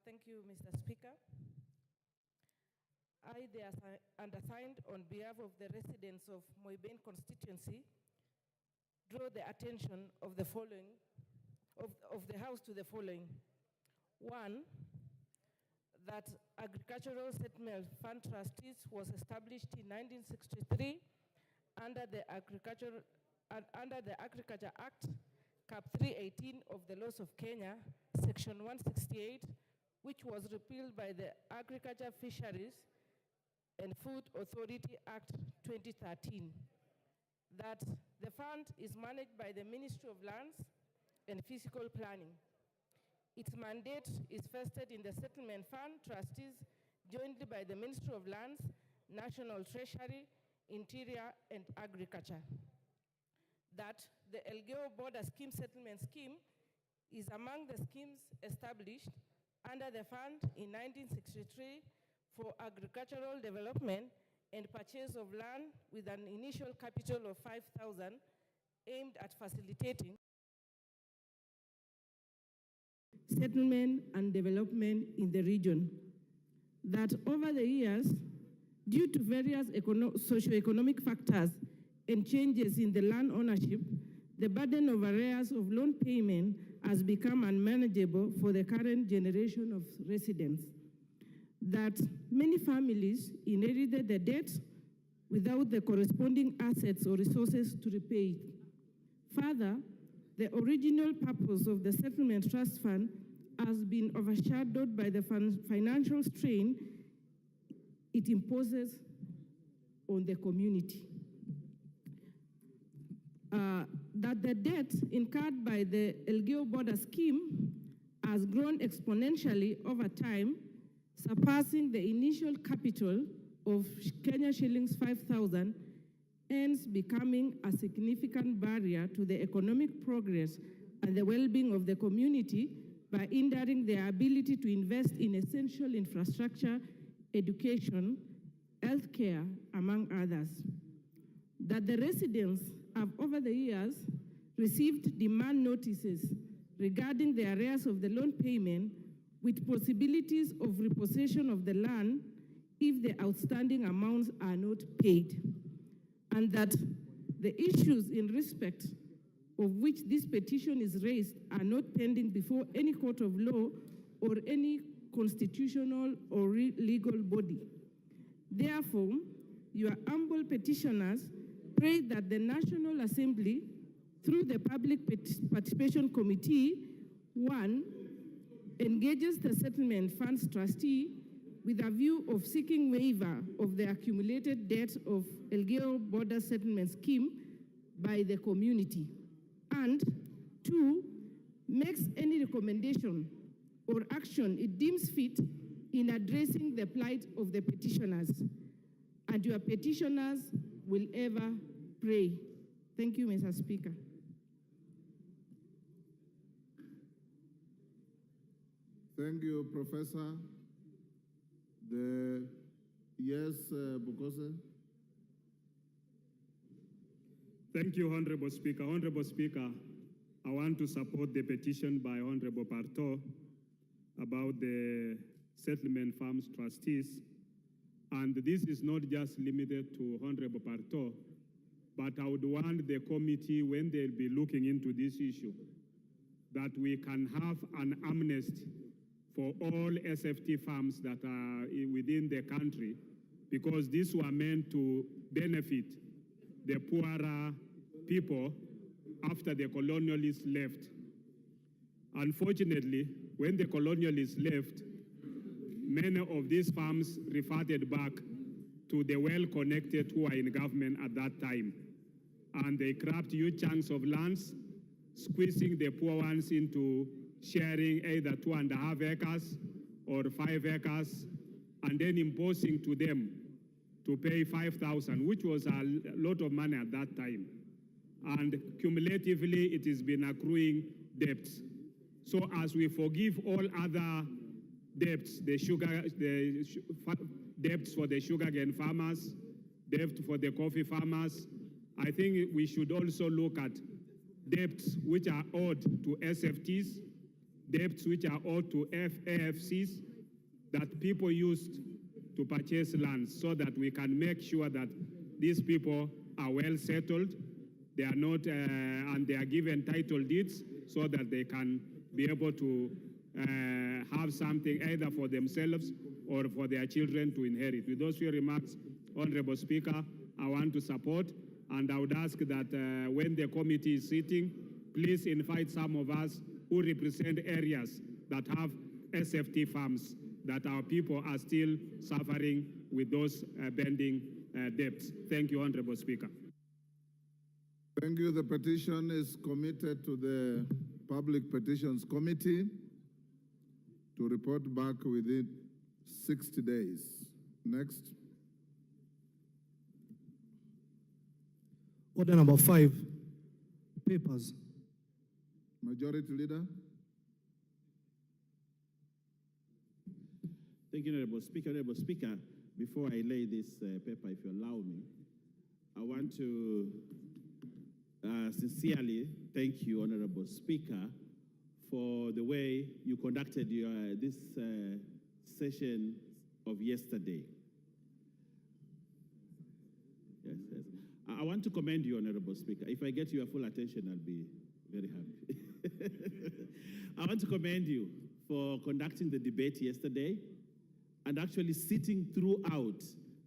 Thank you, Mr. Speaker. I, the undersigned, on behalf of the residents of Moiben constituency, draw the attention of the following, of the House to the following. One, that Agricultural Settlement Fund Trustees was established in 1963 under the Agriculture Act, Cap 318 of the Laws of Kenya, Section 168, which was repealed by the Agriculture, Fisheries and Food Authority Act 2013. That the fund is managed by the Ministry of Lands and Physical Planning. Its mandate is vested in the Settlement Fund Trustees, jointly by the Ministry of Lands, National Treasury, Interior, and Agriculture. That the Elgeyo Border Scheme Settlement Scheme is among the schemes established under the fund in 1963 for agricultural development and purchase of land with an initial capital of 5,000 aimed at facilitating settlement and development in the region. That over the years, due to various socio-economic factors and changes in the land ownership, the burden of arrears of loan payment has become unmanageable for the current generation of residents. That many families inherited the debt without the corresponding assets or resources to repay it. Further, the original purpose of the Settlement Trust Fund has been overshadowed by the financial strain it imposes on the community. That the debt incurred by the Elgeyo Border Scheme has grown exponentially over time, surpassing the initial capital of Kenya shillings 5,000, hence becoming a significant barrier to the economic progress and the well-being of the community by hindering their ability to invest in essential infrastructure, education, healthcare, among others. That the residents have over the years received demand notices regarding the arrears of the loan payment with possibilities of repossession of the land if the outstanding amounts are not paid. And that the issues in respect of which this petition is raised are not pending before any court of law or any constitutional or legal body. Therefore, your humble petitioners pray that the National Assembly, through the Public Participation Committee, 1, engages the Settlement Funds trustee with a view of seeking waiver of the accumulated debt of Elgeyo Border Settlement Scheme by the community, and 2, makes any recommendation or action it deems fit in addressing the plight of the petitioners. And your petitioners will ever pray. Thank you, Mr. Speaker. Thank you, Professor. Bukose. Thank you, Honorable Speaker. Honorable Speaker, I want to support the petition by Honorable Parto about the Settlement Farms trustees. And this is not just limited to Honorable Parto, but I would want the committee, when they'll be looking into this issue, that we can have an amnesty for all SFT farms that are within the country, because these were meant to benefit the poorer people after the colonialists left. Unfortunately, when the colonialists left, many of these farms reverted back to the well-connected who were in government at that time. And they grabbed huge chunks of lands, squeezing the poor ones into sharing either 2.5 acres or 5 acres, and then imposing to them to pay 5,000, which was a lot of money at that time. And cumulatively, it has been accruing debts. So as we forgive all other debts, debts for the sugarcane farmers, debt for the coffee farmers, I think we should also look at debts which are owed to SFTs, debts which are owed to AFCs that people used to purchase lands, so that we can make sure that these people are well settled, they are not, and they are given title deeds so that they can be able to have something either for themselves or for their children to inherit. With those few remarks, Honorable Speaker, I want to support, and I would ask that when the committee is sitting, please invite some of us who represent areas that have SFT farms, that our people are still suffering with those pending debts. Thank you, Honorable Speaker. Thank you. The petition is committed to the Public Petitions Committee to report back within 60 days. Next. Order number 5, papers. Majority Leader. Thank you, Honorable Speaker. Honorable Speaker, before I lay this paper, if you allow me, I want to sincerely thank you, Honorable Speaker, for the way you conducted this session of yesterday. Yes. I want to commend you, Honorable Speaker. If I get your full attention, I'll be very happy. I want to commend you for conducting the debate yesterday and actually sitting throughout.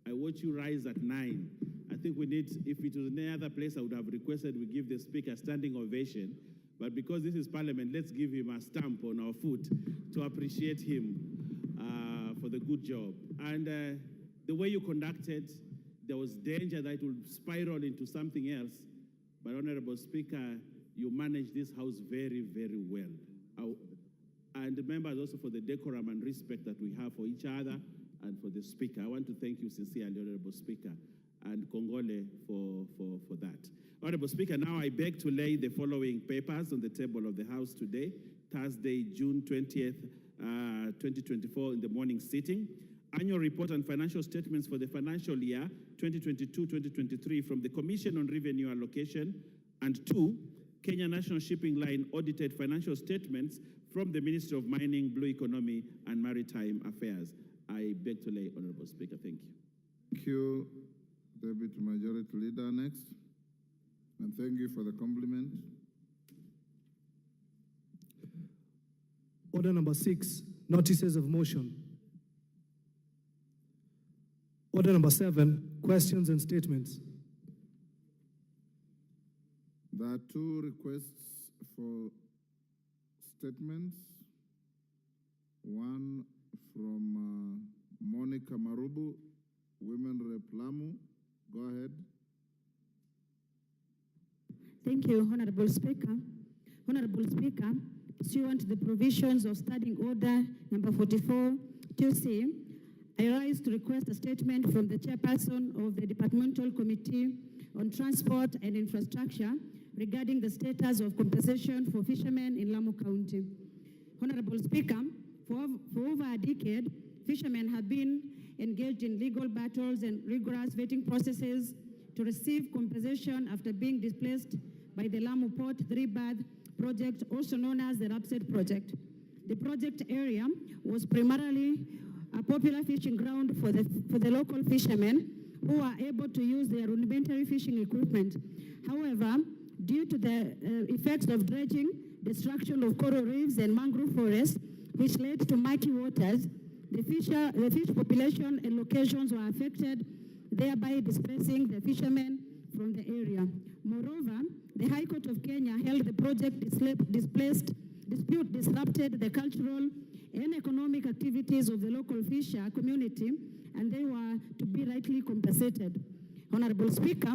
I watched you rise at 9. I think we need, if it was any other place, I would have requested we give the Speaker a standing ovation. But because this is Parliament, let's give him a stamp on our foot to appreciate him for the good job. And the way you conducted, there was danger that it would spiral into something else. But Honorable Speaker, you managed this House very, very well. And the members also for the decorum and respect that we have for each other and for the Speaker. I want to thank you sincerely, Honorable Speaker, and Congole for that. Honorable Speaker, now I beg to lay the following papers on the table of the House today, Thursday, June 20th, 2024, in the morning sitting. Annual report and financial statements for the financial year 2022-2023 from the Commission on Revenue Allocation, and 2, Kenya National Shipping Line audited financial statements from the Ministry of Mining, Blue Economy, and Maritime Affairs. I beg to lay, Honorable Speaker. Thank you. Thank you, Deputy Majority Leader. Next. And thank you for the compliment. Order number 6, notices of motion. Order number 7, questions and statements. There are 2 requests for statements. One from Monica Marubu, Women Rep Lamu. Go ahead. Thank you, Honorable Speaker. Honorable Speaker, pursuant to the provisions of Standing Order number 44, 2C, I rise to request a statement from the chairperson of the Departmental Committee on Transport and Infrastructure regarding the status of compensation for fishermen in Lamu County. Honorable Speaker, for over a decade, fishermen have been engaged in legal battles and rigorous vetting processes to receive compensation after being displaced by the Lamu Port 3-berth project, also known as the Rapset project. The project area was primarily a popular fishing ground for the local fishermen who are able to use their rudimentary fishing equipment. However, due to the effects of dredging, destruction of coral reefs and mangrove forests, which led to murky waters, the fish population and locations were affected, thereby displacing the fishermen from the area. Moreover, the High Court of Kenya held the project dispute disrupted the cultural and economic activities of the local fisher community, and they were to be rightly compensated. Honorable Speaker,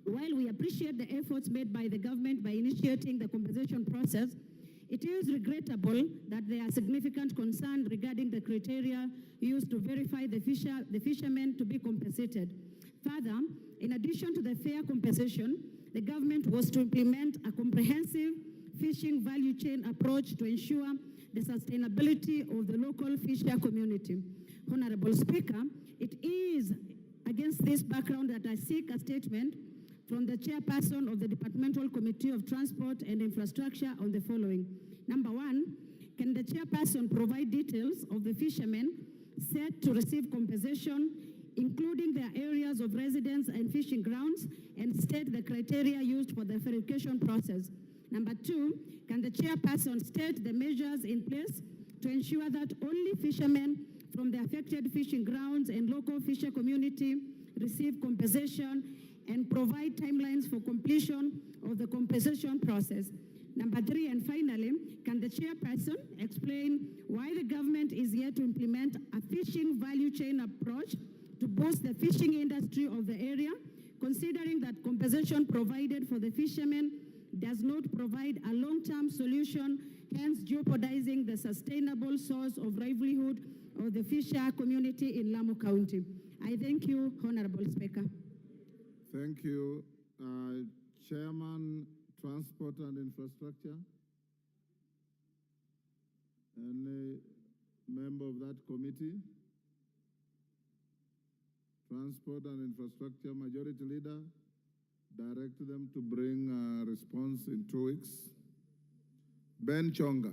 while we appreciate the efforts made by the government by initiating the compensation process, it is regrettable that there are significant concerns regarding the criteria used to verify the fishermen to be compensated. Further, in addition to the fair compensation, the government was to implement a comprehensive fishing value chain approach to ensure the sustainability of the local fisher community. Honorable Speaker, it is against this background that I seek a statement from the chairperson of the Departmental Committee of Transport and Infrastructure on the following. Number 1, can the chairperson provide details of the fishermen set to receive compensation, including their areas of residence and fishing grounds, and state the criteria used for the verification process? Number 2, can the chairperson state the measures in place to ensure that only fishermen from the affected fishing grounds and local fisher community receive compensation, and provide timelines for completion of the compensation process? Number 3, and finally, can the chairperson explain why the government is yet to implement a fishing value chain approach to boost the fishing industry of the area, considering that compensation provided for the fishermen does not provide a long-term solution, hence jeopardizing the sustainable source of livelihood of the fisher community in Lamu County? I thank you, Honorable Speaker. Thank you. Chairman, Transport and Infrastructure. Any member of that committee? Transport and Infrastructure Majority Leader, direct them to bring a response in 2 weeks. Ben Chonga.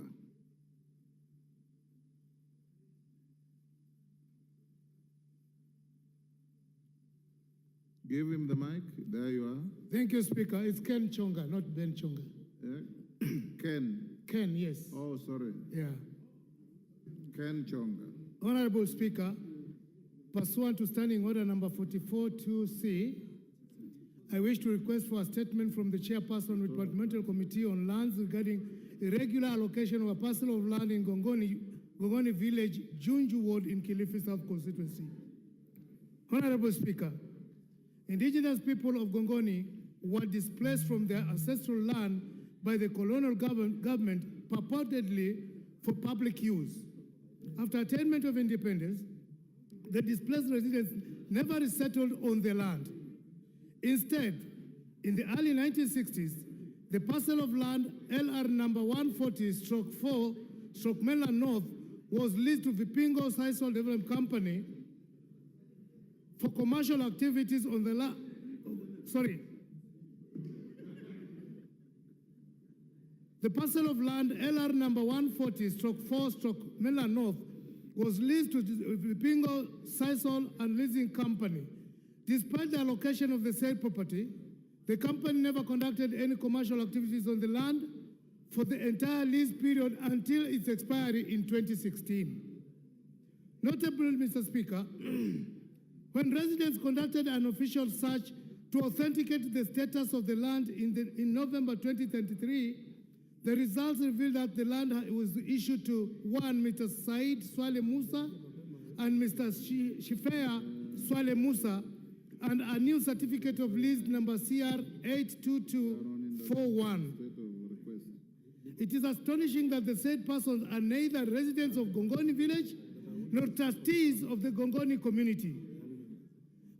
Give him the mic. There you are. Thank you, Speaker. It's Ken Chonga, not Ben Chonga. Yeah. Ken. Ken, yes. Oh, sorry. Yeah. Ken Chonga. Honorable Speaker, pursuant to Standing Order number 44-2C, I wish to request for a statement from the Chairperson of the Departmental Committee on Lands regarding irregular allocation of a parcel of land in Gongoni Village, Junju Ward in Kilifi South Constituency. Honorable Speaker, indigenous people of Gongoni were displaced from their ancestral land by the colonial government purportedly for public use. After attainment of independence, the displaced residents never resettled on the land. Instead, in the early 1960s, the parcel of land LR number 140/4/Mainland North was leased to Vipingo Sisal Development Company for commercial activities on the land. The parcel of land LR number 140/4/Mainland North was leased to the Vipingo Sisal and Leasing Company. Despite the allocation of the said property, the company never conducted any commercial activities on the land for the entire lease period until its expiry in 2016. Notably, Mr. Speaker, when residents conducted an official search to authenticate the status of the land in November 2023, the results revealed that the land was issued to one, Mr. Said Swale Musa and Mr. Shifea Swale Musa, and a new certificate of lease number CR 82241. It is astonishing that the said persons are neither residents of Gongoni village nor trustees of the Gongoni community.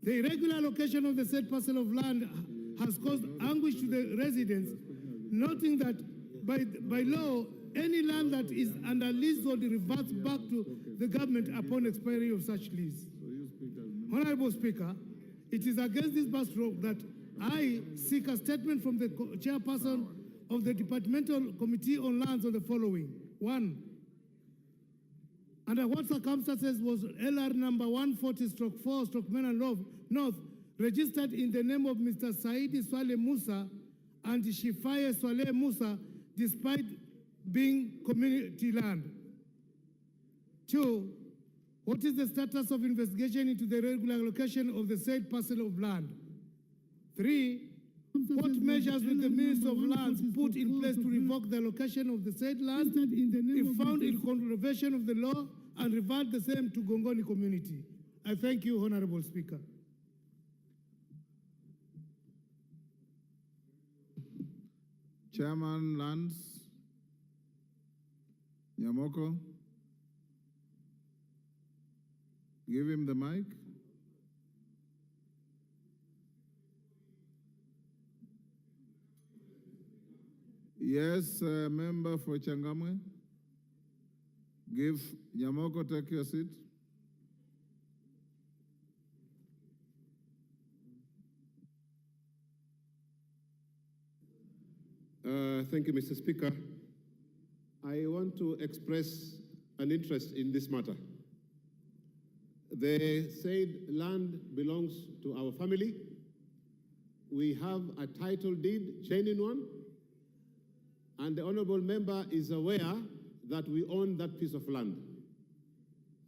The irregular allocation of the said parcel of land has caused anguish to the residents, noting that by law, any land that is under leasehold reverts back to the government upon expiry of such lease. Honorable Speaker, it is against this backdrop that I seek a statement from the chairperson of the Departmental Committee on Lands on the following. 1. Under what circumstances was LR number 140/4/Mainland North registered in the name of Mr. Saidi Swale Musa and Shifaye Swale Musa despite being community land? 2. What is the status of investigation into the regular allocation of the said parcel of land? 3. What measures will the Minister of Lands put in place to revoke the allocation of the said land if found in contravention of the law and revert the same to Gongoni community? I thank you, Honorable Speaker. Chairman Lands, Nyamoko. Give him the mic. Yes, member for Changamwe. Give Nyamoko, take your seat. Thank you, Mr. Speaker. I want want to express an interest in this matter. The said land belongs to our family. We have a title deed, genuine one, and the honorable member is aware that we own that piece of land.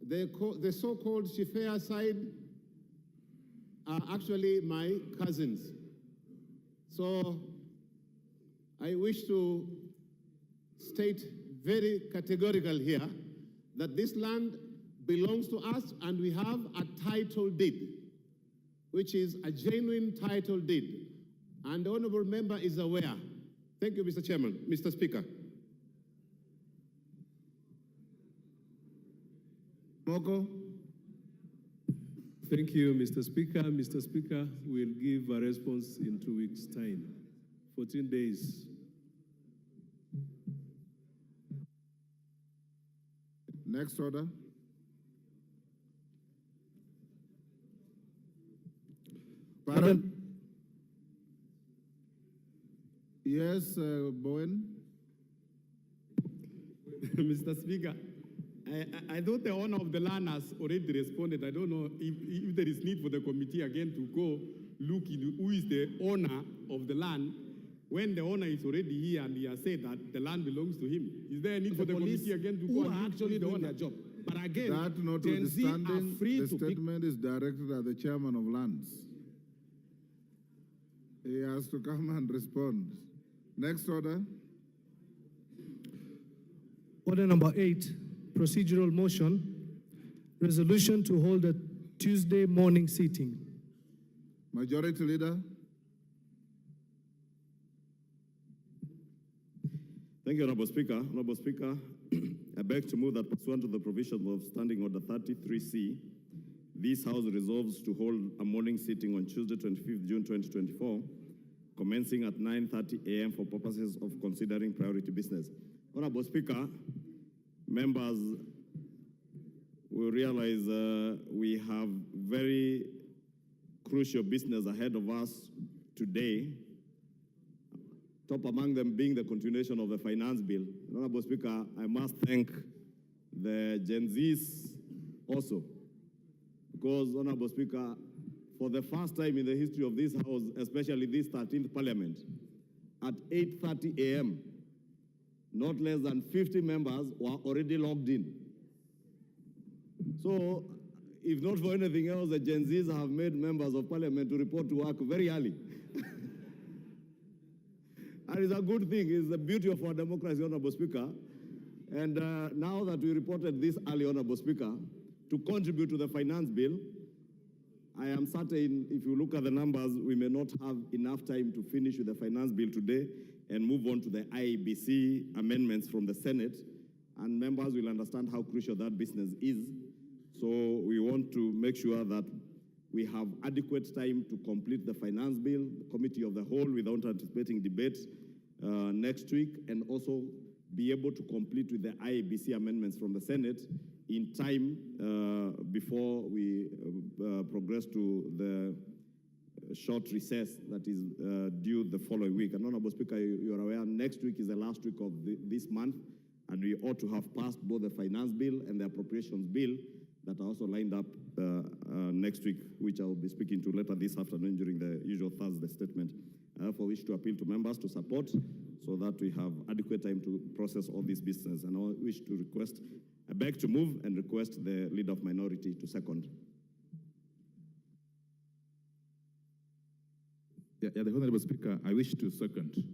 The so-called Shifea side are actually my cousins. So I wish to state very categorical here that this land belongs to us and we have a title deed, which is a genuine title deed. And the honorable member is aware. Thank you, Mr. Chairman. Mr. Speaker. Moko? Thank you, Mr. Speaker. Mr. Speaker, we'll give a response in 2 weeks' time, 14 days. Next order. Pardon? Yes, Bowen? Mr. Speaker, I thought the owner of the land has already responded. I don't know if there is need for the committee again to go look in who is the owner of the land when the owner is already here and he has said that the land belongs to him. Is there a need for the committee again to go and actually doing their job? But again, That Gen Z are notwithstanding, free the to pick. statement is directed at the chairman of lands. He has to come and respond. Next order. Order number 8, procedural motion, resolution to hold a Tuesday morning sitting. Majority Leader. Thank you, Honorable Speaker. Honorable Speaker, I beg to move that pursuant to the provisions of Standing Order 33C, this House resolves to hold a morning sitting on Tuesday, 25th June 2024, commencing at 9:30 a.m. for purposes of considering priority business. Honorable Speaker, members will realize we have very crucial business ahead of us today, top among them being the continuation of the finance bill. Honorable Speaker, I must thank the Gen Zs also, because, Honorable Speaker, for the first time in the history of this House, especially this 13th Parliament, at 8:30 a.m., not less than 50 members were already logged in. So, if not for anything else, the Gen Zs have made members of Parliament to report to work very early. And it's a good thing. It's the beauty of our democracy, Honorable Speaker. And now that we reported this early, Honorable Speaker, to contribute to the finance bill, I am certain if you look at the numbers, we may not have enough time to finish with the finance bill today and move on to the IEBC amendments from the Senate. And members will understand how crucial that business is. So we want to make sure that we have adequate time to complete the finance bill, the committee of the whole, without anticipating debate next week, and also be able to complete with the IEBC amendments from the Senate in time before we progress to the short recess that is due the following week. And Honorable Speaker, you are aware, next week is the last week of this month, and we ought to have passed both the finance bill and the appropriations bill that are also lined up next week, which I will be speaking to later this afternoon during the usual Thursday statement. I therefore wish to appeal to members to support so that we have adequate time to process all this business. And I wish to request, I beg to move and request the Leader of Minority to second. The Honorable Speaker, I wish to second,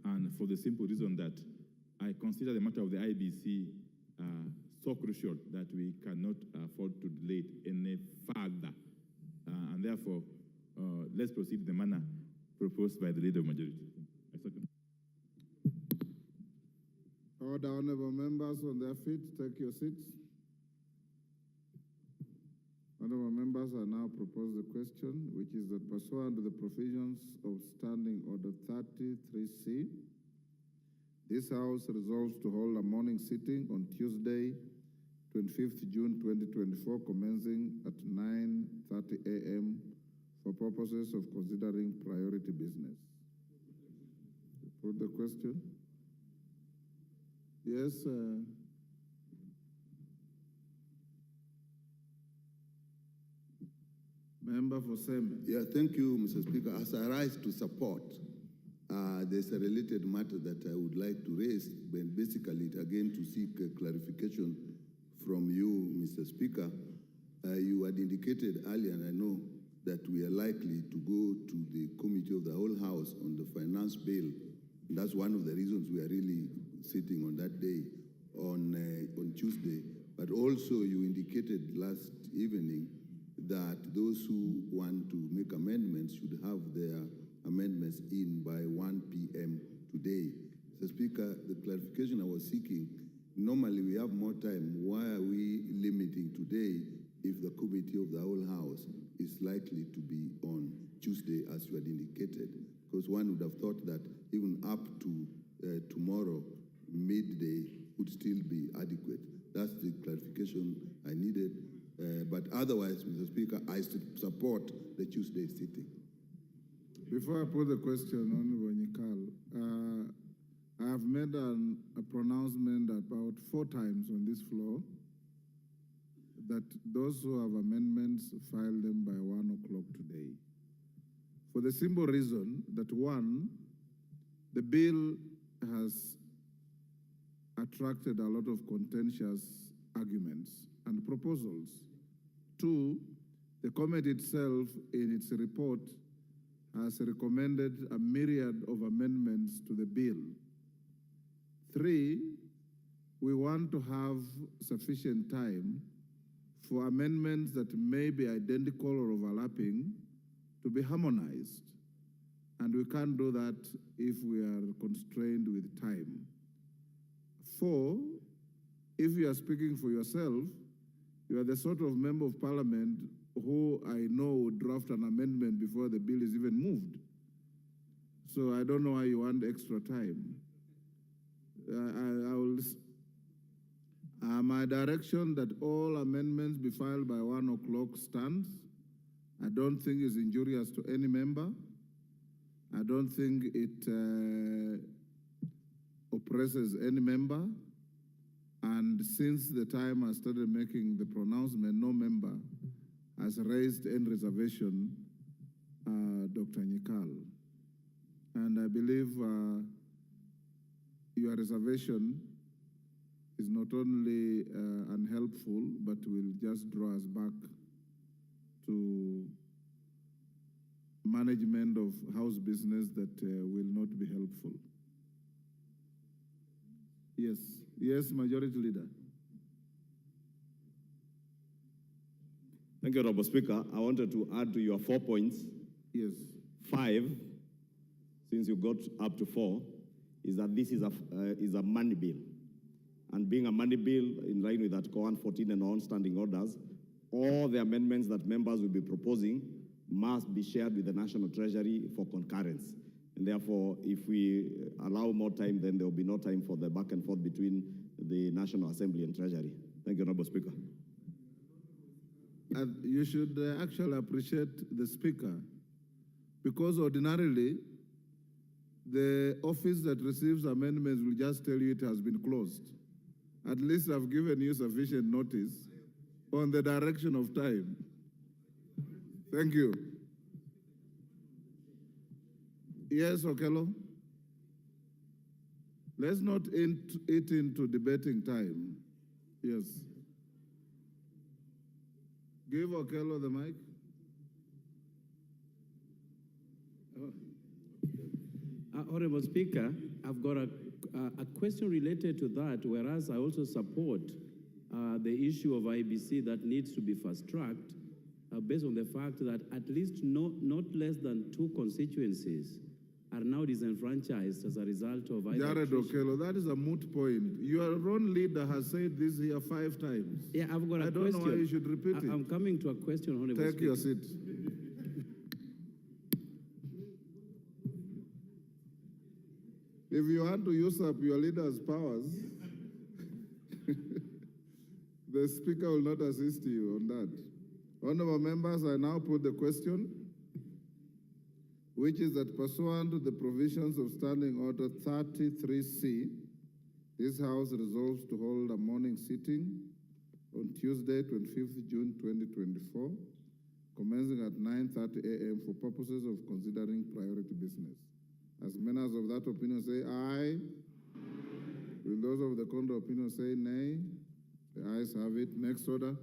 and for the simple reason that I consider the matter of the IBC so crucial that we cannot afford to delay it any further. And therefore, let's proceed in the manner proposed by the Leader of Majority. I second. All the honorable members on their feet, take your seats. Honorable members, I now propose the question, which is that pursuant to the provisions of Standing Order 33C, this House resolves to hold a morning sitting on Tuesday, 25th June 2024, commencing at 9:30 a.m. for purposes of considering priority business. Put the question. Yes. Member for Seme. Yeah, thank you, Mr. Speaker. As I rise to support, there's a related matter that I would like to raise, but basically, again, to seek clarification from you, Mr. Speaker. You had indicated earlier, and I know that we are likely to go to the Committee of the Whole House on the finance bill. And that's one of the reasons we are really sitting on that day on Tuesday. But also, you indicated last evening that those who want to make amendments should have their amendments in by 1 p.m. today. Mr. Speaker, the clarification I was seeking, normally we have more time. Why are we limiting today if the Committee of the Whole House is likely to be on Tuesday, as you had indicated? Because one would have thought that even up to tomorrow, midday, would still be adequate. That's the clarification I needed. But otherwise, Mr. Speaker, I support the Tuesday sitting. Before I put the question, Honorable Nyikal, I have made a pronouncement about 4 times on this floor that those who have amendments file them by 1 o'clock today. For the simple reason that 1, the bill has attracted a lot of contentious arguments and proposals. 2, the committee itself in its report has recommended a myriad of amendments to the bill. 3, we want to have sufficient time for amendments that may be identical or overlapping to be harmonized. And we can't do that if we are constrained with time. 4, if you are speaking for yourself, you are the sort of member of parliament who I know would draft an amendment before the bill is even moved. So I don't know why you want extra time. My direction that all amendments be filed by 1 o'clock stands. I don't think it's injurious to any member. I don't think it oppresses any member. And since the time I started making the pronouncement, no member has raised any reservation, Dr. Nyikal. And I believe your reservation is not only unhelpful, but will just draw us back to management of House business that will not be helpful. Yes. Yes, Majority Leader. Thank you, Honorable Speaker. I wanted to add to your 4 points. Yes. 5, since you got up to 4, is that this is a money bill. And being a money bill, in line with Article 114 and on standing orders, all the amendments that members will be proposing must be shared with the National Treasury for concurrence. And therefore, if we allow more time, then there will be no time for the back and forth between the National Assembly and Treasury. Thank you, Honorable Speaker. And you should actually appreciate the Speaker, because ordinarily, the office that receives amendments will just tell you it has been closed. At least I've given you sufficient notice on the direction of time. Thank you. Yes, Okello? Let's not eat into debating time. Yes. Give Okello the mic. Honorable Speaker, I've got a question related to that, whereas I also support the issue of IBC that needs to be fast-tracked based on the fact that at least not less than 2 constituencies are now disenfranchised as a result of either. Jared Okello, that is a moot point. Your own leader has said this here 5 times. Yeah, I've got a question. I don't know why you should repeat it. I'm coming to a question, Honorable Take Speaker. your seat. If you want to usurp your leader's powers, the Speaker will not assist you on that. Honorable members, I now put the question, which is that pursuant to the provisions of Standing Order 33C, This House resolves to hold a morning sitting on Tuesday, 25th June 2024, commencing at 9:30 a.m. for purposes of considering priority business. As members of that opinion say aye. Will those of the contrary opinion say nay? The ayes have it. Next order.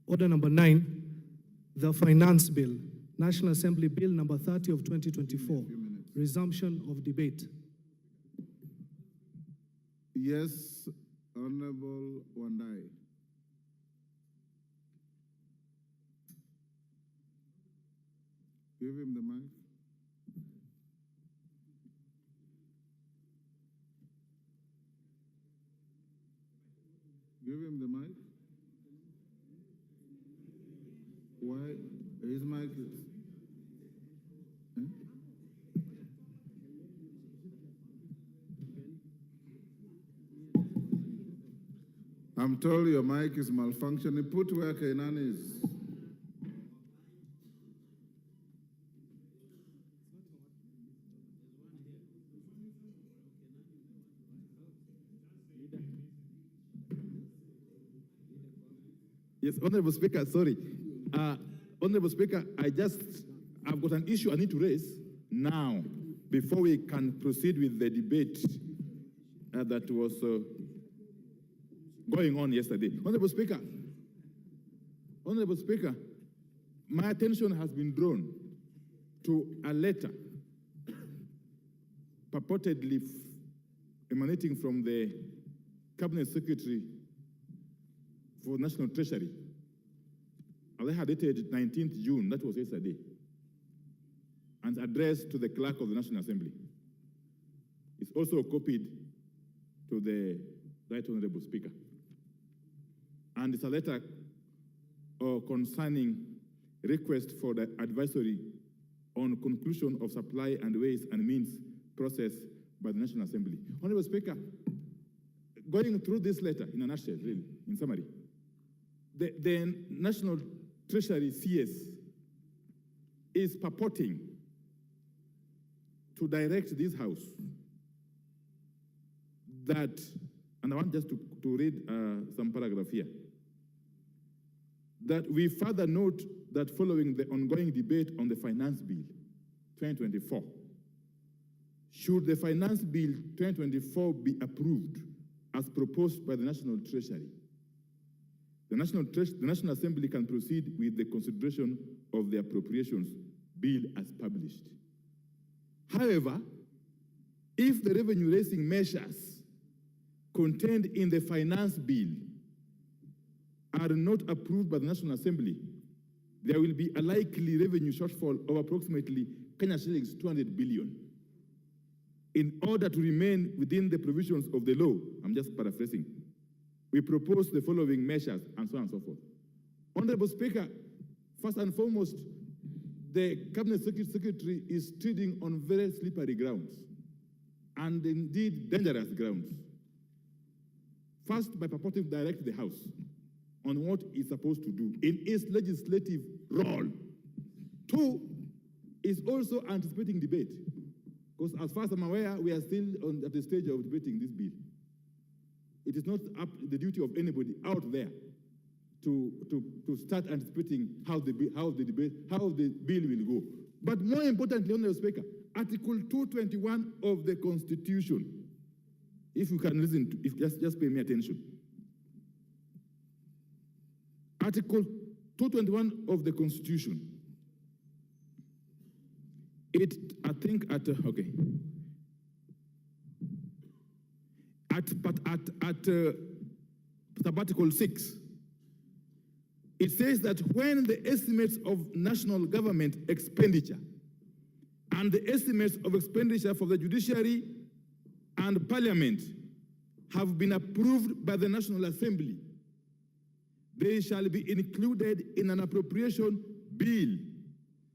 Order number 9, the Finance Bill, National Assembly Bill number 30 of 2024, resumption of debate. Yes, Honorable Wandai. Give him the mic. Give him the mic. Why? His mic is. I'm told your mic is malfunctioning. Put where Kainan is. Yes, Honorable Speaker, sorry. Honorable Speaker, I've got an issue I need to raise now before we can proceed with the debate that was going on yesterday. Honorable Speaker, my attention has been drawn to a letter purportedly emanating from the Cabinet Secretary for National Treasury. They had dated 19th June, that was yesterday, and addressed to the Clerk of the National Assembly. It's also copied to the Right Honorable Speaker. And it's a letter concerning request for the advisory on conclusion of supply and ways and means process by the National Assembly. Honorable Speaker, going through this letter in a nutshell, really, in summary, the National Treasury CS is purporting to direct this House that, and I want just to read some paragraph here, that we further note that following the ongoing debate on the Finance Bill 2024, should the Finance Bill 2024 be approved as proposed by the National Treasury, the National Assembly can proceed with the consideration of the appropriations bill as published. However, if the revenue-raising measures contained in the Finance Bill are not approved by the National Assembly, there will be a likely revenue shortfall of approximately Kenya shillings 200 billion. In order to remain within the provisions of the law, I'm just paraphrasing, we propose the following measures, and so on and so forth. Honorable Speaker, first and foremost, the Cabinet Secretary is treading on very slippery grounds, and indeed dangerous grounds. First, by purporting to direct the House on what it's supposed to do in its legislative role. Two, is also anticipating debate, because as far as I'm aware, we are still at the stage of debating this bill. It is not up the duty of anybody out there to start anticipating how the bill will go. But more importantly, Honorable Speaker, Article 221 of the Constitution, if you can listen to, just pay me attention. Article 221 of the Constitution. Article 6, it says that when the estimates of national government expenditure and the estimates of expenditure for the judiciary and parliament have been approved by the National Assembly, they shall be included in an appropriation bill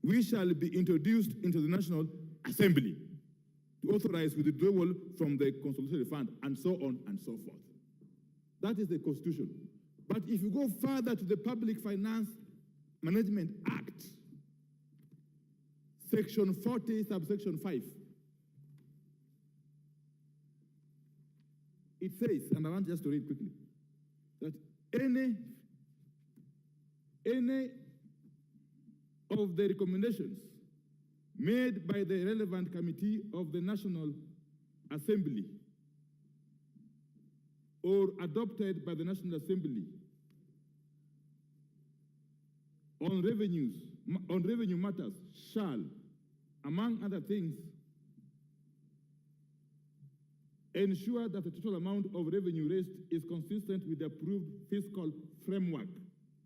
which shall be introduced into the National Assembly to authorize withdrawal from the Consolidated Fund, and so on and so forth. That is the Constitution. But if you go further to the Public Finance Management Act, Section 40, subsection 5, it says, and I want just to read quickly, that any of the recommendations made by the relevant committee of the National Assembly or adopted by the National Assembly on revenue matters shall, among other things, ensure that the total amount of revenue raised is consistent with the approved fiscal framework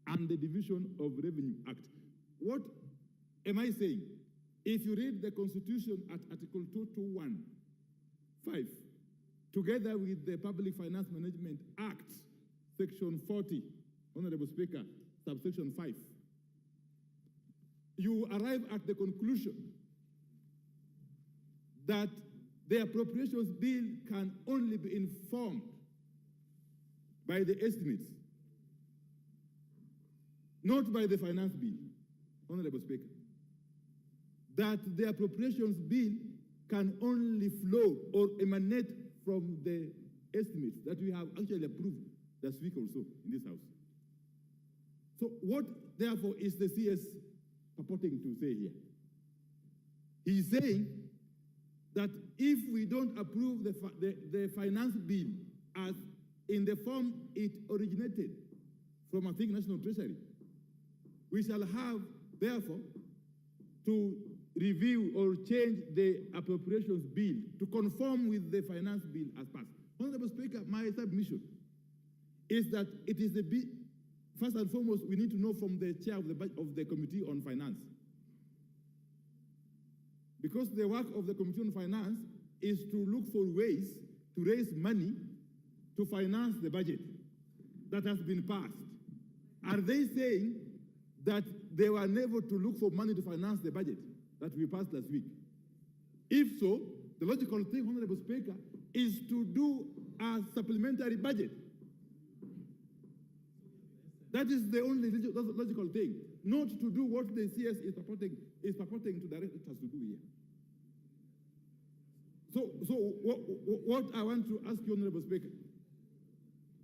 and the Division of Revenue Act. What am I saying? If you read the Constitution at Article 221(5), together with the Public Finance Management Act, Section 40, Honorable Speaker, subsection 5, you arrive at the conclusion that the appropriations bill can only be informed by the estimates, not by the finance bill, Honorable Speaker. That the appropriations bill can only flow or emanate from the estimates that we have actually approved last week also in this House. So what, therefore, is the CS purporting to say here? He's saying that if we don't approve the finance bill as in the form it originated from, I think, National Treasury, we shall have, therefore, to review or change the appropriations bill to conform with the finance bill as passed. Honorable Speaker, my submission is that it is the bill. First and foremost, we need to know from the chair of the Committee on Finance. Because the work of the Committee on Finance is to look for ways to raise money to finance the budget that has been passed. Are they saying that they were unable to look for money to finance the budget that we passed last week? If so, the logical thing, Honorable Speaker, is to do a supplementary budget. That is the only logical thing, not to do what the CS is purporting to direct us to do here. So what I want to ask you, Honorable Speaker,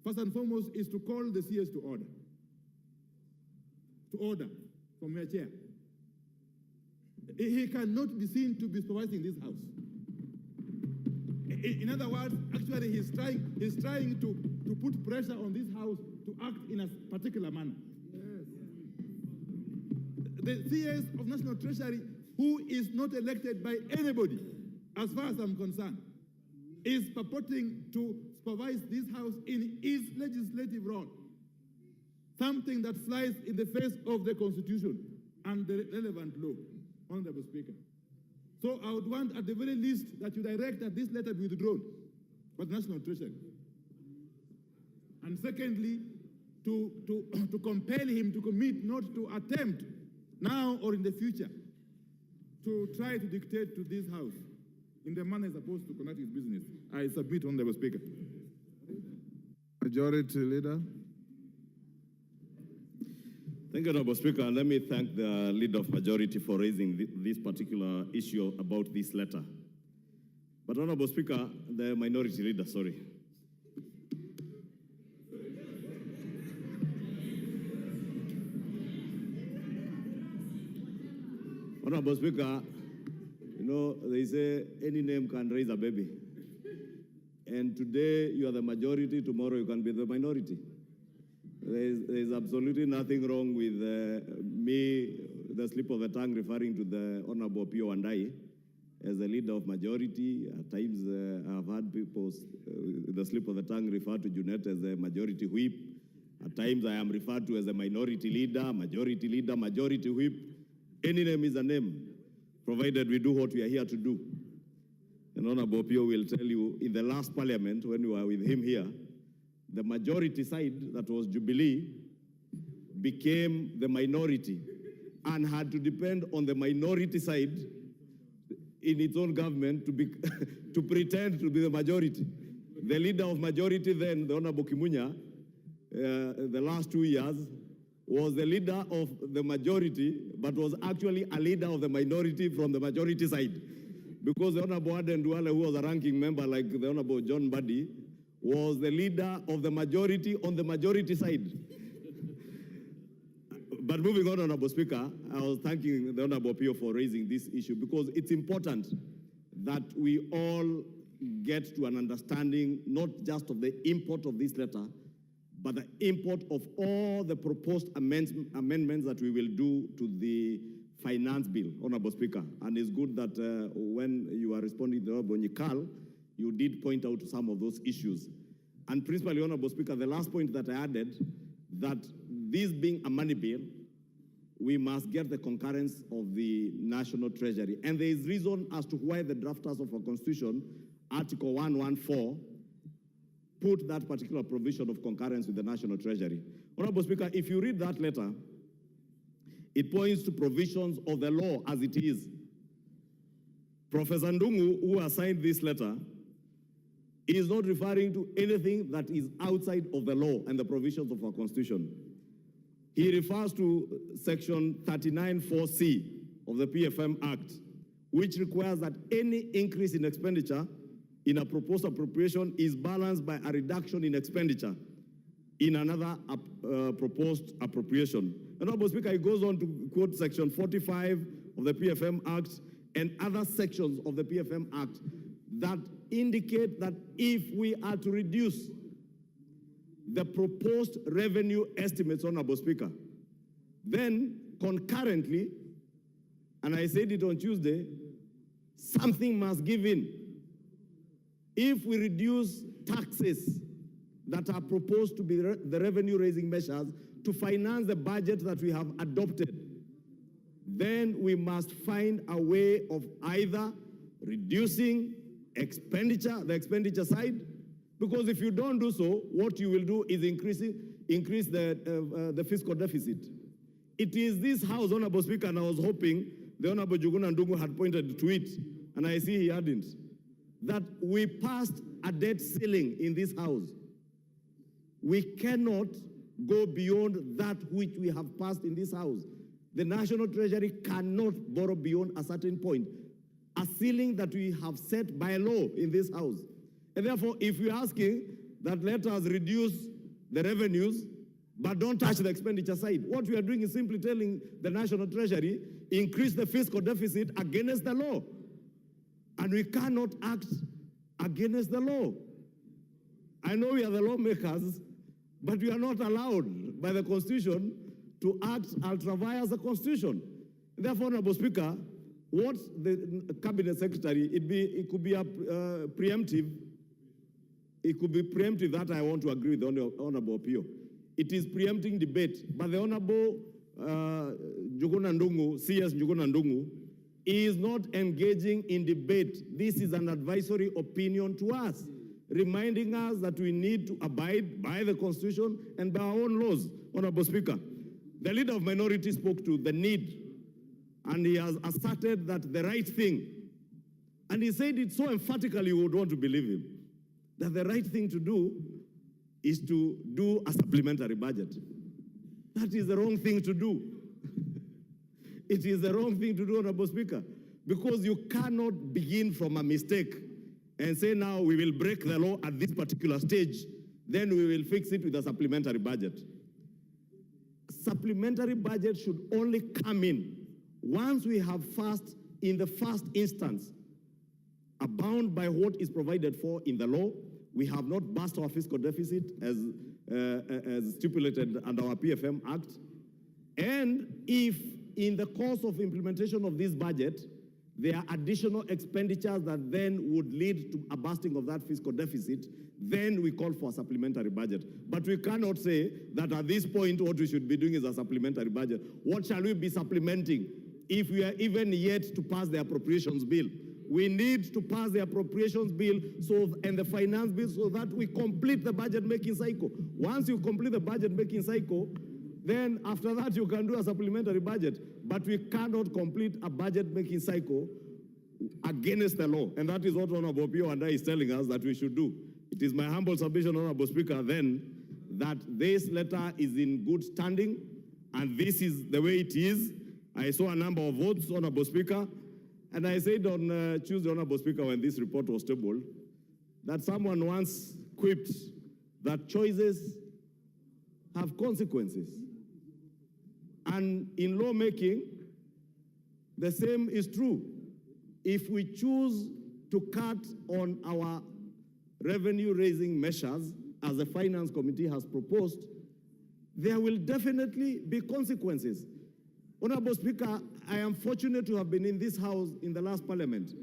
first and foremost, is to call the CS to order. To order from your chair. He cannot be seen to be supervising this House. In other words, actually, he's trying to put pressure on this House to act in a particular manner. Yes. The CS of National Treasury, who is not elected by anybody, as far as I'm concerned, is purporting to supervise this House in its legislative role, something that flies in the face of the Constitution and the relevant law, Honorable Speaker. So I would want, at the very least, that you direct that this letter be withdrawn by the National Treasury. And secondly, to compel him to commit not to attempt, now or in the future, to try to dictate to this House in the manner it's supposed to conduct its business. I submit, Honorable Speaker. Majority Leader. Thank you, Honorable Speaker. And let me thank the Leader of Majority for raising this particular issue about this letter. But, Honorable Speaker, the Minority Leader, sorry. Honorable Speaker, you know, they say any name can raise a baby. And today you are the majority, tomorrow you can be the minority. There's absolutely nothing wrong with me, the slip of the tongue, referring to the Honorable Pio Wandai as a leader of majority. At times I've had people, the slip of the tongue, refer to Junet as a majority whip. At times I am referred to as a minority leader, majority whip. Any name is a name, provided we do what we are here to do. And Honorable Pio will tell you, in the last parliament, when we were with him here, the majority side, that was Jubilee, became the minority and had to depend on the minority side in its own government to, to pretend to be the majority. The leader of majority then, the Honorable Kimunya, the last 2 years, was the leader of the majority, but was actually a leader of the minority from the majority side. Because the Honorable Aden Duale, who was a ranking member like the Honorable John Buddy, was the leader of the majority on the majority side. But moving on, Honorable Speaker, I was thanking the Honorable Pio for raising this issue because it's important that we all get to an understanding not just of the import of this letter, but the import of all the proposed amendments that we will do to the finance bill, Honorable Speaker. And it's good that when you are responding to the Honorable Nyikal, you did point out some of those issues. And principally, Honorable Speaker, the last point that I added, that this being a money bill, we must get the concurrence of the National Treasury. And there is reason as to why the drafters of our Constitution, Article 114, put that particular provision of concurrence with the National Treasury. Honorable Speaker, if you read that letter, it points to provisions of the law as it is. Professor Ndungu, who assigned this letter, is not referring to anything that is outside of the law and the provisions of our Constitution. He refers to Section 39(4)(c) of the PFM Act, which requires that any increase in expenditure in a proposed appropriation is balanced by a reduction in expenditure in another proposed appropriation. And Honorable Speaker, he goes on to quote Section 45 of the PFM Act and other sections of the PFM Act that indicate that if we are to reduce the proposed revenue estimates, Honorable Speaker, then concurrently, and I said it on Tuesday, something must give in. If we reduce taxes that are proposed to be the revenue-raising measures to finance the budget that we have adopted, then we must find a way of either reducing expenditure, the expenditure side, because if you don't do so, what you will do is increase the fiscal deficit. It is this House, Honorable Speaker, and I was hoping the Honorable Njuguna Ndung'u had pointed to it, and I see he hadn't, that we passed a debt ceiling in this House. We cannot go beyond that which we have passed in this House. The National Treasury cannot borrow beyond a certain point, a ceiling that we have set by law in this House. And therefore, if we're asking that let us reduce the revenues, but don't touch the expenditure side, what we are doing is simply telling the National Treasury, increase the fiscal deficit against the law. And we cannot act against the law. I know we are the lawmakers, but we are not allowed by the Constitution to act ultra vires the Constitution. Therefore, Honorable Speaker, what the Cabinet Secretary, it could be a preemptive. It could be preemptive that I want to agree with the Honorable Pio. It is preempting debate, but the Honorable Njuguna Ndung'u, CS Njuguna Ndung'u, is not engaging in debate. This is an advisory opinion to us, reminding us that we need to abide by the Constitution and by our own laws. Honorable Speaker, the leader of minority spoke to the need, and he has asserted that the right thing, and he said it so emphatically you would want to believe him, that the right thing to do is to do a supplementary budget. That is the wrong thing to do. It is the wrong thing to do, Honorable Speaker, because you cannot begin from a mistake and say now we will break the law at this particular stage, then we will fix it with a supplementary budget. Supplementary budget should only come in once we have in the first instance, bound by what is provided for in the law. We have not burst our fiscal deficit as stipulated under our PFM Act. And if in the course of implementation of this budget, there are additional expenditures that then would lead to a bursting of that fiscal deficit, then we call for a supplementary budget. But we cannot say that at this point what we should be doing is a supplementary budget. What shall we be supplementing if we are even yet to pass the appropriations bill? We need to pass the appropriations bill and the finance bill so that we complete the budget-making cycle. Once you complete the budget-making cycle, then after that you can do a supplementary budget. But we cannot complete a budget-making cycle against the law. And that is what Honorable Pio and I is telling us that we should do. It is my humble submission, Honorable Speaker, then, that this letter is in good standing, and this is the way it is. I saw a number of votes, Honorable Speaker, and I said on Tuesday, Honorable Speaker, when this report was tabled, that someone once quipped that choices have consequences. And in lawmaking, the same is true. If we choose to cut on our revenue-raising measures, as the Finance Committee has proposed, there will definitely be consequences. Honorable Speaker, I am fortunate to have been in this House in the last Parliament.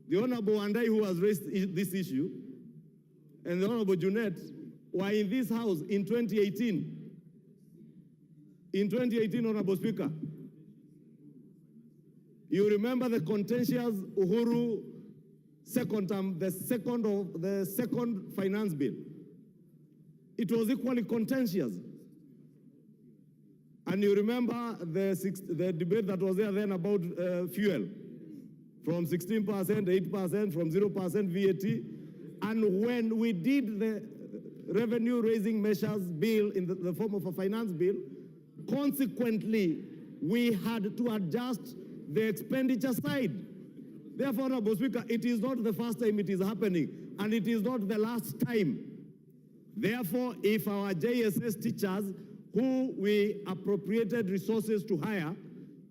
The Honorable Andai, who has raised this issue, and the Honorable Junet were in this House in 2018. In 2018, Honorable Speaker, you remember the contentious Uhuru second term, the second finance bill. It was equally contentious. And you remember the debate that was there then about fuel, from 16%, 8%, from 0% VAT. And when we did the revenue-raising measures bill in the form of a finance bill, consequently, we had to adjust the expenditure side. Therefore, Honorable Speaker, it is not the first time it is happening, and it is not the last time. Therefore, if our JSS teachers, who we appropriated resources to hire,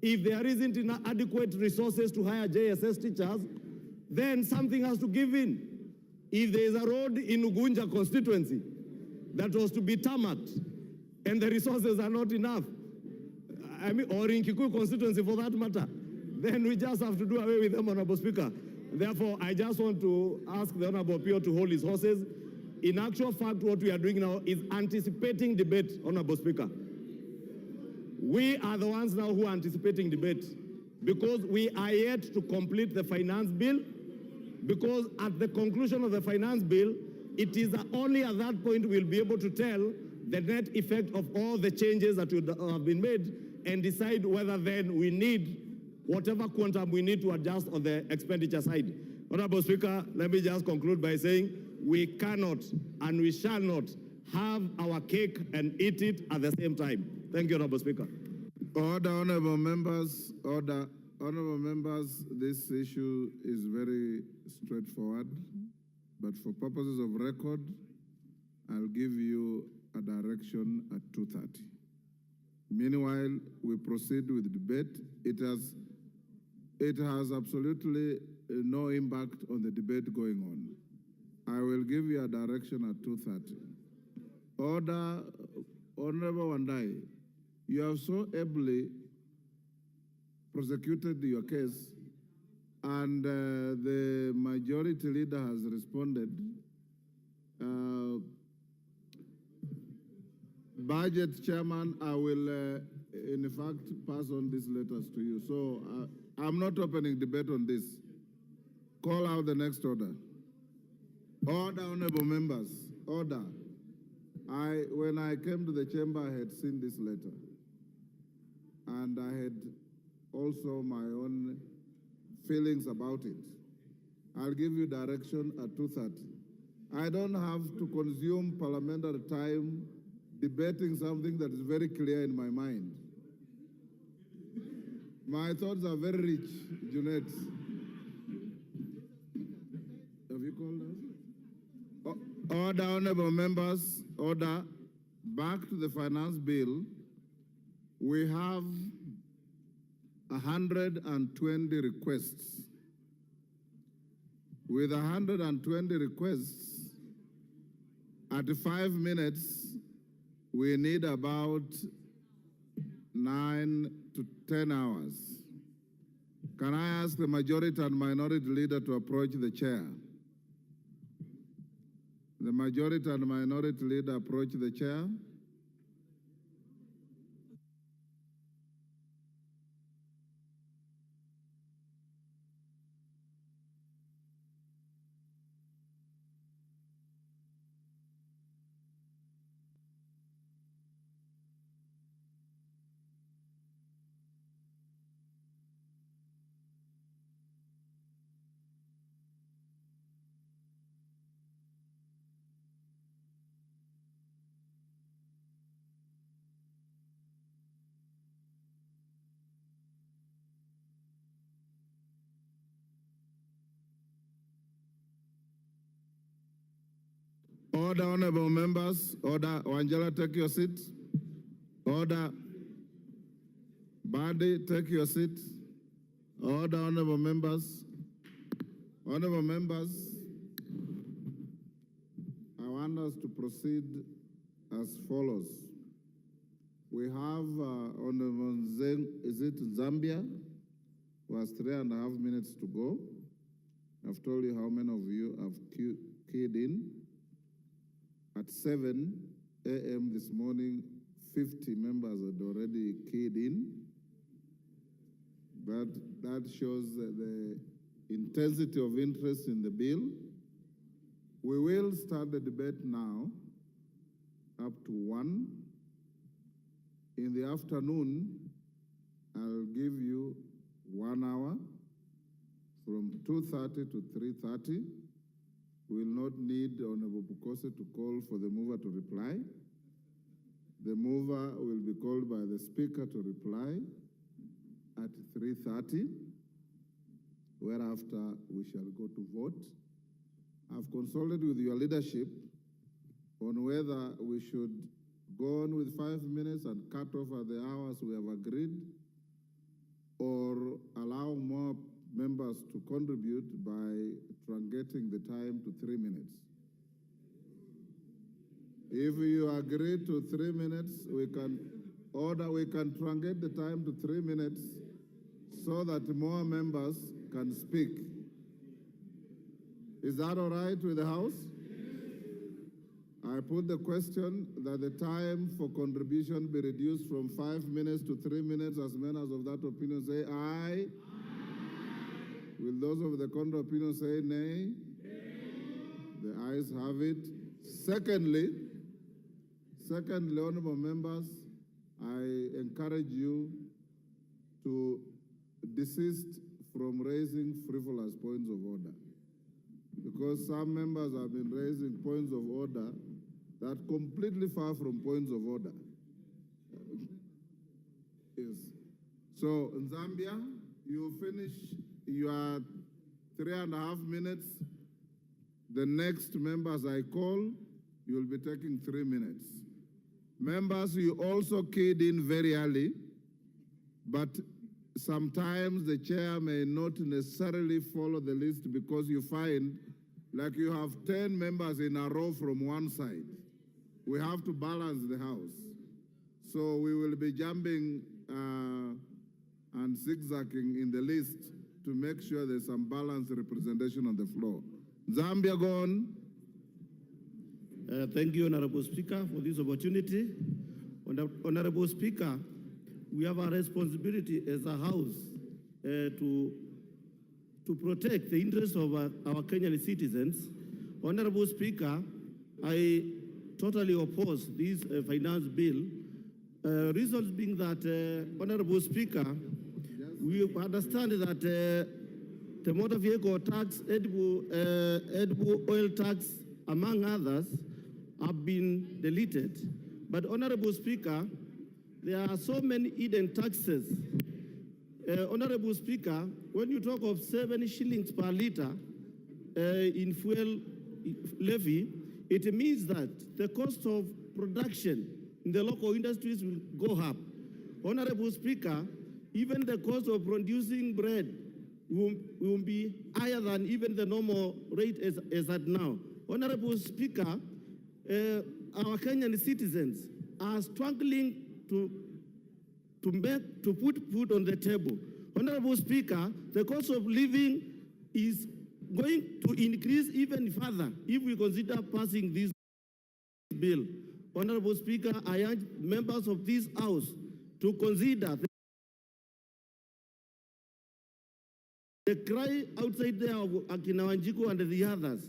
if there isn't adequate resources to hire JSS teachers, then something has to give in. If there is a road in Ugunja constituency that was to be tarmacked, and the resources are not enough, or in Kikuyu constituency for that matter, then we just have to do away with them, Honorable Speaker. Therefore, I just want to ask the Honorable Pio to hold his horses. In actual fact, what we are doing now is anticipating debate, Honorable Speaker. We are the ones now who are anticipating debate because we are yet to complete the finance bill, because at the conclusion of the finance bill, it is only at that point we'll be able to tell the net effect of all the changes that have been made and decide whether then we need whatever quantum we need to adjust on the expenditure side. Honorable Speaker, let me just conclude by saying we cannot and we shall not have our cake and eat it at the same time. Thank you, Honorable Speaker. Order, honorable members. Order. Honorable members, this issue is very straightforward, but for purposes of record, I'll give you a direction at 2:30. Meanwhile, we proceed with debate. It has absolutely no impact on the debate going on. I will give you a direction at 2:30. Order, Honorable Wandai, you have so ably prosecuted your case, and the majority leader has responded. Budget Chairman, I will, in fact, pass on these letters to you. So I'm not opening debate on this. Call out the next order. Order, honorable members. Order. When I came to the chamber, I had seen this letter. And I had also my own feelings about it. I'll give you direction at 2:30. I don't have to consume parliamentary time debating something that is very clear in my mind. My thoughts are very rich, Junet. Have you called us? Order, honorable members, order. Back to the finance bill. We have 120 requests. With 120 requests, at 5 minutes, we need about 9 to 10 hours. Can I ask the majority and minority leader to approach the chair? The majority and minority leader approach the chair. Order, honorable members. Order. Wangela, take your seat. Order. Badi, take your seat. Order, honorable members. Honorable members, I want us to proceed as follows. We have Honorable Zeng, is it Zambia? Who has 3.5 minutes to go. I've told you how many of you have keyed in. At 7 a.m. this morning, 50 members had already keyed in. But that shows the intensity of interest in the bill. We will start the debate now up to 1. In the afternoon, I'll give you 1 hour from 2:30 to 3:30. We will not need Honorable Bukose to call for the mover to reply. The mover will be called by the speaker to reply at 3:30, whereafter we shall go to vote. I've consulted with your leadership on whether we should go on with 5 minutes and cut off at the hours we have agreed, or allow more members to contribute by truncating the time to 3 minutes. If you agree to 3 minutes, we can truncate the time to 3 minutes so that more members can speak. Is that all right with the House? I put the question that the time for contribution be reduced from 5 minutes to 3 minutes. As members of that opinion say aye. Will those of the contrary opinion say nay? The ayes have it. Secondly, honorable members, I encourage you to desist from raising frivolous points of order, because some members have been raising points of order that are completely far from points of order. Yes. So, in Zambia, you finish your 3.5 minutes. The next members I call, you'll be taking 3 minutes. Members, you also keyed in very early, but sometimes the chair may not necessarily follow the list because you find like you have 10 members in a row from one side. We have to balance the House. So we will be jumping and zigzagging in the list to make sure there's some balanced representation on the floor. Zambia, go on. Thank you, Honorable Speaker, for this opportunity. Honorable Speaker, we have a responsibility as a House to protect the interests of our Kenyan citizens. Honorable Speaker, I totally oppose this finance bill. Reasons being that, Honorable Speaker, we understand that the motor vehicle tax, edible oil tax, among others, have been deleted. But Honorable Speaker, there are so many hidden taxes. Honorable Speaker, when you talk of 7 shillings per liter in fuel levy, it means that the cost of production in the local industries will go up. Honorable Speaker, even the cost of producing bread will be higher than even the normal rate as at now. Honorable Speaker, our Kenyan citizens are struggling to put food on the table. Honorable Speaker, the cost of living is going to increase even further if we consider passing this bill. Honorable Speaker, I urge members of this House to consider the cry outside there of Akina Wanjiku and the others.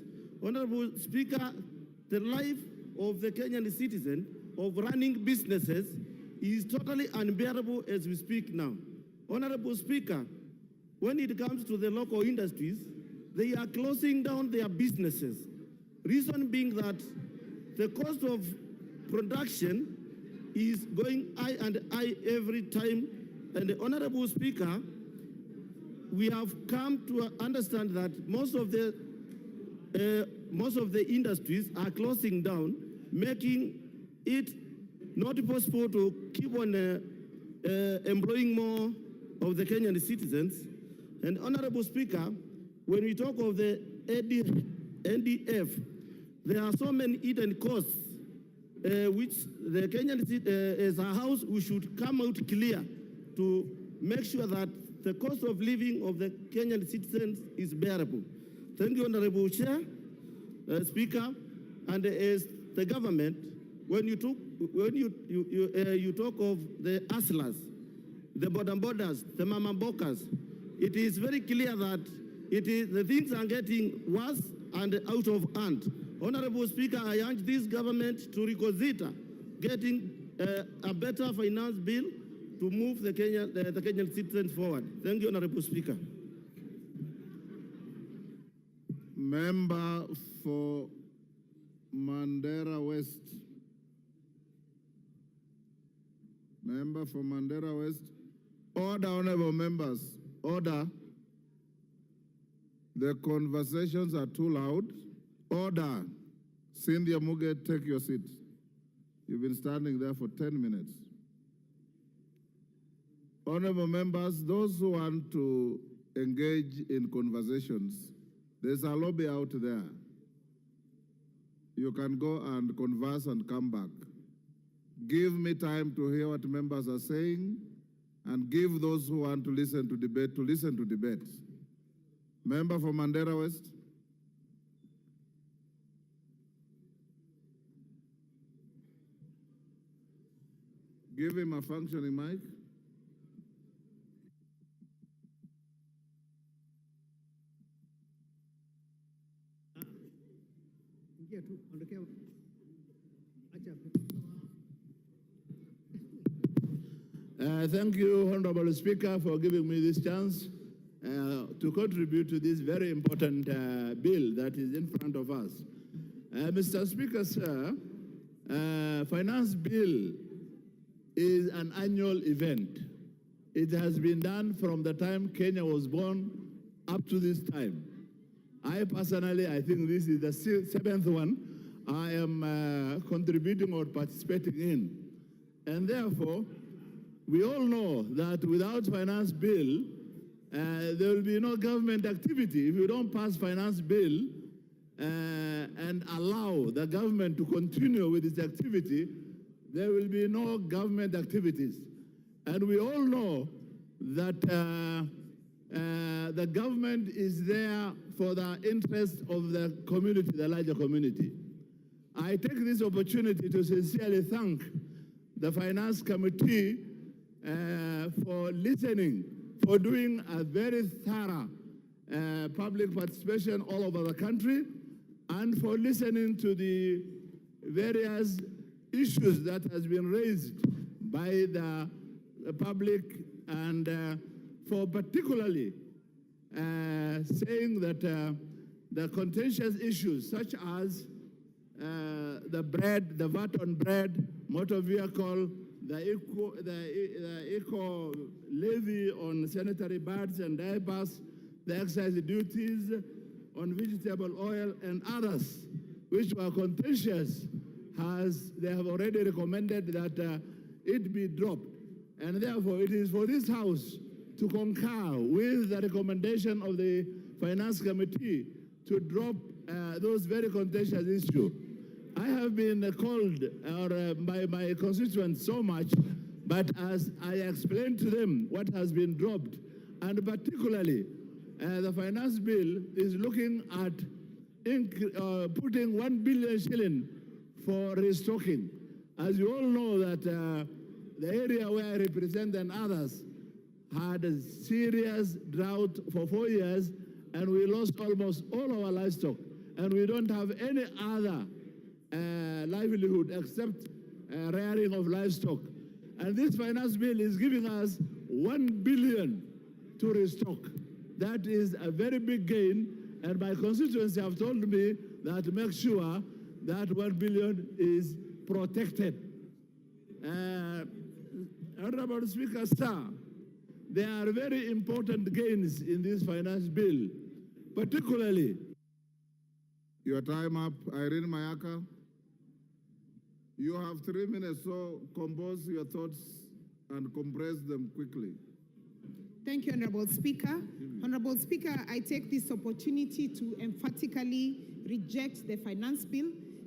Honorable Speaker, the life of the Kenyan citizen of running businesses is totally unbearable as we speak now. Honorable Speaker, when it comes to the local industries, they are closing down their businesses. Reason being that the cost of production is going high and high every time. And Honorable Speaker, we have come to understand that most of the most of the industries are closing down, making it not possible to keep on employing more of the Kenyan citizens. And Honorable Speaker, when we talk of the NDF, there are so many hidden costs which the Kenyan, as a house, we should come out clear to make sure that the cost of living of the Kenyan citizens is bearable. Thank you, Honorable Chair, Speaker, and as the government, when you talk of the hustlers, the borders, the mama bokas, it is very clear that the things are getting worse and out of hand. Honorable Speaker, I urge this government to reconsider getting a better finance bill to move the Kenyan citizens forward. Thank you, Honorable Speaker. Member for Mandera West. Member for Mandera West. Order, honorable members. Order. The conversations are too loud. Order. Cynthia Muge, take your seat. You've been standing there for 10 minutes. Honorable members, those who want to engage in conversations, there's a lobby out there. You can go and converse and come back. Give me time to hear what members are saying, and give those who want to listen to debate to listen to debate. Member for Mandera West. Give him a functioning mic. Thank you, Honorable Speaker, for giving me this chance to contribute to this very important bill that is in front of us. Mr. Speaker, sir, finance bill is an annual event. It has been done from the time Kenya was born up to this time. I personally, I think this is the seventh one I am contributing or participating in. And therefore, we all know that without finance bill, there will be no government activity. If you don't pass finance bill and allow the government to continue with its activity, there will be no government activities. And we all know that the government is there for the interest of the community, the larger community. I take this opportunity to sincerely thank the Finance Committee for listening, for doing a very thorough public participation all over the country, and for listening to the various issues that has been raised by the public, and for particularly saying that the contentious issues such as the bread, the VAT on bread, motor vehicle, the eco levy on sanitary pads and diapers, the excise duties on vegetable oil and others, which were contentious, they have already recommended that it be dropped. And therefore, it is for this House to concur with the recommendation of the Finance Committee to drop those very contentious issues. I have been called by my constituents so much, but as I explained to them what has been dropped, and particularly the finance bill is looking at putting 1 billion shilling for restocking. As you all know that the area where I represent and others had a serious drought for 4 years, and we lost almost all our livestock, and we don't have any other livelihood except rearing of livestock. And this finance bill is giving us 1 billion to restock. That is a very big gain, and my constituents have told me that to make sure that 1 billion is protected. Honorable Speaker, sir, there are very important gains in this finance bill, particularly Your time up. Irene Mayaka. You have 3 minutes, so compose your thoughts and compress them quickly. Thank you, Honorable Speaker. Honorable Speaker, I take this opportunity to emphatically reject the finance bill.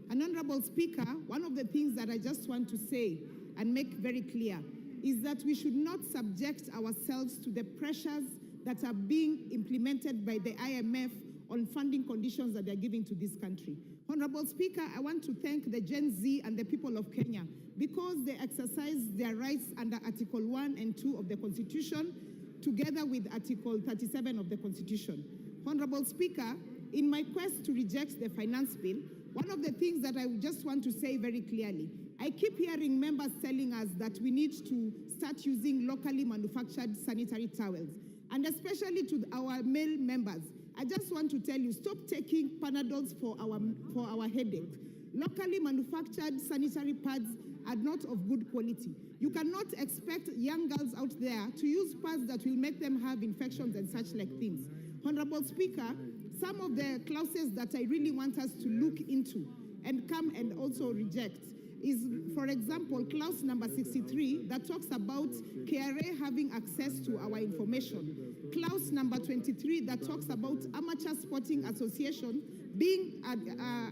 And Honorable Speaker, one of the things that I just want to say and make very clear is that we should not subject ourselves to the pressures that are being implemented by the IMF on funding conditions that they're giving to this country. Honorable Speaker, I want to thank the Gen Z and the people of Kenya because they exercise their rights under Article 1 and 2 of the Constitution, together with Article 37 of the Constitution. Honorable Speaker, in my quest to reject the finance bill, one of the things that I just want to say very clearly, I keep hearing members telling us that we need to start using locally manufactured sanitary towels, and especially to our male members. I just want to tell you, stop taking Panadols for our headache. Locally manufactured sanitary pads are not of good quality. You cannot expect young girls out there to use pads that will make them have infections and such like things. Honorable Speaker, some of the clauses that I really want us to look into and come and also reject is, for example, clause number 63 that talks about KRA having access to our information. Clause number 23 that talks about amateur sporting association being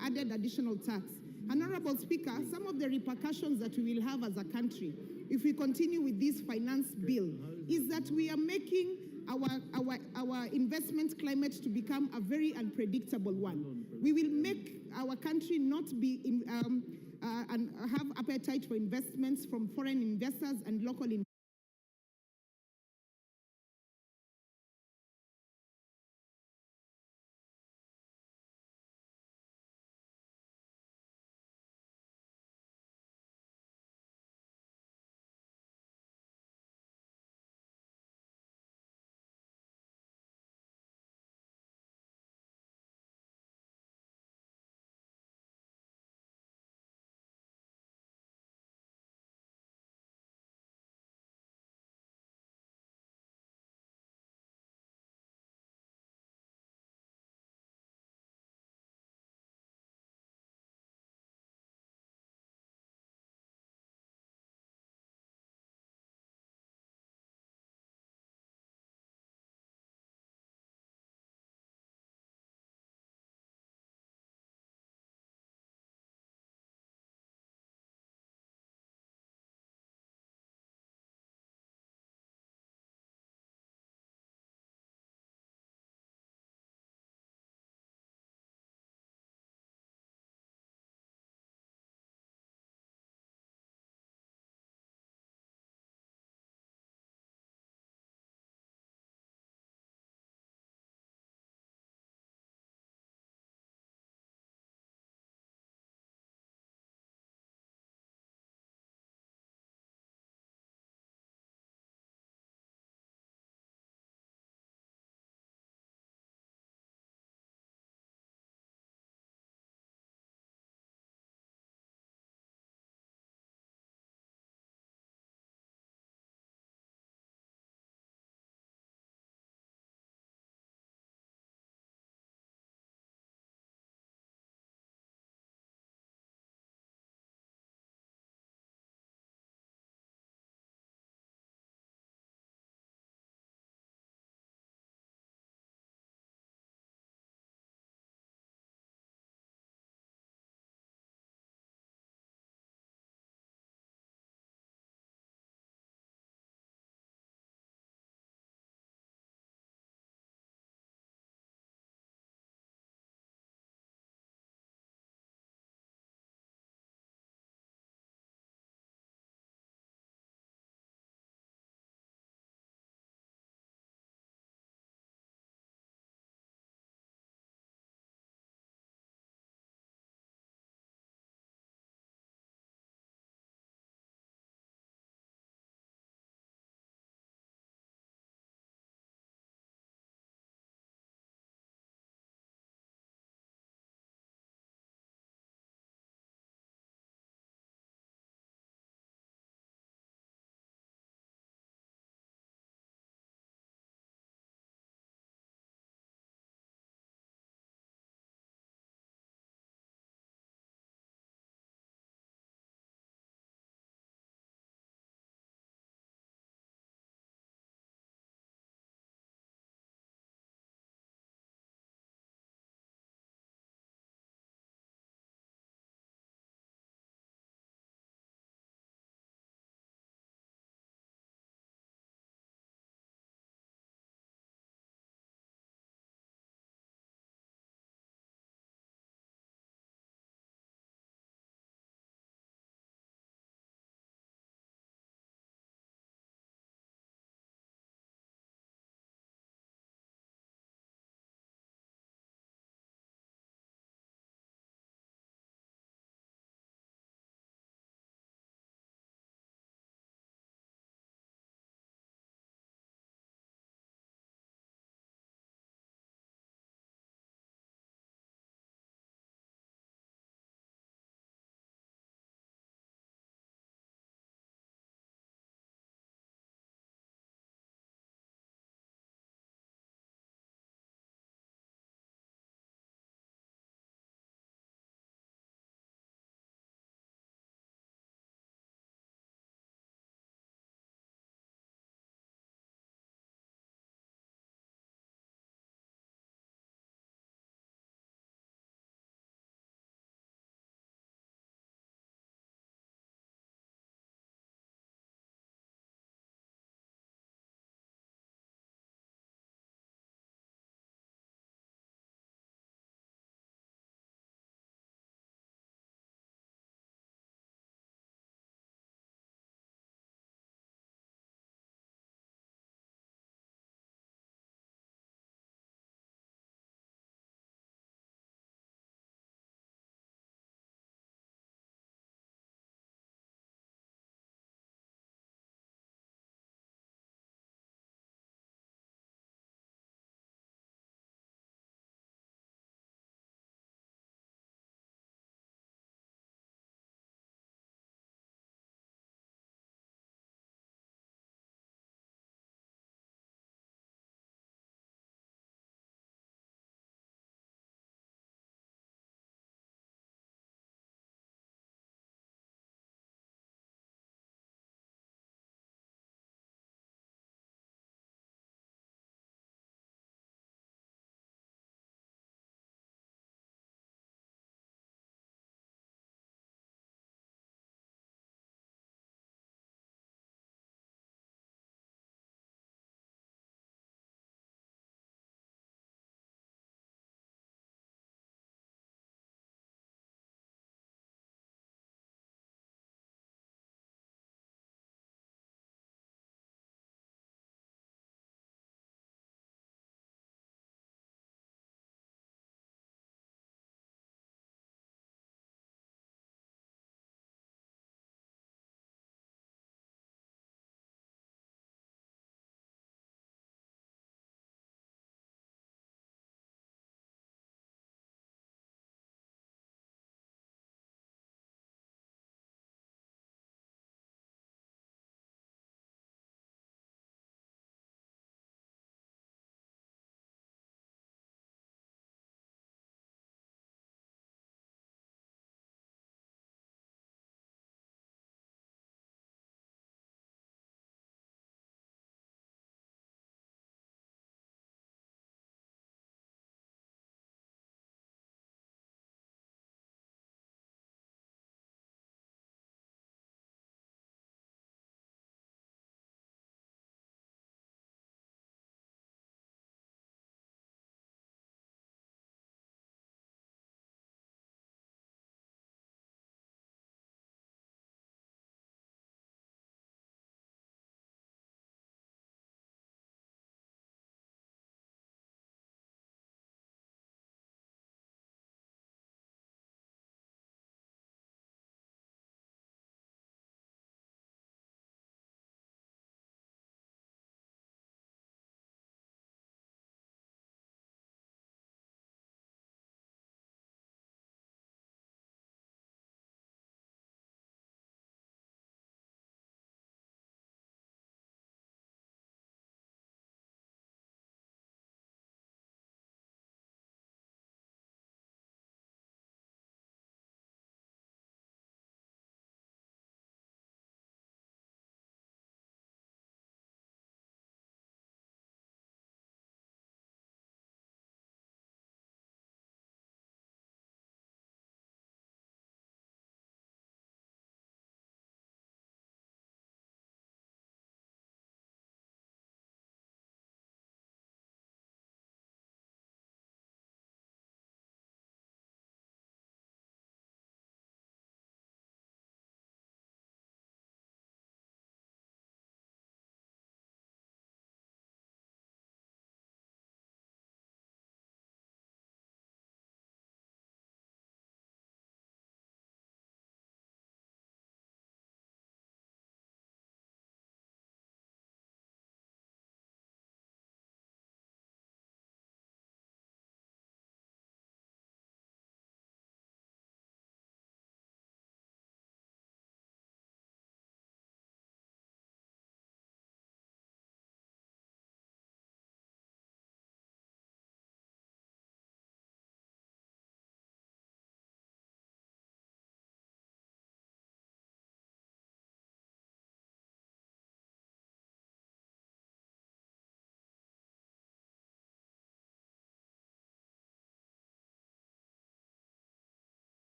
added additional tax. Honorable Speaker, some of the repercussions that we will have as a country if we continue with this finance bill is that we are making our investment climate to become a very unpredictable one. We will make our country not be and have appetite for investments from foreign investors and local investors.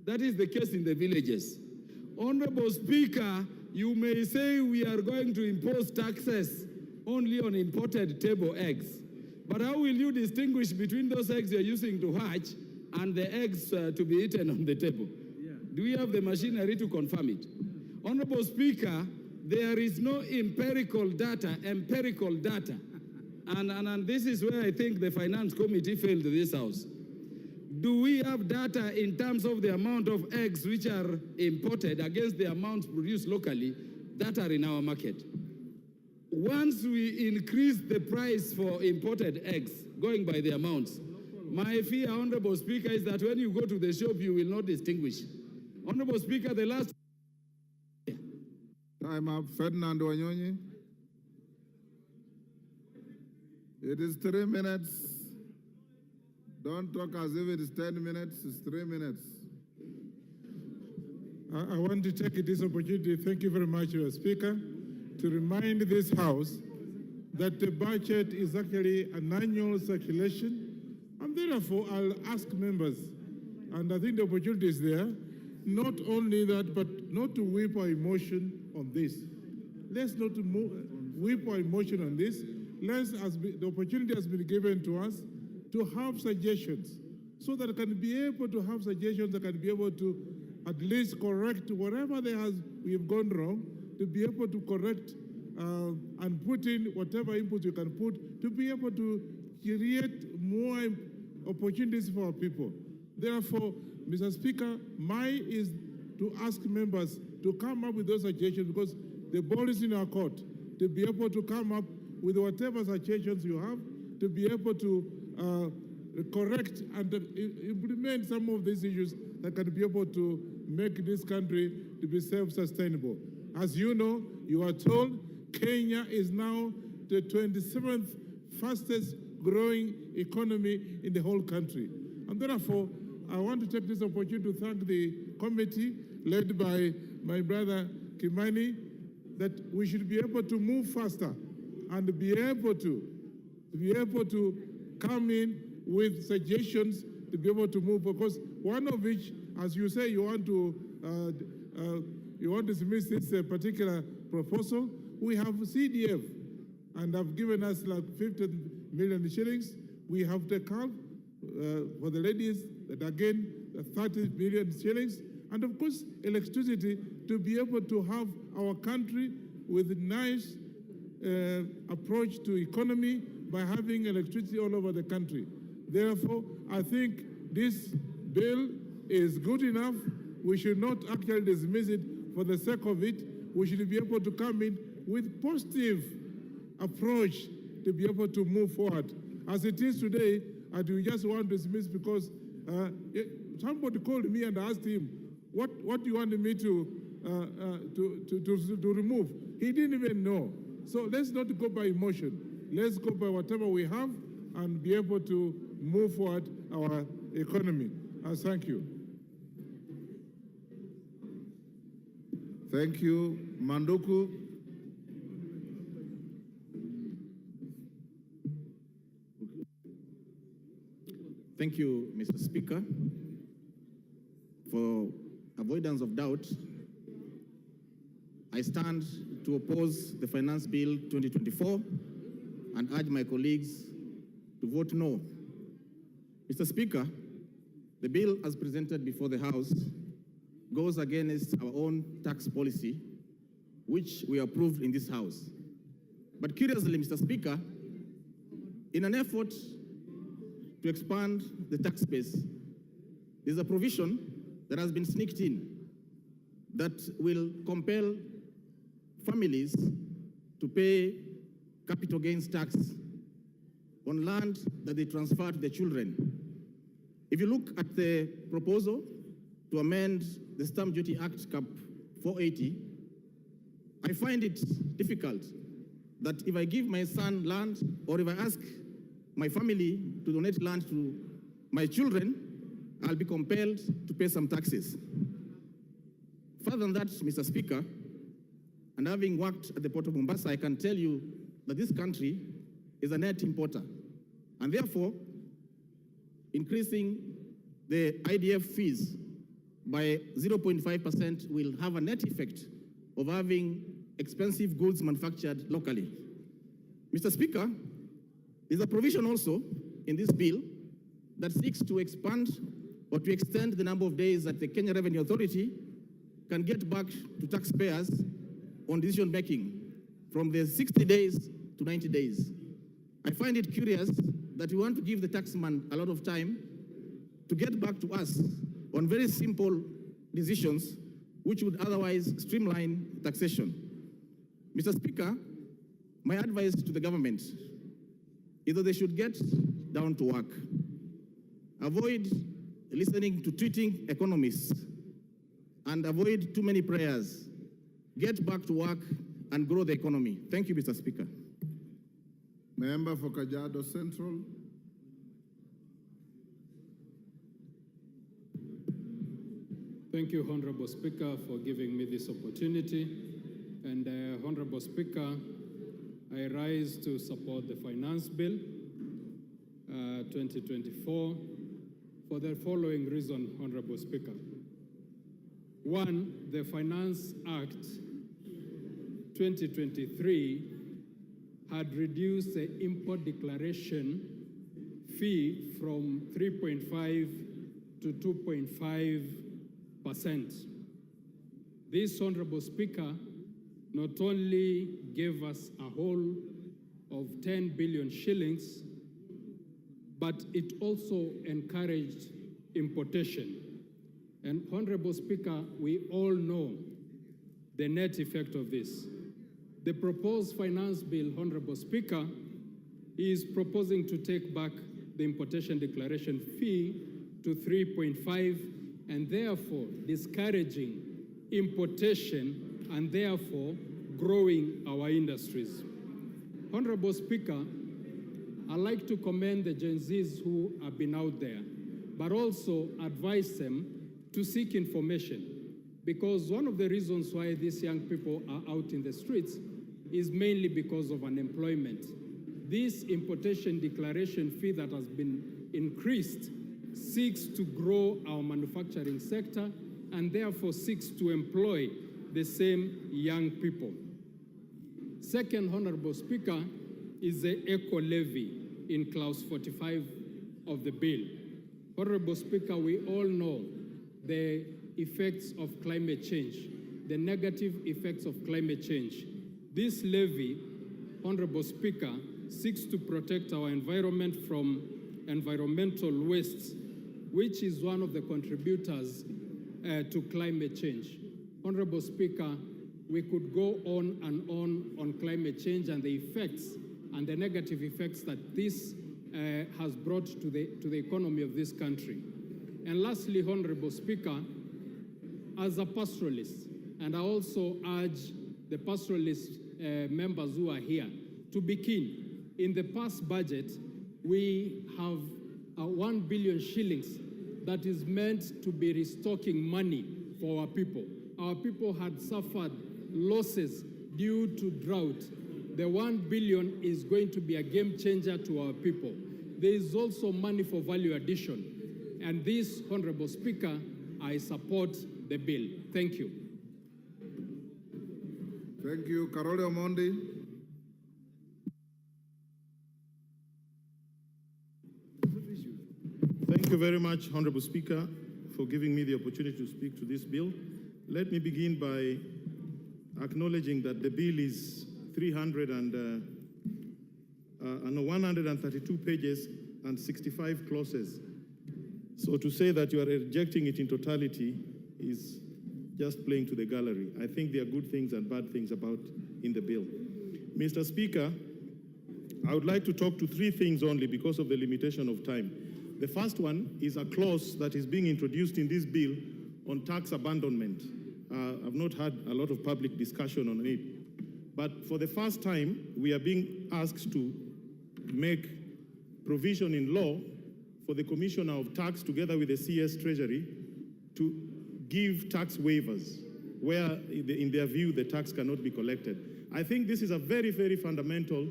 That is the case in the villages. Honorable Speaker, you may say we are going to impose taxes only on imported table eggs. But how will you distinguish between those eggs you're using to hatch and the eggs to be eaten on the table? Do we have the machinery to confirm it? Honorable Speaker, there is no empirical data. And this is where I think the Finance Committee failed this House. Do we have data in terms of the amount of eggs which are imported against the amounts produced locally that are in our market? Once we increase the price for imported eggs, going by the amounts, my fear, Honorable Speaker, is that when you go to the shop, you will not distinguish. Honorable Speaker, the last... Time up. Ferdinand Wanyonyi. It is 3 minutes. Don't talk as if it is 10 minutes. It's 3 minutes. I want to take this opportunity, thank you very much, Speaker, to remind this House that the budget is actually an annual circulation, and therefore I'll ask members, and I think the opportunity is there, not only that, but not to whip our emotion on this. Let's not whip our emotion on this. The opportunity has been given to us to have suggestions, so that I can be able to have suggestions that can be able to at least correct whatever we have gone wrong, to be able to correct and put in whatever input you can put to be able to create more opportunities for our people. Therefore, Mr. Speaker, mine is to ask members to come up with those suggestions, because the ball is in our court, to be able to come up with whatever suggestions you have, to be able to correct and implement some of these issues that can be able to make this country to be self-sustainable. As you know, you are told Kenya is now the 27th fastest growing economy in the whole country. And therefore, I want to take this opportunity to thank the committee led by my brother Kimani, that we should be able to move faster and be able to come in with suggestions to be able to move, because one of which, as you say, you want to dismiss this particular proposal. We have CDF, and have given us like 50 million shillings. We have the CALF for the ladies, that again, 30 million shillings. And of course, electricity, to be able to have our country with a nice approach to economy by having electricity all over the country. Therefore, I think this bill is good enough. We should not actually dismiss it for the sake of it. We should be able to come in with positive approach to be able to move forward. As it is today, I do just want to dismiss because somebody called me and asked him, what do you want me to remove? He didn't even know. So let's not go by emotion. Let's go by whatever we have and be able to move forward our economy. Thank you. Thank you. Manduku. Thank you, Mr. Speaker. For avoidance of doubt, I stand to oppose the Finance Bill 2024 and urge my colleagues to vote no. Mr. Speaker, the bill as presented before the House goes against our own tax policy, which we approved in this House. But curiously, Mr. Speaker, in an effort to expand the tax base, there's a provision that has been sneaked in that will compel families to pay capital gains tax on land that they transfer to their children. If you look at the proposal to amend the Stamp Duty Act Cap 480, I find it difficult that if I give my son land, or if I ask my family to donate land to my children, I'll be compelled to pay some taxes. Further than that, Mr. Speaker, and having worked at the Port of Mombasa, I can tell you that this country is a net importer. And therefore, increasing the IDF fees by 0.5% will have a net effect of having expensive goods manufactured locally. Mr. Speaker, there's a provision also in this bill that seeks to expand or to extend the number of days that the Kenya Revenue Authority can get back to taxpayers on decision making from the 60 days to 90 days. I find it curious that we want to give the taxman a lot of time to get back to us on very simple decisions which would otherwise streamline taxation. Mr. Speaker, my advice to the government is that they should get down to work. Avoid listening to tweeting economists and avoid too many prayers. Get back to work and grow the economy. Thank you, Mr. Speaker. Member for Kajiado Central. Thank you, Honorable Speaker, for giving me this opportunity. And Honorable Speaker, I rise to support the Finance Bill 2024 for the following reason, Honorable Speaker. One, the Finance Act 2023 had reduced the import declaration fee from 3.5 to 2.5%. This, Honorable Speaker, not only gave us a whole of 10 billion shillings, but it also encouraged importation. And Honorable Speaker, we all know the net effect of this. The proposed finance bill, Honorable Speaker, is proposing to take back the importation declaration fee to 3.5 and therefore discouraging importation and therefore growing our industries. Honorable Speaker, I'd like to commend the Gen Zs who have been out there, but also advise them to seek information, because one of the reasons why these young people are out in the streets is mainly because of unemployment. This importation declaration fee that has been increased seeks to grow our manufacturing sector and therefore seeks to employ the same young people. Second, Honorable Speaker, is the eco levy in clause 45 of the bill. Honorable Speaker, we all know the effects of climate change, the negative effects of climate change. This levy, Honorable Speaker, seeks to protect our environment from environmental wastes, which is one of the contributors to climate change. Honorable Speaker, we could go on on climate change and the effects and the negative effects that this has brought to the economy of this country. And lastly, Honorable Speaker, as a pastoralist, and I also urge the pastoralist members who are here to be keen. In the past budget, we have 1 billion shillings that is meant to be restocking money for our people. Our people had suffered losses due to drought. The 1 billion is going to be a game changer to our people. There is also money for value addition. And this, Honorable Speaker, I support the bill. Thank you. Thank you. Karole Omondi. Thank you very much, Honorable Speaker, for giving me the opportunity to speak to this bill. Let me begin by acknowledging that the bill is 132 pages and 65 clauses. So to say that you are rejecting it in totality is just playing to the gallery. I think there are good things and bad things about in the bill. Mr. Speaker, I would like to talk to three things only because of the limitation of time. The first one is a clause that is being introduced in this bill on tax abandonment. I've not had a lot of public discussion on it. But for the first time, we are being asked to make provision in law for the Commissioner of Tax, together with the CS Treasury, to give tax waivers where, in their view, the tax cannot be collected. I think this is a very, very fundamental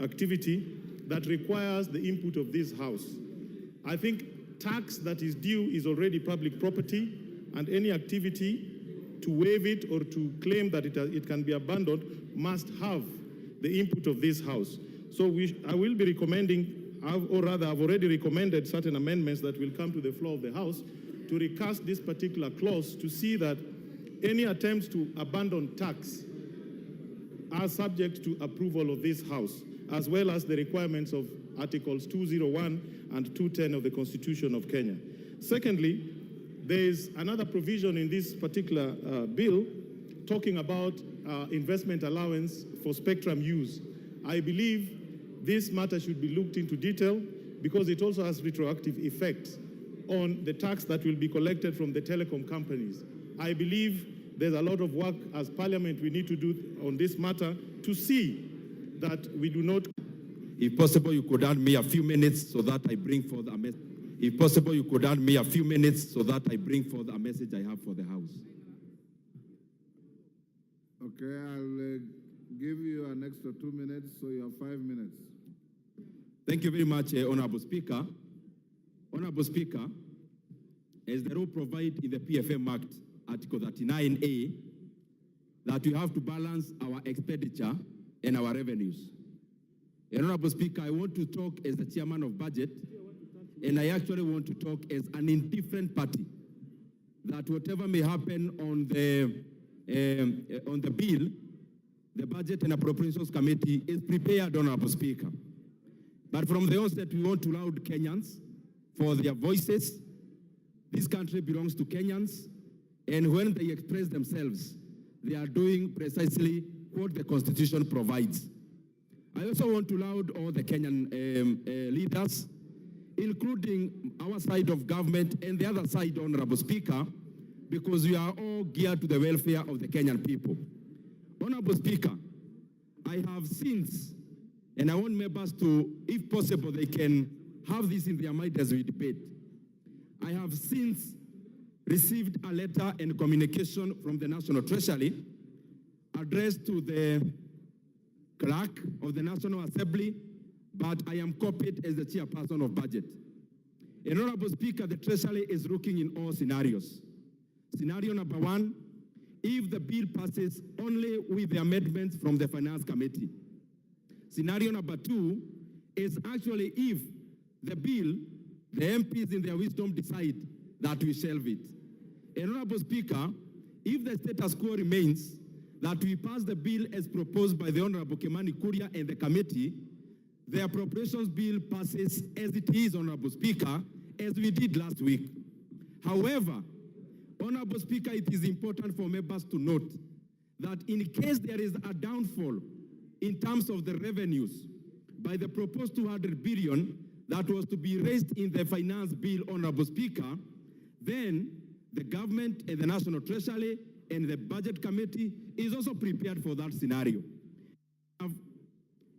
activity that requires the input of this House. I think tax that is due is already public property, and any activity to waive it or to claim that it can be abandoned must have the input of this House. So I will be recommending, or rather I've already recommended certain amendments that will come to the floor of the House to recast this particular clause to see that any attempts to abandon tax are subject to approval of this House, as well as the requirements of Articles 201 and 210 of the Constitution of Kenya. Secondly, there is another provision in this particular bill talking about investment allowance for spectrum use. I believe this matter should be looked into detail because it also has retroactive effects on the tax that will be collected from the telecom companies. I believe there's a lot of work as Parliament we need to do on this matter to see that we do not. If possible, you could add me a few minutes so that I bring forth a message. If possible, you could add me a few minutes so that I bring forth a message I have for the House. Okay, I'll give you an extra 2 minutes, so you have 5 minutes. Thank you very much, Honorable Speaker. Honorable Speaker, as the law provides in the PFM Act, Article 39A, that we have to balance our expenditure and our revenues. Honorable Speaker, I want to talk as the chairman of budget, and I actually want to talk as an indifferent party, that whatever may happen on the bill, the Budget and Appropriations Committee is prepared, Honorable Speaker. But from the onset, we want to laud Kenyans for their voices. This country belongs to Kenyans, and when they express themselves, they are doing precisely what the Constitution provides. I also want to laud all the Kenyan leaders, including our side of government and the other side, Honorable Speaker, because we are all geared to the welfare of the Kenyan people. Honorable Speaker, I have since, and I want members to, if possible, they can have this in their mind as we debate. I have since received a letter and communication from the National Treasury addressed to the clerk of the National Assembly, but I am copied as the chairperson of budget. Honorable Speaker, the Treasury is looking in all scenarios. Scenario number one, if the bill passes only with the amendments from the Finance Committee. Scenario number two is actually if the bill, the MPs in their wisdom decide that we shelve it. Honorable Speaker, if the status quo remains, that we pass the bill as proposed by the Honorable Kimani Kuria and the committee, the appropriations bill passes as it is, Honorable Speaker, as we did last week. However, Honorable Speaker, it is important for members to note that in case there is a downfall in terms of the revenues by the proposed 200 billion that was to be raised in the finance bill, Honorable Speaker, then the government and the National Treasury and the Budget Committee is also prepared for that scenario.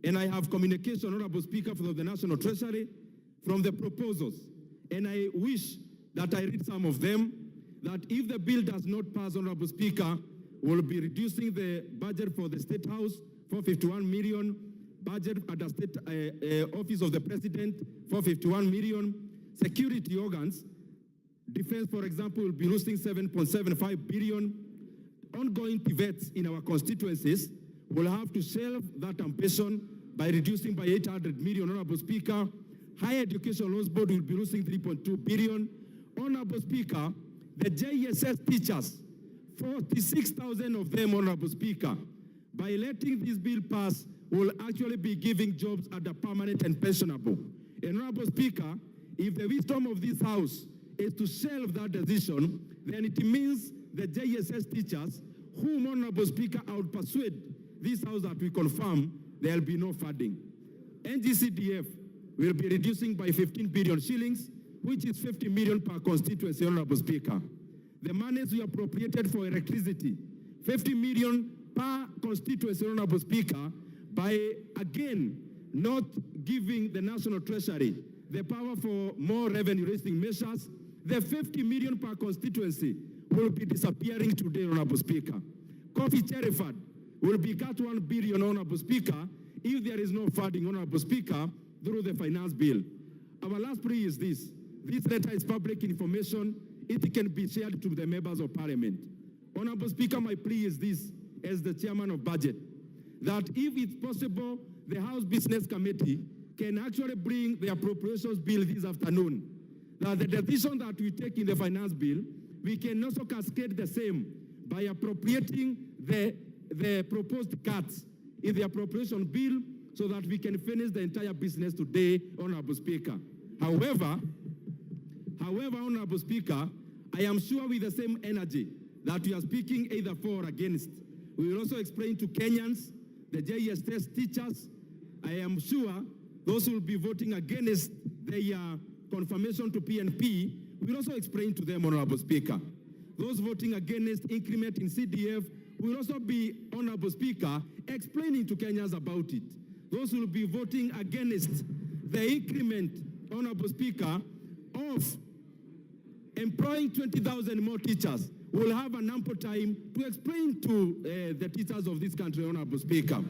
And I have communication, Honorable Speaker, from the National Treasury from the proposals. And I wish that I read some of them, that if the bill does not pass, Honorable Speaker, we'll be reducing the budget for the State House for 51 million, budget at the State Office of the President for 51 million, security organs, defense, for example, will be losing 7.75 billion, ongoing pivots in our constituencies will have to shelve that ambition by reducing by 800 million, Honorable Speaker. Higher Education Loans Board will be losing 3.2 billion. Honorable Speaker, the JSS teachers, 46,000 of them, Honorable Speaker, by letting this bill pass, will actually be giving jobs at the permanent and pensionable. Honorable Speaker, if the wisdom of this House is to shelve that decision, then it means the JSS teachers, whom, Honorable Speaker, I would persuade this House that we confirm there will be no funding. NGCDF will be reducing by 15 billion shillings, which is 50 million per constituency, Honorable Speaker. The monies we appropriated for electricity, 50 million per constituency, Honorable Speaker, by, again, not giving the National Treasury the power for more revenue-raising measures, the 50 million per constituency will be disappearing today, Honorable Speaker. Coffee Cheriford will be cut 1 billion, Honorable Speaker, if there is no funding, Honorable Speaker, through the finance bill. Our last plea is this, this letter is public information. It can be shared to the members of parliament. Honorable Speaker, my plea is this, as the chairman of budget, that if it's possible, the House Business Committee can actually bring the appropriations bill this afternoon. That the decision that we take in the finance bill, we can also cascade the same by appropriating the proposed cuts in the appropriation bill so that we can finish the entire business today, Honorable Speaker. However, Honorable Speaker, I am sure with the same energy that we are speaking either for or against, we will also explain to Kenyans, the JES test teachers, I am sure those who will be voting against their confirmation to PNP, we will also explain to them, Honorable Speaker. Those voting against increment in CDF will also be, Honorable Speaker, explaining to Kenyans about it. Those who will be voting against the increment, Honorable Speaker, of employing 20,000 more teachers will have an ample time to explain to the teachers of this country, Honorable Speaker.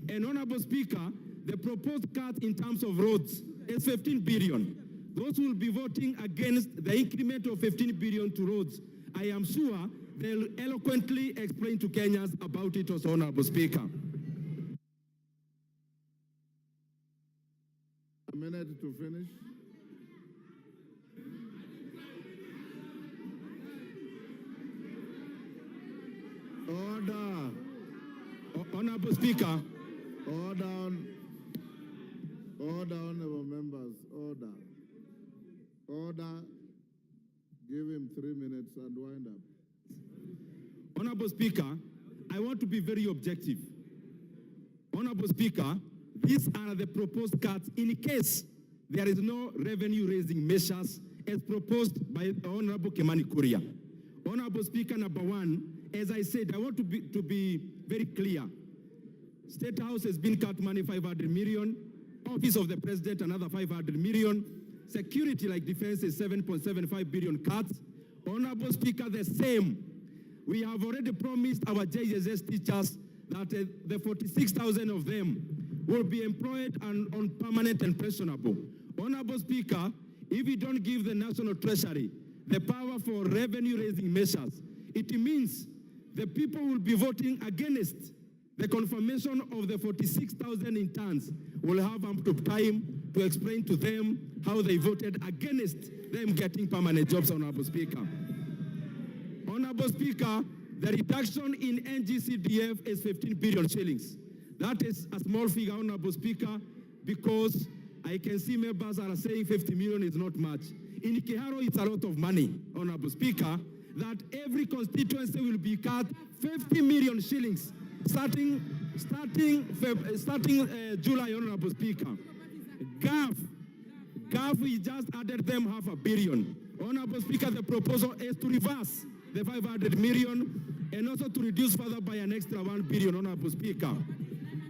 And Honorable Speaker, the proposed cut in terms of roads is 15 billion. Those who will be voting against the increment of 15 billion to roads, I am sure they'll eloquently explain to Kenyans about it also, Honorable Speaker. A minute to finish. Order. Honorable Speaker. Order, honorable members, order. Order. Give him 3 minutes and wind up. Honorable Speaker, I want to be very objective. Honorable Speaker, these are the proposed cuts in case there is no revenue-raising measures as proposed by Honorable Kimani Kuria. Honorable Speaker, number one, as I said, I want to be very clear. State House has been cut money 500 million. Office of the President, another 500 million. Security like defense is 7.75 billion cuts. Honorable Speaker, the same. We have already promised our JSS teachers that the 46,000 of them will be employed and on permanent and pensionable. Honorable Speaker, if we don't give the National Treasury the power for revenue-raising measures, it means the people will be voting against the confirmation of the 46,000 interns. Will have ample time to explain to them how they voted against them getting permanent jobs, Honorable Speaker. Honorable Speaker, the reduction in NGCDF is 15 billion shillings. That is a small figure, Honorable Speaker, because I can see members are saying 50 million is not much. In Kiharo, it's a lot of money, Honorable Speaker, that every constituency will be cut 50 million shillings starting July, Honorable Speaker. GAF, we just added them $500 million. Honorable Speaker, the proposal is to reverse the 500 million and also to reduce further by an extra 1 billion, Honorable Speaker.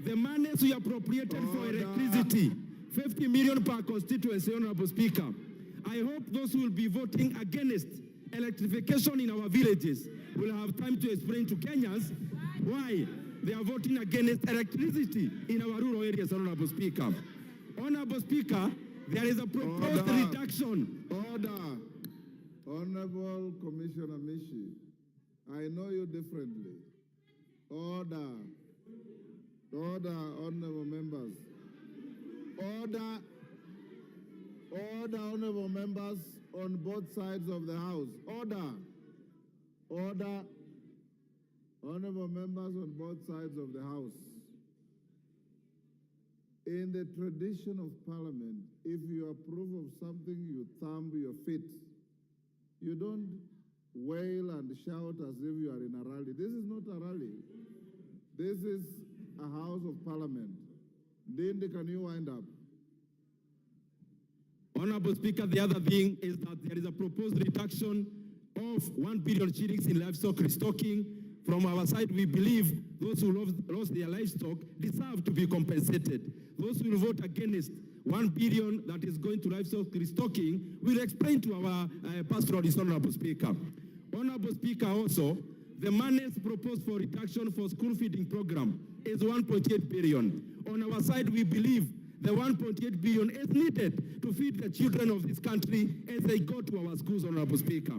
The monies we appropriated for electricity, 50 million per constituency, Honorable Speaker. I hope those who will be voting against electrification in our villages will have time to explain to Kenyans why they are voting against electricity in our rural areas, Honorable Speaker. Honorable Speaker, there is a proposed reduction. Order. Honorable Commissioner Mishi, I know you differently. Order. Order, honorable members. Order. Order, honorable members on both sides of the House. Order. Order. Honorable members on both sides of the House. In the tradition of Parliament, if you approve of something, you thumb your feet. You don't wail and shout as if you are in a rally. This is not a rally. This is a House of Parliament. Dindi, can you wind up? Honorable Speaker, the other thing is that there is a proposed reduction of 1 billion shillings in livestock restocking. From our side, we believe those who lost their livestock deserve to be compensated. Those who will vote against 1 billion that is going to livestock restocking will explain to our pastoralist, Honorable Speaker. Honorable Speaker, also, the monies proposed for reduction for school feeding program is 1.8 billion. On our side, we believe the 1.8 billion is needed to feed the children of this country as they go to our schools, Honorable Speaker.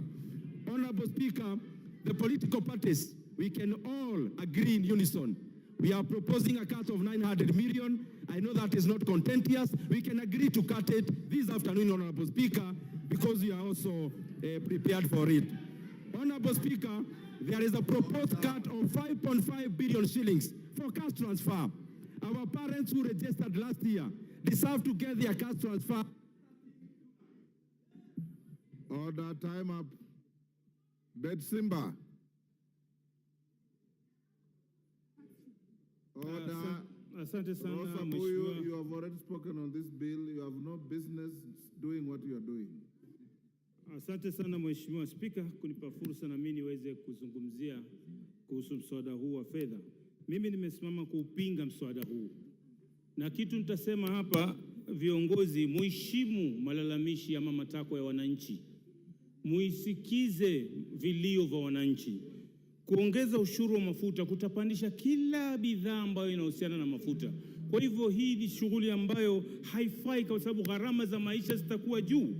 Honorable Speaker, the political parties, we can all agree in unison. We are proposing a cut of 900 million. I know that is not contentious. We can agree to cut it this afternoon, Honorable Speaker, because we are also prepared for it. Honorable Speaker, there is a proposed cut of 5.5 billion shillings for cash transfer. Our parents who registered last year deserve to get their cash transfer. Order, time up. Bet Simba. Order. Asante sana Rosa Mheshimiwa. Buyu, you have already spoken on this bill. You have no business doing what you are doing. Asante sana Mheshimiwa Spika kunipa fursa na mimi niweze kuzungumzia kuhusu mswada huu wa fedha. Mimi nimesimama kuupinga mswada huu. Na kitu nitasema hapa, viongozi muheshimu malalamishi ama matakwa ya wananchi. Muisikize vilio vya wananchi. Kuongeza ushuru wa mafuta kutapandisha kila bidhaa ambayo inahusiana na mafuta. Kwa hivyo hii ni shughuli ambayo haifai kwa sababu gharama za maisha zitakuwa juu.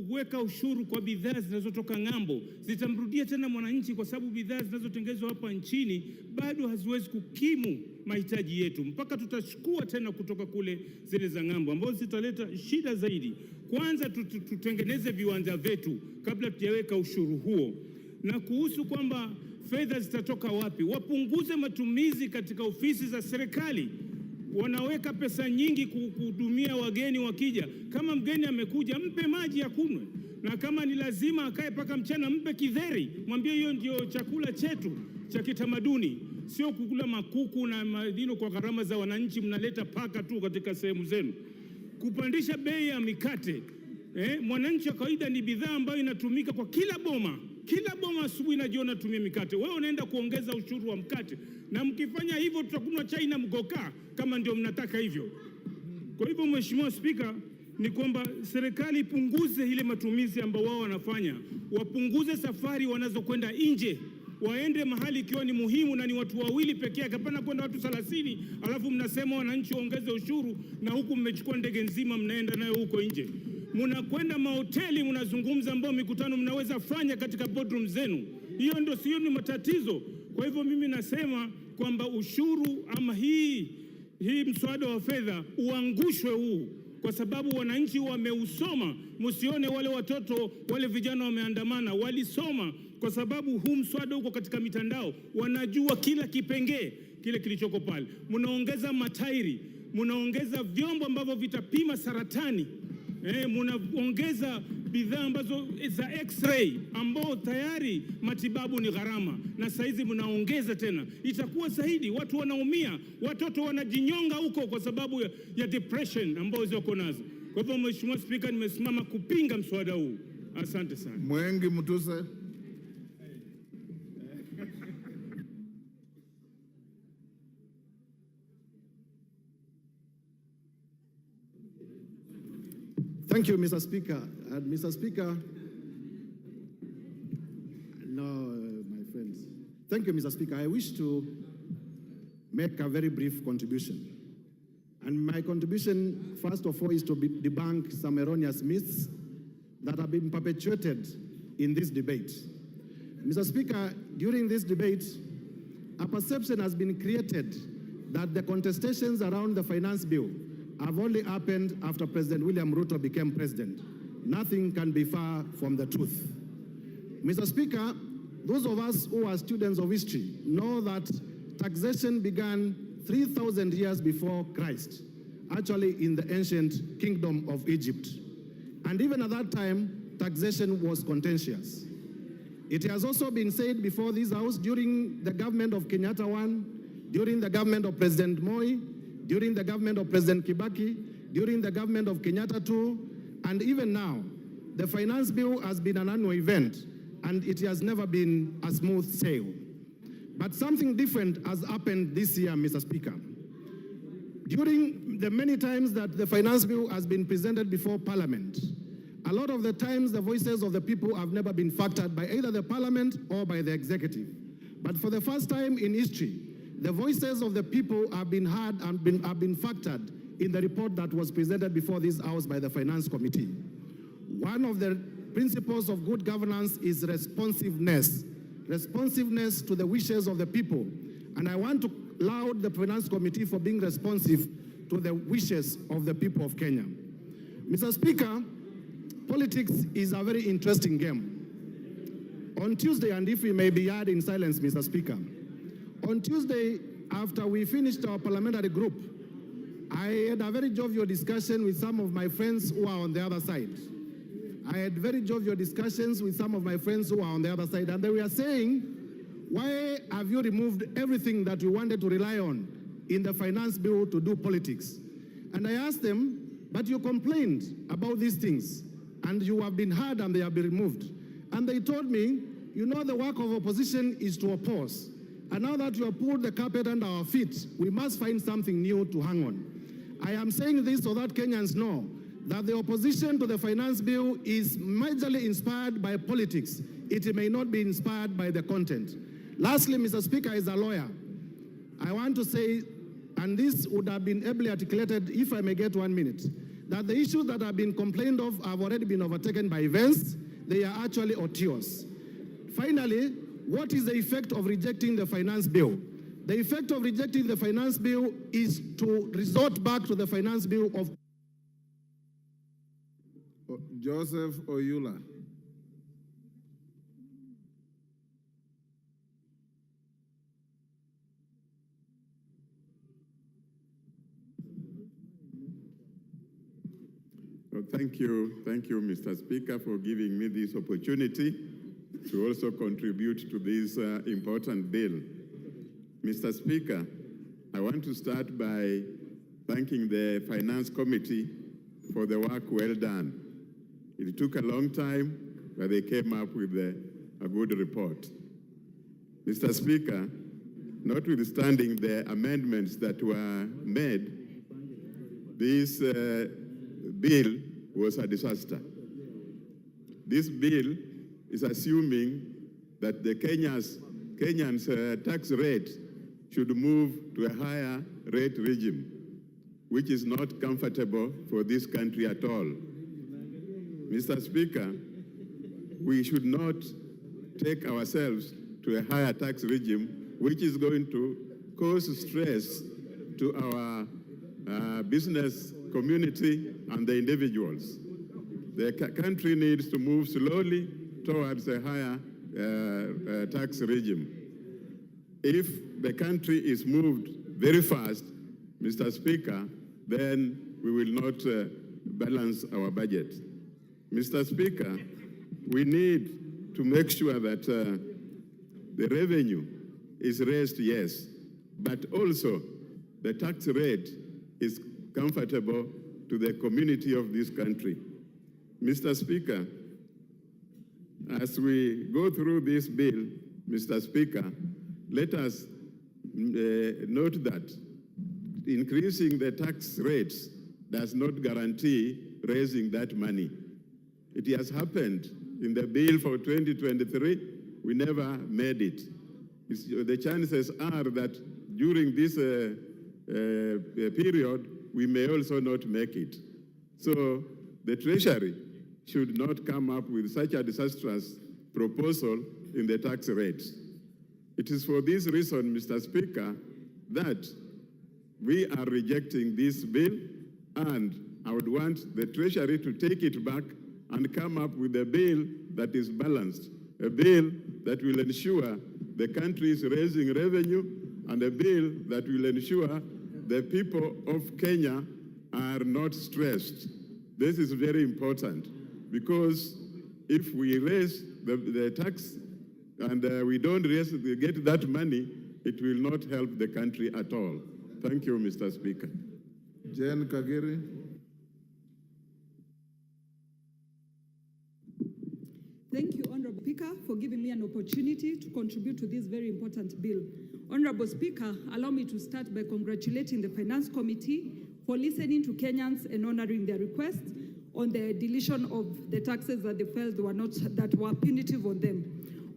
Kuweka ushuru kwa bidhaa zinazotoka ng'ambo zitamrudia tena mwananchi, kwa sababu bidhaa zinazotengenezwa hapa nchini bado haziwezi kukimu mahitaji yetu, mpaka tutachukua tena kutoka kule zile za ng'ambo, ambazo zitaleta shida zaidi. Kwanza tutengeneze viwanda vyetu kabla tujaweka ushuru huo. Na kuhusu kwamba fedha zitatoka wapi, wapunguze matumizi katika ofisi za serikali. Wanaweka pesa nyingi kuhudumia wageni wakija. Kama mgeni amekuja, mpe maji ya kunywe, na kama ni lazima akae paka mchana, mpe kidheri, mwambie hiyo ndio chakula chetu cha kitamaduni, sio kukula makuku na madino kwa gharama za wananchi. Mnaleta paka tu katika sehemu zenu. Kupandisha bei ya mikate, mwananchi wa kawaida ni bidhaa ambayo inatumika kwa kila boma. Kila boma asubuhi na jioni tumia mikate. Wewe unaenda kuongeza ushuru wa mkate, na mkifanya hivyo tutakunywa chai na mgoka kama ndio mnataka hivyo. Kwa hivyo Mheshimiwa Spika, ni kwamba serikali ipunguze ile matumizi ambao wao wanafanya, wapunguze safari wanazokwenda nje, waende mahali ikiwa ni muhimu na ni watu wawili pekee yake, hapana kwenda watu 30 alafu mnasema wananchi waongeze ushuru, na huku mmechukua ndege nzima mnaenda nayo huko nje. Mnakwenda mahoteli, mnazungumza ambao mikutano mnaweza fanya katika boardroom zenu. Hiyo ndio sio ni matatizo. Kwa hivyo mimi nasema kwamba ushuru ama hii mswada wa fedha uangushwe huu, kwa sababu wananchi wameusoma. Msione wale watoto wale vijana wameandamana, walisoma kwa sababu huu mswada uko katika mitandao, wanajua kila kipengee kile kilichoko pale. Mnaongeza matairi, mnaongeza vyombo ambavyo vitapima saratani, mnaongeza bidhaa ambazo za x-ray ambao tayari matibabu ni gharama, na saizi mnaongeza tena. Itakuwa zaidi, watu wanaumia, watoto wanajinyonga huko kwa sababu ya depression ambao ziko nazo. Kwa hivyo Mheshimiwa Spika, nimesimama kupinga mswada huu. Asante sana. Mwengi Mutuse. Thank you, Mr. Speaker. Mr. Speaker, my friends. Thank you, Mr. Speaker. I wish to make a very brief contribution. And my contribution, first of all, is to debunk some erroneous myths that have been perpetuated in this debate. Mr. Speaker, during this debate, a perception has been created that the contestations around the finance bill have only happened after President William Ruto became president. Nothing can be far from the truth. Mr. Speaker, those of us who are students of history know that taxation began 3,000 years before Christ, actually in the ancient kingdom of Egypt. And even at that time, taxation was contentious. It has also been said before this House during the government of Kenyatta I, during the government of President Moi, during the government of President Kibaki, during the government of Kenyatta II, and even now, the finance bill has been an annual event, and it has never been a smooth sail. But something different has happened this year, Mr. Speaker. During the many times that the finance bill has been presented before Parliament, a lot of the times the voices of the people have never been factored by either the Parliament or by the executive. But for the first time in history, the voices of the people have been heard and have been factored in the report that was presented before this House by the Finance Committee. One of the principles of good governance is responsiveness to the wishes of the people. And I want to laud the Finance Committee for being responsive to the wishes of the people of Kenya. Mr. Speaker, politics is a very interesting game. On Tuesday, and if we may be heard in silence, Mr. Speaker, on Tuesday, after we finished our parliamentary group, I had a very jovial discussion with some of my friends who are on the other side. I had very jovial discussions with some of my friends who are on the other side, and they were saying, why have you removed everything that you wanted to rely on in the finance bill to do politics? And I asked them, but you complained about these things, and you have been heard and they have been removed. And they told me, you know, the work of opposition is to oppose. And now that you have pulled the carpet under our feet, we must find something new to hang on. I am saying this so that Kenyans know that the opposition to the finance bill is majorly inspired by politics. It may not be inspired by the content. Lastly, Mr. Speaker, as a lawyer, I want to say, and this would have been ably articulated if I may get 1 minute, that the issues that have been complained of have already been overtaken by events. They are actually otious. Finally, what is the effect of rejecting the finance bill? The effect of rejecting the finance bill is to resort back to the finance bill of Joseph Oyula. Well, thank you, Mr. Speaker, for giving me this opportunity to also contribute to this important bill. Mr. Speaker, I want to start by thanking the Finance Committee for the work well done. It took a long time, but they came up with a good report. Mr. Speaker, notwithstanding the amendments that were made, this bill was a disaster. This bill is assuming that the Kenyans' tax rate should move to a higher rate regime, which is not comfortable for this country at all. Mr. Speaker, we should not take ourselves to a higher tax regime, which is going to cause stress to our business community and the individuals. The country needs to move slowly towards a higher tax regime. If the country is moved very fast, Mr. Speaker, then we will not balance our budget. Mr. Speaker, we need to make sure that the revenue is raised, yes, but also the tax rate is comfortable to the community of this country. Mr. Speaker, as we go through this bill, Mr. Speaker, let us note that increasing the tax rates does not guarantee raising that money. It has happened in the bill for 2023. We never made it. The chances are that during this period, we may also not make it. So the Treasury should not come up with such a disastrous proposal in the tax rates. It is for this reason, Mr. Speaker, that we are rejecting this bill, and I would want the Treasury to take it back and come up with a bill that is balanced, a bill that will ensure the country is raising revenue, and a bill that will ensure the people of Kenya are not stressed. This is very important, because if we raise the tax and we don't get that money, it will not help the country at all. Thank you, Mr. Speaker. Jane Kagiri. Thank you, Honorable Speaker, for giving me an opportunity to contribute to this very important bill. Honorable Speaker, allow me to start by congratulating the Finance Committee for listening to Kenyans and honoring their requests on the deletion of the taxes that they felt that were punitive on them.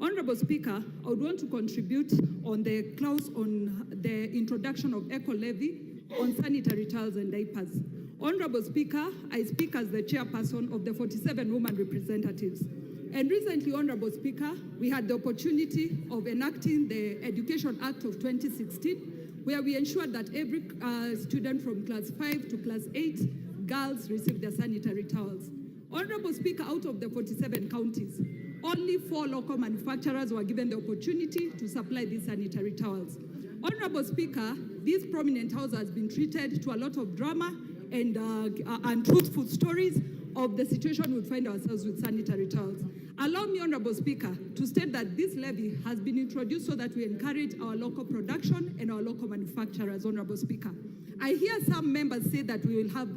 Honorable Speaker, I would want to contribute on the clause on the introduction of eco levy on sanitary towels and diapers. Honorable Speaker, I speak as the chairperson of the 47 women representatives. And recently, Honorable Speaker, we had the opportunity of enacting the Education Act of 2016, where we ensured that every student from class 5 to class 8, girls receive their sanitary towels. Honorable Speaker, out of the 47 counties, only 4 local manufacturers were given the opportunity to supply these sanitary towels. Honorable Speaker, this prominent house has been treated to a lot of drama and untruthful stories of the situation we find ourselves with sanitary towels. Allow me, Honorable Speaker, to state that this levy has been introduced so that we encourage our local production and our local manufacturers, Honorable Speaker. I hear some members say that we will have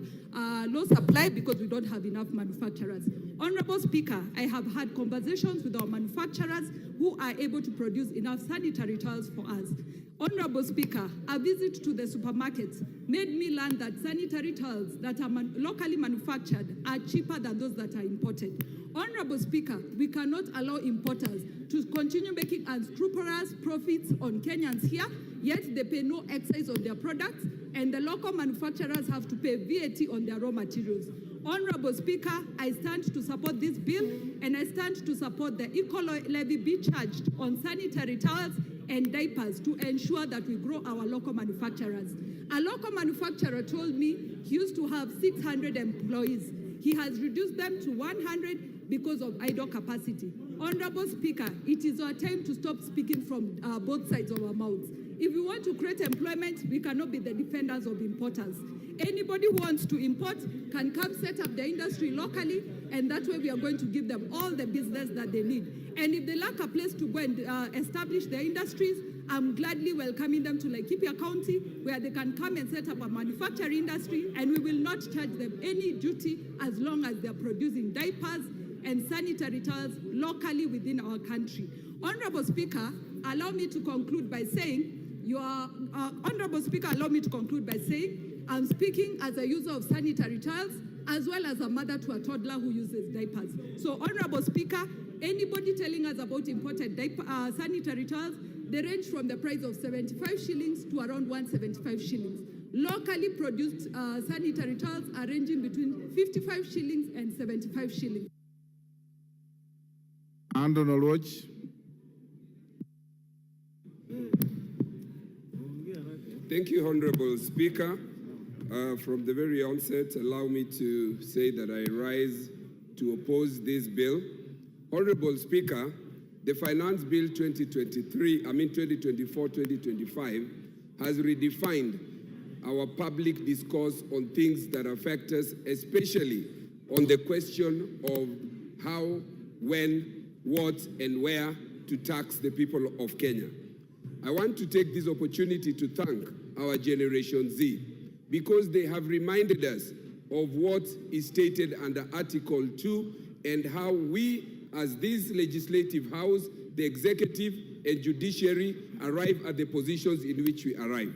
low supply because we don't have enough manufacturers. Honorable Speaker, I have had conversations with our manufacturers who are able to produce enough sanitary towels for us. Honorable Speaker, a visit to the supermarkets made me learn that sanitary towels that are locally manufactured are cheaper than those that are imported. Honorable Speaker, we cannot allow importers to continue making unscrupulous profits on Kenyans here, yet they pay no excise on their products, and the local manufacturers have to pay VAT on their raw materials. Honorable Speaker, I stand to support this bill, and I stand to support the eco levy be charged on sanitary towels and diapers to ensure that we grow our local manufacturers. A local manufacturer told me he used to have 600 employees. He has reduced them to 100 because of idle capacity. Honorable Speaker, it is our time to stop speaking from both sides of our mouths. If we want to create employment, we cannot be the defenders of importers. Anybody who wants to import can come set up the industry locally, and that way we are going to give them all the business that they need. And if they lack a place to go and establish their industries, I'm gladly welcoming them to Laikipia County, where they can come and set up a manufacturing industry, and we will not charge them any duty as long as they're producing diapers and sanitary towels locally within our country. Honorable Speaker, allow me to conclude by saying, Honorable Speaker, allow me to conclude by saying, I'm speaking as a user of sanitary towels, as well as a mother to a toddler who uses diapers. So, Honorable Speaker, anybody telling us about imported sanitary towels, they range from the price of 75 shillings to around 175 shillings. Locally produced sanitary towels are ranging between 55 shillings and 75 shillings. Andon Oloch. Thank you, Honorable Speaker. From the very onset, allow me to say that I rise to oppose this bill. Honorable Speaker, the Finance Bill 2024-2025 has redefined our public discourse on things that affect us, especially on the question of how, when, what, and where to tax the people of Kenya. I want to take this opportunity to thank our Generation Z because they have reminded us of what is stated under Article 2 and how we, as this legislative house, the executive and judiciary, arrive at the positions in which we arrive.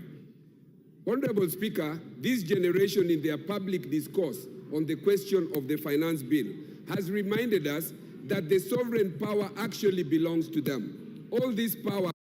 Honorable Speaker, this generation in their public discourse on the question of the finance bill has reminded us that the sovereign power actually belongs to them. All this power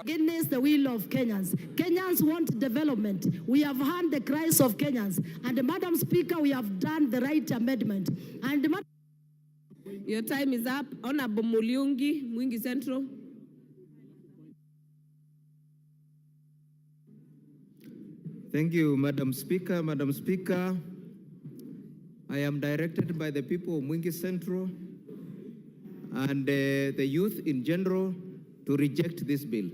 Against the will of Kenyans. Kenyans want development. We have heard the cries of Kenyans. And Madam Speaker, we have done the right amendment. And your time is up. Honorable Muliungi, Mwingi Central. Thank you, Madam Speaker. Madam Speaker, I am directed by the people of Mwingi Central and the youth in general to reject this bill.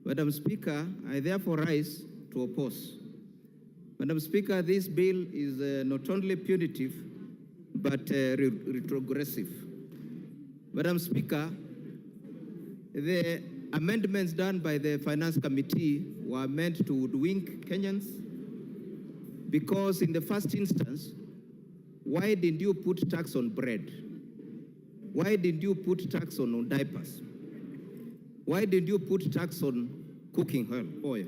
Madam Speaker, I therefore rise to oppose. Madam Speaker, this bill is not only punitive, but retrogressive. Madam Speaker, the amendments done by the Finance Committee were meant to hoodwink Kenyans because in the first instance, why didn't you put tax on bread? Why didn't you put tax on diapers? Why did you put tax on cooking oil?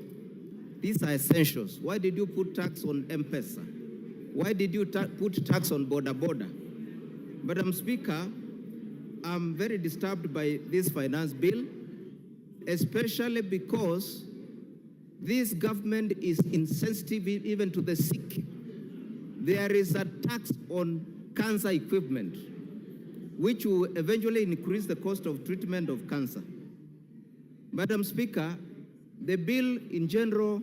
These are essentials. Why did you put tax on M-Pesa? Why did you put tax on border? Madam Speaker, I'm very disturbed by this finance bill, especially because this government is insensitive even to the sick. There is a tax on cancer equipment, which will eventually increase the cost of treatment of cancer. Madam Speaker, the bill in general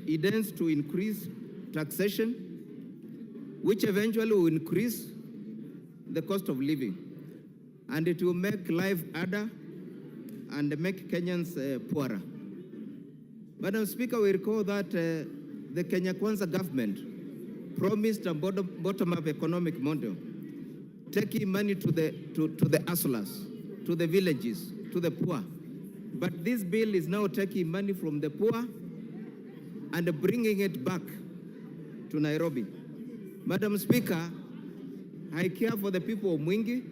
intends to increase taxation, which eventually will increase the cost of living, and it will make life harder and make Kenyans poorer. Madam Speaker, we recall that the Kenya Kwanza government promised a bottom-up economic model, taking money to the hustlers, to the villages, to the poor. But this bill is now taking money from the poor and bringing it back to Nairobi. Madam Speaker, I care for the people of Mwingi.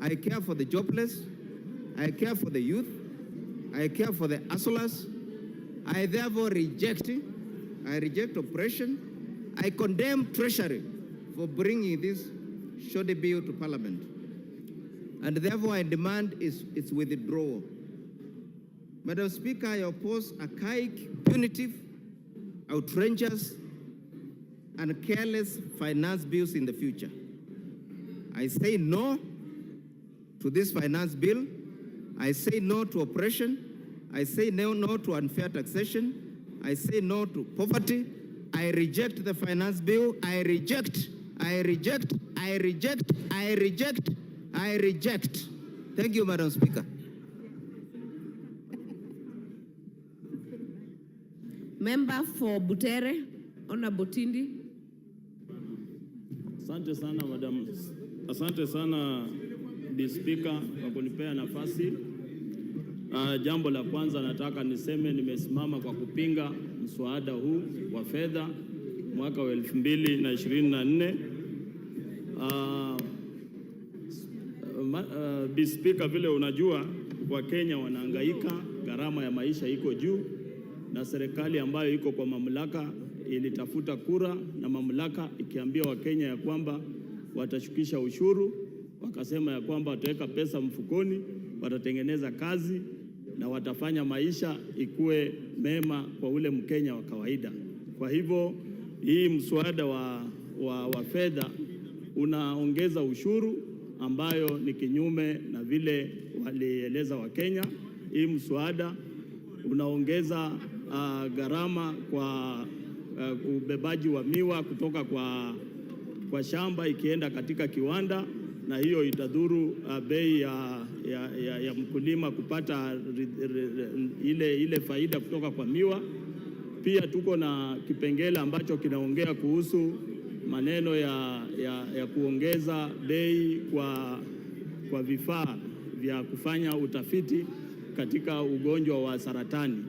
I care for the jobless. I care for the youth. I care for the hustlers. I therefore reject oppression. I condemn Treasury for bringing this shoddy bill to Parliament. And therefore I demand its withdrawal. Madam Speaker, I oppose archaic, punitive, outrageous, and careless finance bills in the future. I say no to this finance bill. I say no to oppression. I say no to unfair taxation. I say no to poverty. I reject the finance bill. I reject. Thank you, Madam Speaker. Member for Butere, Honorable Tindi. Asante sana madam. Asante sana Bi Speaker kwa kunipea nafasi. Jambo la kwanza nataka niseme nimesimama kwa kupinga mswada huu wa fedha mwaka wa 2024. Bi Speaker, vile unajua Wakenya wanahangaika, gharama ya maisha iko juu, na serikali ambayo iko kwa mamlaka ilitafuta kura na mamlaka ikiambia Wakenya ya kwamba watashukisha ushuru, wakasema ya kwamba wataweka pesa mfukoni, watatengeneza kazi na watafanya maisha ikuwe mema kwa ule Mkenya wa kawaida. Kwa hivyo hii mswada wa fedha unaongeza ushuru ambayo ni kinyume na vile walieleza Wakenya. Hii mswada unaongeza gharama kwa ubebaji wa miwa kutoka kwa shamba ikienda katika kiwanda, na hiyo itadhuru bei ya mkulima kupata ile faida kutoka kwa miwa. Pia tuko na kipengele ambacho kinaongea kuhusu maneno ya kuongeza bei kwa vifaa vya kufanya utafiti katika ugonjwa wa saratani.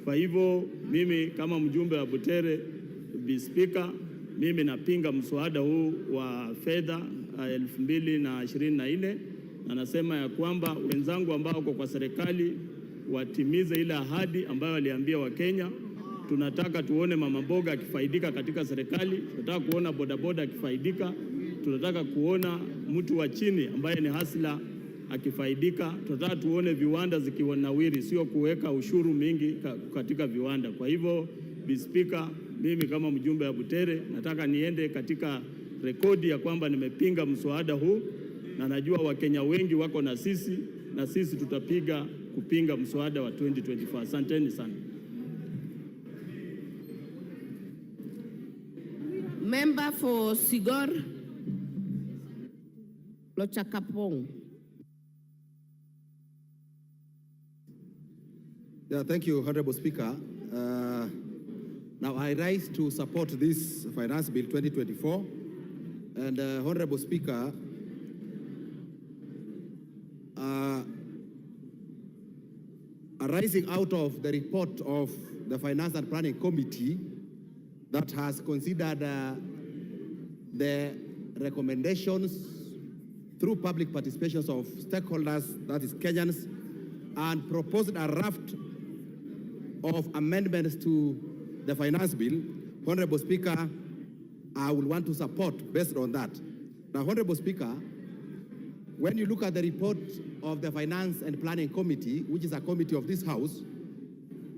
Kwa hivyo mimi kama mjumbe wa Butere, Bi Speaker, mimi napinga mswada huu wa fedha 2024, na nasema ya kwamba wenzangu ambao wako kwa serikali watimize ile ahadi ambayo waliambia Wakenya. Tunataka tuone mama mboga akifaidika katika serikali, tunataka kuona bodaboda akifaidika, tunataka kuona mtu wa chini ambaye ni hasla akifaidika. Tunataka tuone viwanda zikiwanawiri, sio kuweka ushuru mingi katika viwanda. Kwa hivyo, Speaker, mimi kama mjumbe wa Butere nataka niende katika rekodi ya kwamba nimepinga mswada huu, na najua Wakenya wengi wako na sisi tutapiga kupinga mswada wa 2024. Asanteni sana. Member for Sigor Lochakapong. Yeah, thank you, Honorable Speaker. Now I rise to support this Finance Bill 2024. And Honorable Speaker, arising out of the report of the Finance and Planning Committee that has considered the recommendations through public participations of stakeholders, that is Kenyans, and proposed a raft of amendments to the Finance Bill, Honorable Speaker, I will want to support based on that. Now, Honorable Speaker, when you look at the report of the Finance and Planning Committee, which is a committee of this House,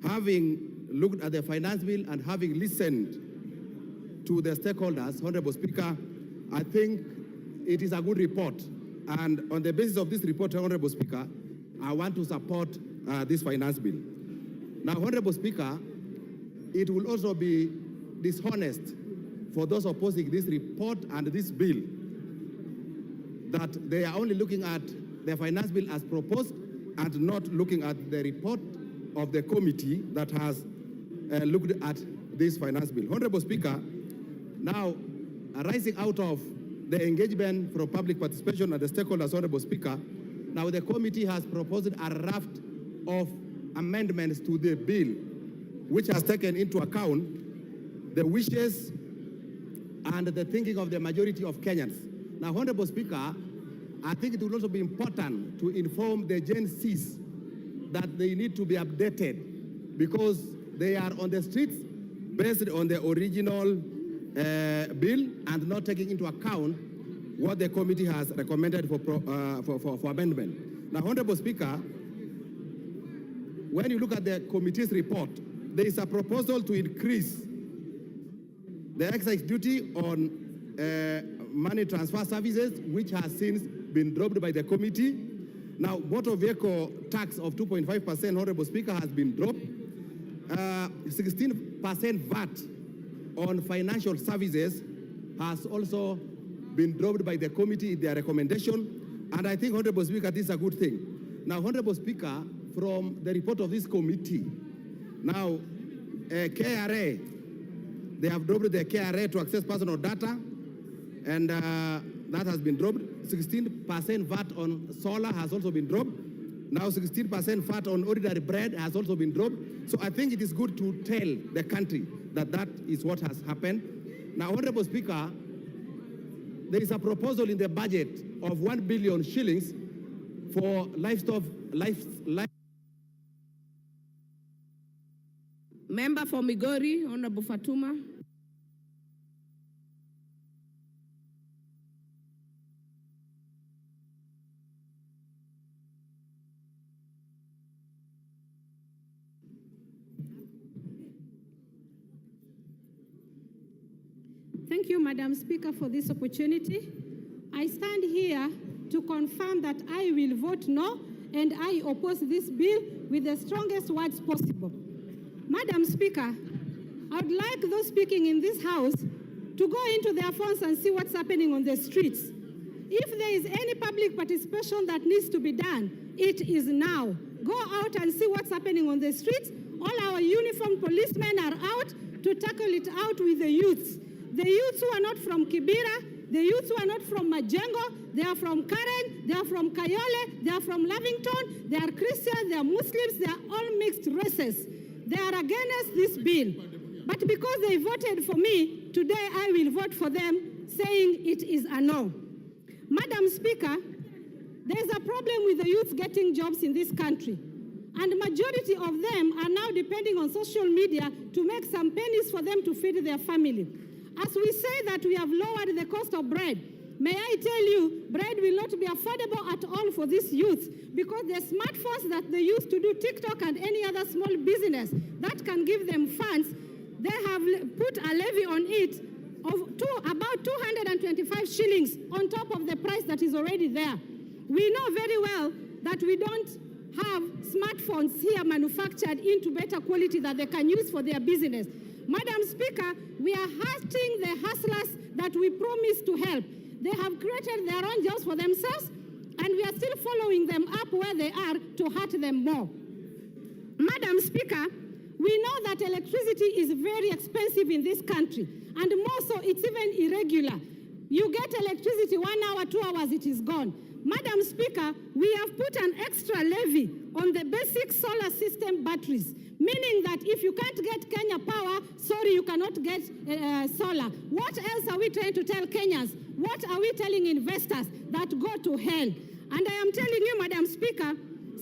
having looked at the Finance Bill and having listened to the stakeholders, Honorable Speaker, I think it is a good report. And on the basis of this report, Honorable Speaker, I want to support this Finance Bill. Now, Honorable Speaker, it will also be dishonest for those opposing this report and this bill that they are only looking at the Finance Bill as proposed and not looking at the report of the committee that has looked at this Finance Bill. Honorable Speaker, now arising out of the engagement from public participation and the stakeholders, Honorable Speaker, now the committee has proposed a raft of amendments to the bill, which has taken into account the wishes and the thinking of the majority of Kenyans. Now, Honorable Speaker, I think it will also be important to inform the Gen Zs that they need to be updated because they are on the streets based on the original bill and not taking into account what the committee has recommended for amendment. Now, Honorable Speaker, when you look at the committee's report, there is a proposal to increase the excise duty on money transfer services, which has since been dropped by the committee. Now, motor vehicle tax of 2.5%, Honorable Speaker, has been dropped. 16% VAT on financial services has also been dropped by the committee in their recommendation. And I think, Honorable Speaker, this is a good thing. Now, Honorable Speaker, from the report of this committee, now, KRA, they have dropped the KRA to access personal data, and that has been dropped. 16% VAT on solar has also been dropped. Now 16% VAT on ordinary bread has also been dropped. So I think it is good to tell the country that that is what has happened. Now, Honorable Speaker, there is a proposal in the budget of 1 billion shillings for livestock. Member for Migori, Honorable Fatuma. Thank you, Madam Speaker, for this opportunity. I stand here to confirm that I will vote no, and I oppose this bill with the strongest words possible. Madam Speaker, I would like those speaking in this House to go into their phones and see what's happening on the streets. If there is any public participation that needs to be done, it is now. Go out and see what's happening on the streets. All our uniformed policemen are out to tackle it out with the youths. The youths who are not from Kibera, the youths who are not from Majengo, they are from Karen, they are from Kayole, they are from Lavington, they are Christians, they are Muslims, they are all mixed races. They are against this bill. But because they voted for me, today I will vote for them, saying it is a no. Madam Speaker, there is a problem with the youth getting jobs in this country. And majority of them are now depending on social media to make some pennies for them to feed their family. As we say that we have lowered the cost of bread, may I tell you, bread will not be affordable at all for these youths because the smartphones that they use to do TikTok and any other small business that can give them funds, they have put a levy on it of about 225 shillings on top of the price that is already there. We know very well that we don't have smartphones here manufactured into better quality that they can use for their business. Madam Speaker, we are hurting the hustlers that we promised to help. They have created their own jobs for themselves, and we are still following them up where they are to hurt them more. Madam Speaker, we know that electricity is very expensive in this country, and more so, it's even irregular. You get electricity 1 hour, 2 hours, it is gone. Madam Speaker, we have put an extra levy on the basic solar system batteries, meaning that if you can't get Kenya Power, sorry, you cannot get solar. What else are we trying to tell Kenyans? What are we telling investors? That go to hell. And I am telling you, Madam Speaker,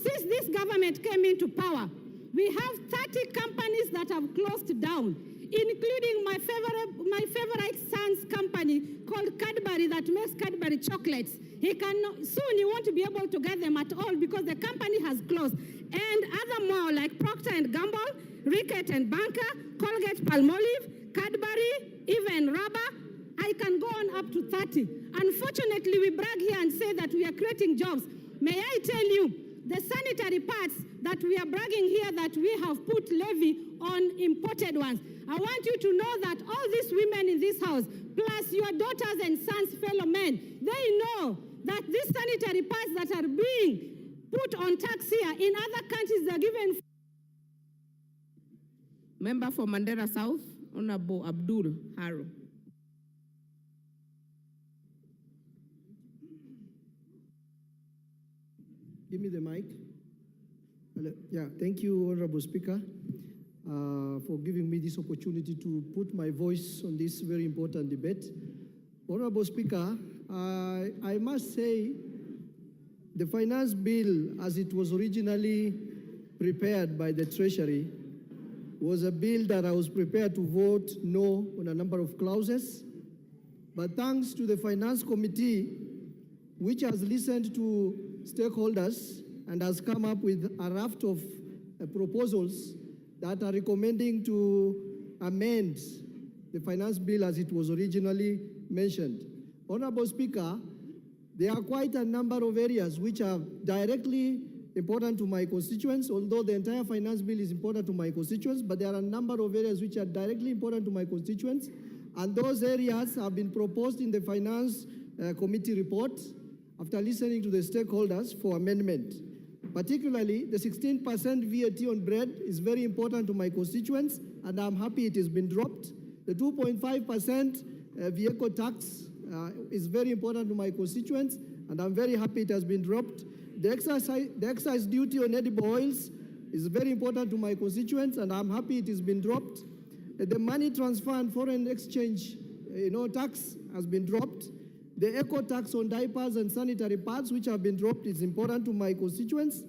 since this government came into power, we have 30 companies that have closed down, including my favorite son's company called Cadbury that makes Cadbury chocolates. Soon he won't be able to get them at all because the company has closed. And other more like Procter & Gamble, Rickett & Banker, Colgate Palmolive, Cadbury, even Rubber. I can go on up to 30. Unfortunately, we brag here and say that we are creating jobs. May I tell you, the sanitary pads that we are bragging here that we have put levy on imported ones. I want you to know that all these women in this house, plus your daughters and sons, fellow men, they know that these sanitary pads that are being put on tax here, in other countries they're given. Member for Mandera South, Honorable Abdul Haro. Give me the mic. Hello. Yeah, thank you, Honorable Speaker, for giving me this opportunity to put my voice on this very important debate. Honorable Speaker, I must say the finance bill, as it was originally prepared by the Treasury, was a bill that I was prepared to vote no on a number of clauses. But thanks to the Finance Committee, which has listened to stakeholders and has come up with a raft of proposals that are recommending to amend the finance bill as it was originally mentioned. Honorable Speaker, there are quite a number of areas which are directly important to my constituents, although the entire finance bill is important to my constituents, but there are a number of areas which are directly important to my constituents, and those areas have been proposed in the Finance Committee report after listening to the stakeholders for amendment. Particularly, the 16% VAT on bread is very important to my constituents, and I'm happy it has been dropped. The 2.5% vehicle tax is very important to my constituents, and I'm very happy it has been dropped. The excise duty on edible oils is very important to my constituents, and I'm happy it has been dropped. The money transfer and foreign exchange tax has been dropped. The eco tax on diapers and sanitary pads, which have been dropped, is important to my constituents.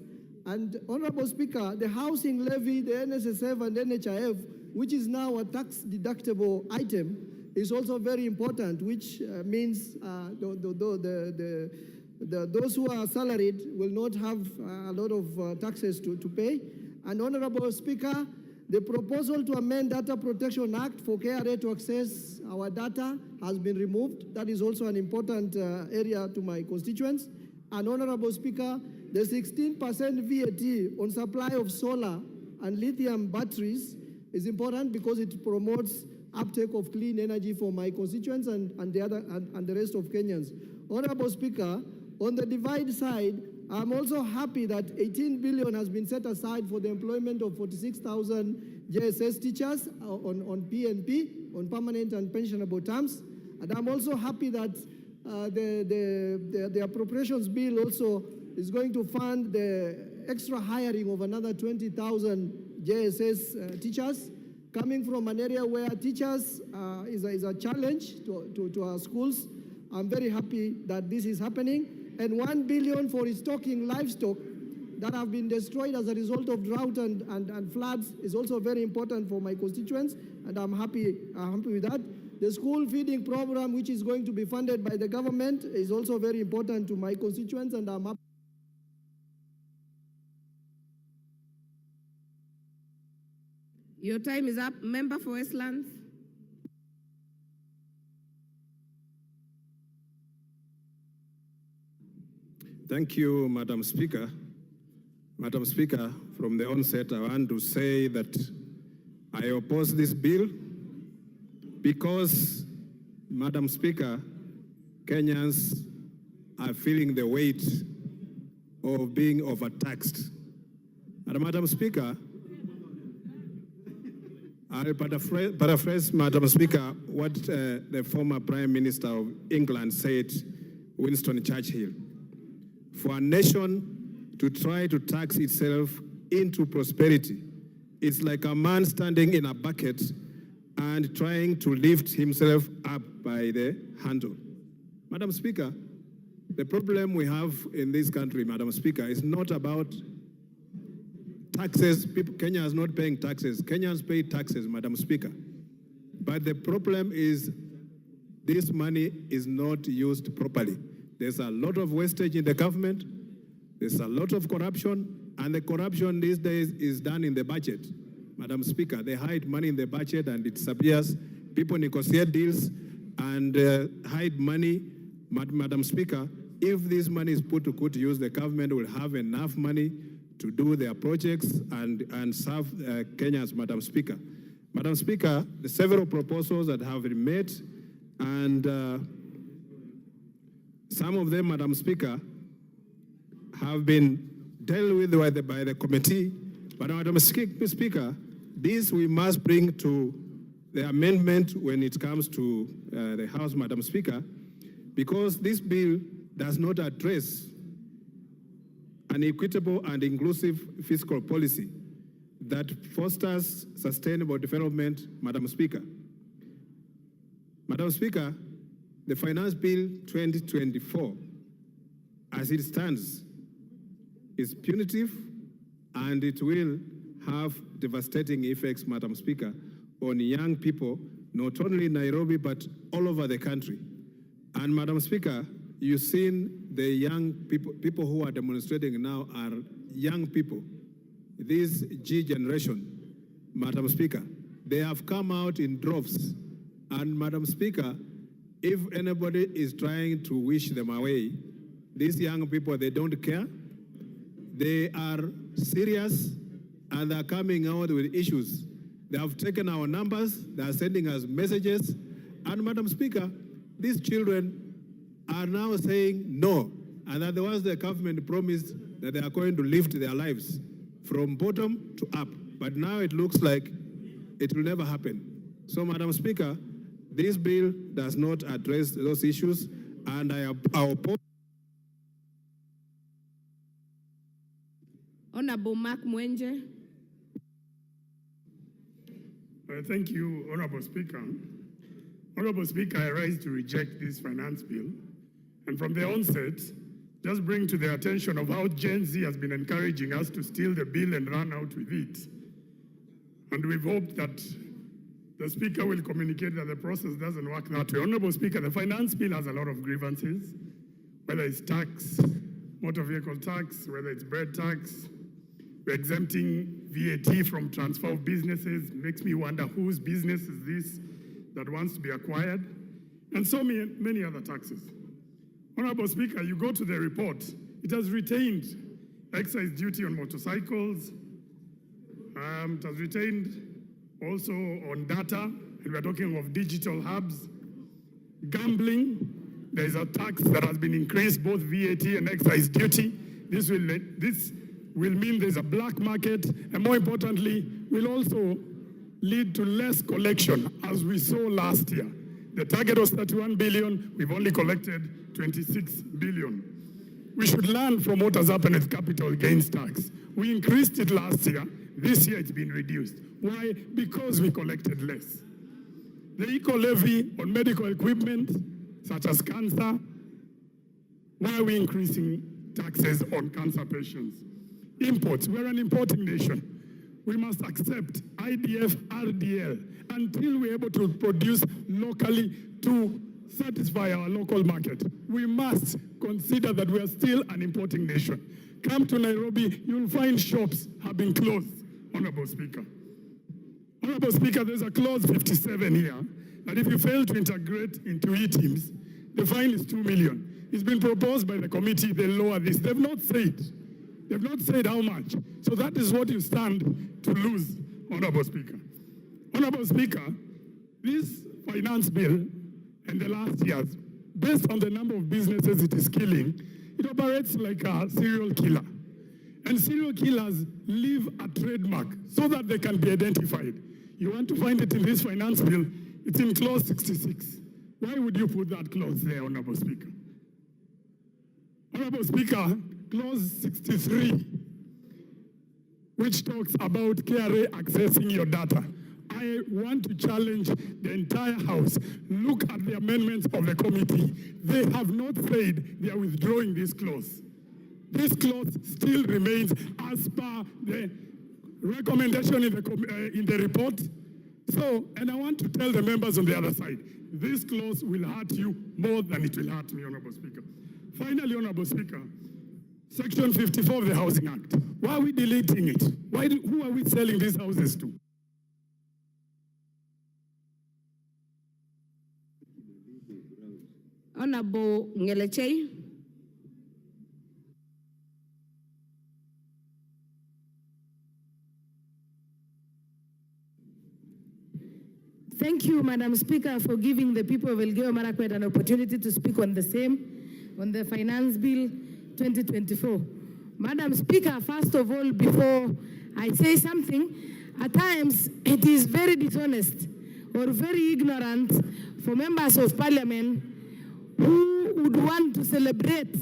And Honorable Speaker, the housing levy, the NSSF and NHIF, which is now a tax deductible item, is also very important, which means those who are salaried will not have a lot of taxes to pay. And Honorable Speaker, the proposal to amend Data Protection Act for KRA to access our data has been removed. That is also an important area to my constituents. And Honorable Speaker, the 16% VAT on supply of solar and lithium batteries is important because it promotes uptake of clean energy for my constituents and the rest of Kenyans. Honorable Speaker, on the divide side, I'm also happy that 18 billion has been set aside for the employment of 46,000 JSS teachers on PNP, on permanent and pensionable terms. And I'm also happy that the appropriations bill also is going to fund the extra hiring of another 20,000 JSS teachers, coming from an area where teachers is a challenge to our schools. I'm very happy that this is happening. And 1 billion for restocking livestock that have been destroyed as a result of drought and floods is also very important for my constituents, and I'm happy with that. The school feeding program, which is going to be funded by the government, is also very important to my constituents, and I'm happy. Your time is up. Member for Westlands. Thank you, Madam Speaker. Madam Speaker, from the onset, I want to say that I oppose this bill because, Madam Speaker, Kenyans are feeling the weight of being overtaxed. And Madam Speaker, I'll paraphrase, Madam Speaker, what the former Prime Minister of England said, Winston Churchill. For a nation to try to tax itself into prosperity, it's like a man standing in a bucket and trying to lift himself up by the handle. Madam Speaker, the problem we have in this country, Madam Speaker, is not about taxes. Kenya is not paying taxes. Kenyans pay taxes, Madam Speaker. But the problem is this money is not used properly. There's a lot of wastage in the government. There's a lot of corruption. And the corruption these days is done in the budget. Madam Speaker, they hide money in the budget and it disappears. People negotiate deals and hide money. Madam Speaker, if this money is put to good use, the government will have enough money to do their projects and serve Kenyans, Madam Speaker. Madam Speaker, the several proposals that have been made, and some of them, Madam Speaker, have been dealt with by the committee. But Madam Speaker, this we must bring to the amendment when it comes to the House, Madam Speaker, because this bill does not address an equitable and inclusive fiscal policy that fosters sustainable development, Madam Speaker. Madam Speaker, the Finance Bill 2024, as it stands, is punitive and it will have devastating effects, Madam Speaker, on young people, not only in Nairobi, but all over the country. And Madam Speaker, you've seen the young people who are demonstrating now are young people. This G generation, Madam Speaker, they have come out in droves. And Madam Speaker, if anybody is trying to wish them away, these young people, they don't care. They are serious and they're coming out with issues. They have taken our numbers, they are sending us messages. And Madam Speaker, these children are now saying no, and that the ones the government promised that they are going to lift their lives from bottom to up. But now it looks like it will never happen. So, Madam Speaker, this bill does not address those issues, and I oppose. Honorable Mark Mwenje. Thank you, Honorable Speaker. Honorable Speaker, I rise to reject this finance bill. And from the onset, just bring to the attention of how Gen Z has been encouraging us to steal the bill and run out with it. And we've hoped that the Speaker will communicate that the process doesn't work that way. Honorable Speaker, the finance bill has a lot of grievances, whether it's tax, motor vehicle tax, whether it's bread tax. We're exempting VAT from transfer of businesses. Makes me wonder whose business is this that wants to be acquired, and so many other taxes. Honorable Speaker, you go to the report, it has retained excise duty on motorcycles, it has retained also on data, and we're talking of digital hubs. Gambling, there is a tax that has been increased, both VAT and excise duty. This will mean there's a black market, and more importantly, will also lead to less collection, as we saw last year. The target was 31 billion, we've only collected 26 billion. We should learn from what has happened with capital gains tax. We increased it last year, this year it's been reduced. Why? Because we collected less. The eco-levy on medical equipment, such as cancer, why are we increasing taxes on cancer patients? Imports, we're an importing nation. we must accept IDF, RDL until we're able to produce locally to satisfy our local market. We must consider that we are still an importing nation. Come to Nairobi, you'll find shops have been closed, Honorable Speaker. Honorable Speaker, there's a clause 57 here that if you fail to integrate into e-teams, the fine is 2 million. It's been proposed by the committee, they lower this. They've not said how much. So that is what you stand to lose, Honorable Speaker. Honorable Speaker, this finance bill in the last years, based on the number of businesses it is killing, it operates like a serial killer. And serial killers leave a trademark so that they can be identified. You want to find it in this finance bill, it's in clause 66. Why would you put that clause there, Honorable Speaker? Honorable Speaker, clause 63, which talks about KRA accessing your data. I want to challenge the entire House. Look at the amendments of the committee. They have not said they are withdrawing this clause. This clause still remains as per the recommendation in the report. So, and I want to tell the members on the other side, this clause will hurt you more than it will hurt me, Honorable Speaker. Finally, Honorable Speaker, Section 54 of the Housing Act. Why are we deleting it? Who are we selling these houses to? Honorable Ngelechei. Thank you, Madam Speaker, for giving the people of Elgeyo Marakwet an opportunity to speak on the Finance Bill 2024. Madam Speaker, first of all, before I say something, at times it is very dishonest or very ignorant for members of Parliament who would want to celebrate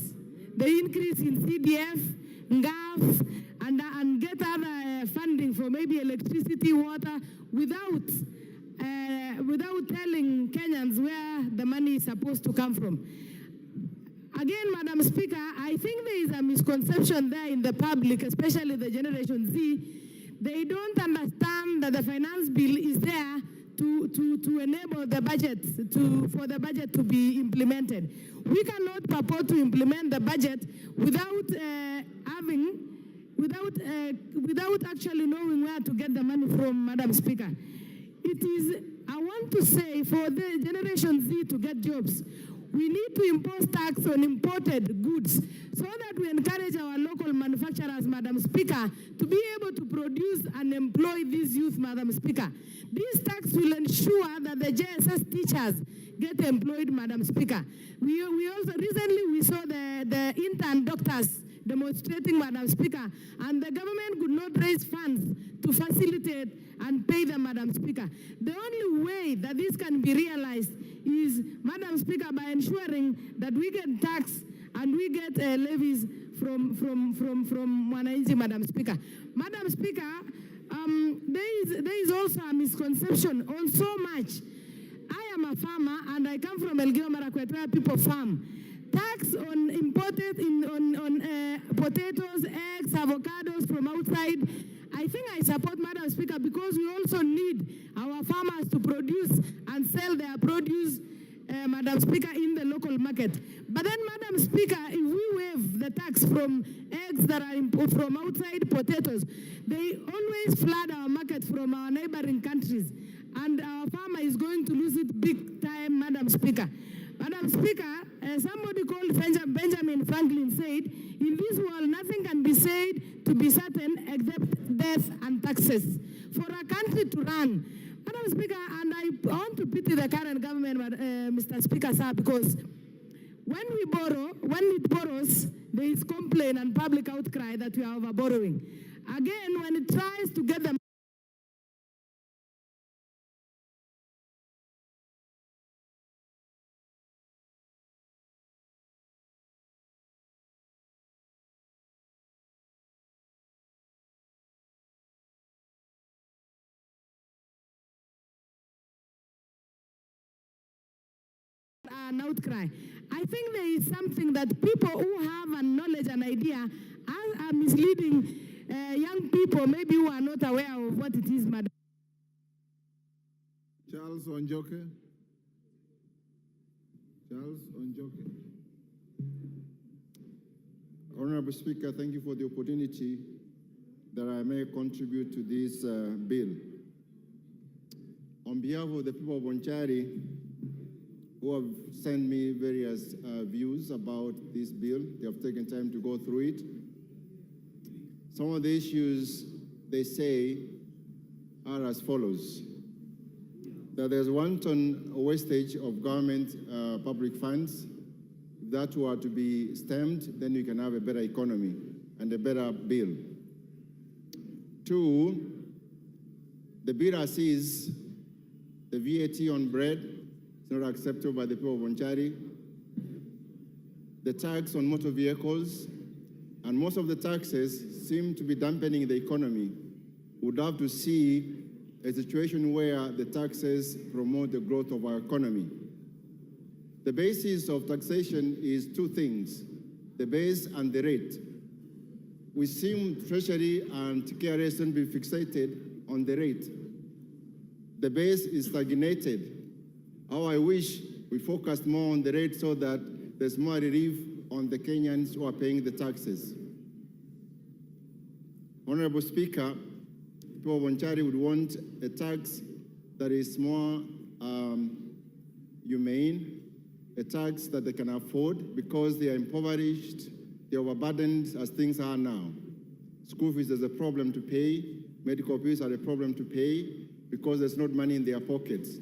the increase in CDF, NGAF, and get other funding for maybe electricity, water, without telling Kenyans where the money is supposed to come from. Again, Madam Speaker, I think there is a misconception there in the public, especially the Generation Z. They don't understand that the finance bill is there to enable the budget, for the budget to be implemented. We cannot purport to implement the budget without actually knowing where to get the money from, Madam Speaker. I want to say, for the Generation Z to get jobs, we need to impose tax on imported goods so that we encourage our local manufacturers, Madam Speaker, to be able to produce and employ these youth, Madam Speaker. This tax will ensure that the JSS teachers get employed, Madam Speaker. We also recently saw the intern doctors demonstrating, Madam Speaker, and the government could not raise funds to facilitate and pay them, Madam Speaker. The only way that this can be realized is, Madam Speaker, by ensuring that we get tax and we get levies from Wananchi, Madam Speaker. Madam Speaker, there is also a misconception on so much. I am a farmer and I come from Elgeyo Marakwet where people farm. Tax on imported potatoes, eggs, avocados from outside. I think I support, Madam Speaker, because we also need our farmers to produce and sell their produce, Madam Speaker, in the local market. But then, Madam Speaker, if we waive the tax from eggs that are from outside potatoes, they always flood our market from our neighboring countries. And our farmer is going to lose it big time, Madam Speaker. Madam Speaker, somebody called Benjamin Franklin said, in this world, nothing can be said to be certain except death and taxes. For a country to run, Madam Speaker, and I want to pity the current government, Mr. Speaker, sir, because when it borrows, there is complaint and public outcry that we are over borrowing. Again, when it tries to get them an outcry. I think there is something that people who have a knowledge and idea are misleading young people maybe who are not aware of what it is, Madam. Charles Onjoke. Charles Onjoke. Honorable Speaker, thank you for the opportunity that I may contribute to this bill. On behalf of the people of Bonchari, who have sent me various views about this bill, they have taken time to go through it. Some of the issues they say are as follows: that there's wanton wastage of government public funds. If that were to be stemmed, then we can have a better economy and a better bill. Two, the bill as is, the VAT on bread is not acceptable by the people of Bonchari. The tax on motor vehicles, and most of the taxes seem to be dampening the economy. We'd have to see a situation where the taxes promote the growth of our economy. The basis of taxation is two things: the base and the rate. We seem Treasury and KRA to be fixated on the rate. The base is stagnated. How I wish we focused more on the rate so that there's more relief on the Kenyans who are paying the taxes. Honorable Speaker, people of Bonchari would want a tax that is more humane, a tax that they can afford because they are impoverished, they are overburdened as things are now. School fees is a problem to pay, medical bills are a problem to pay because there's not money in their pockets.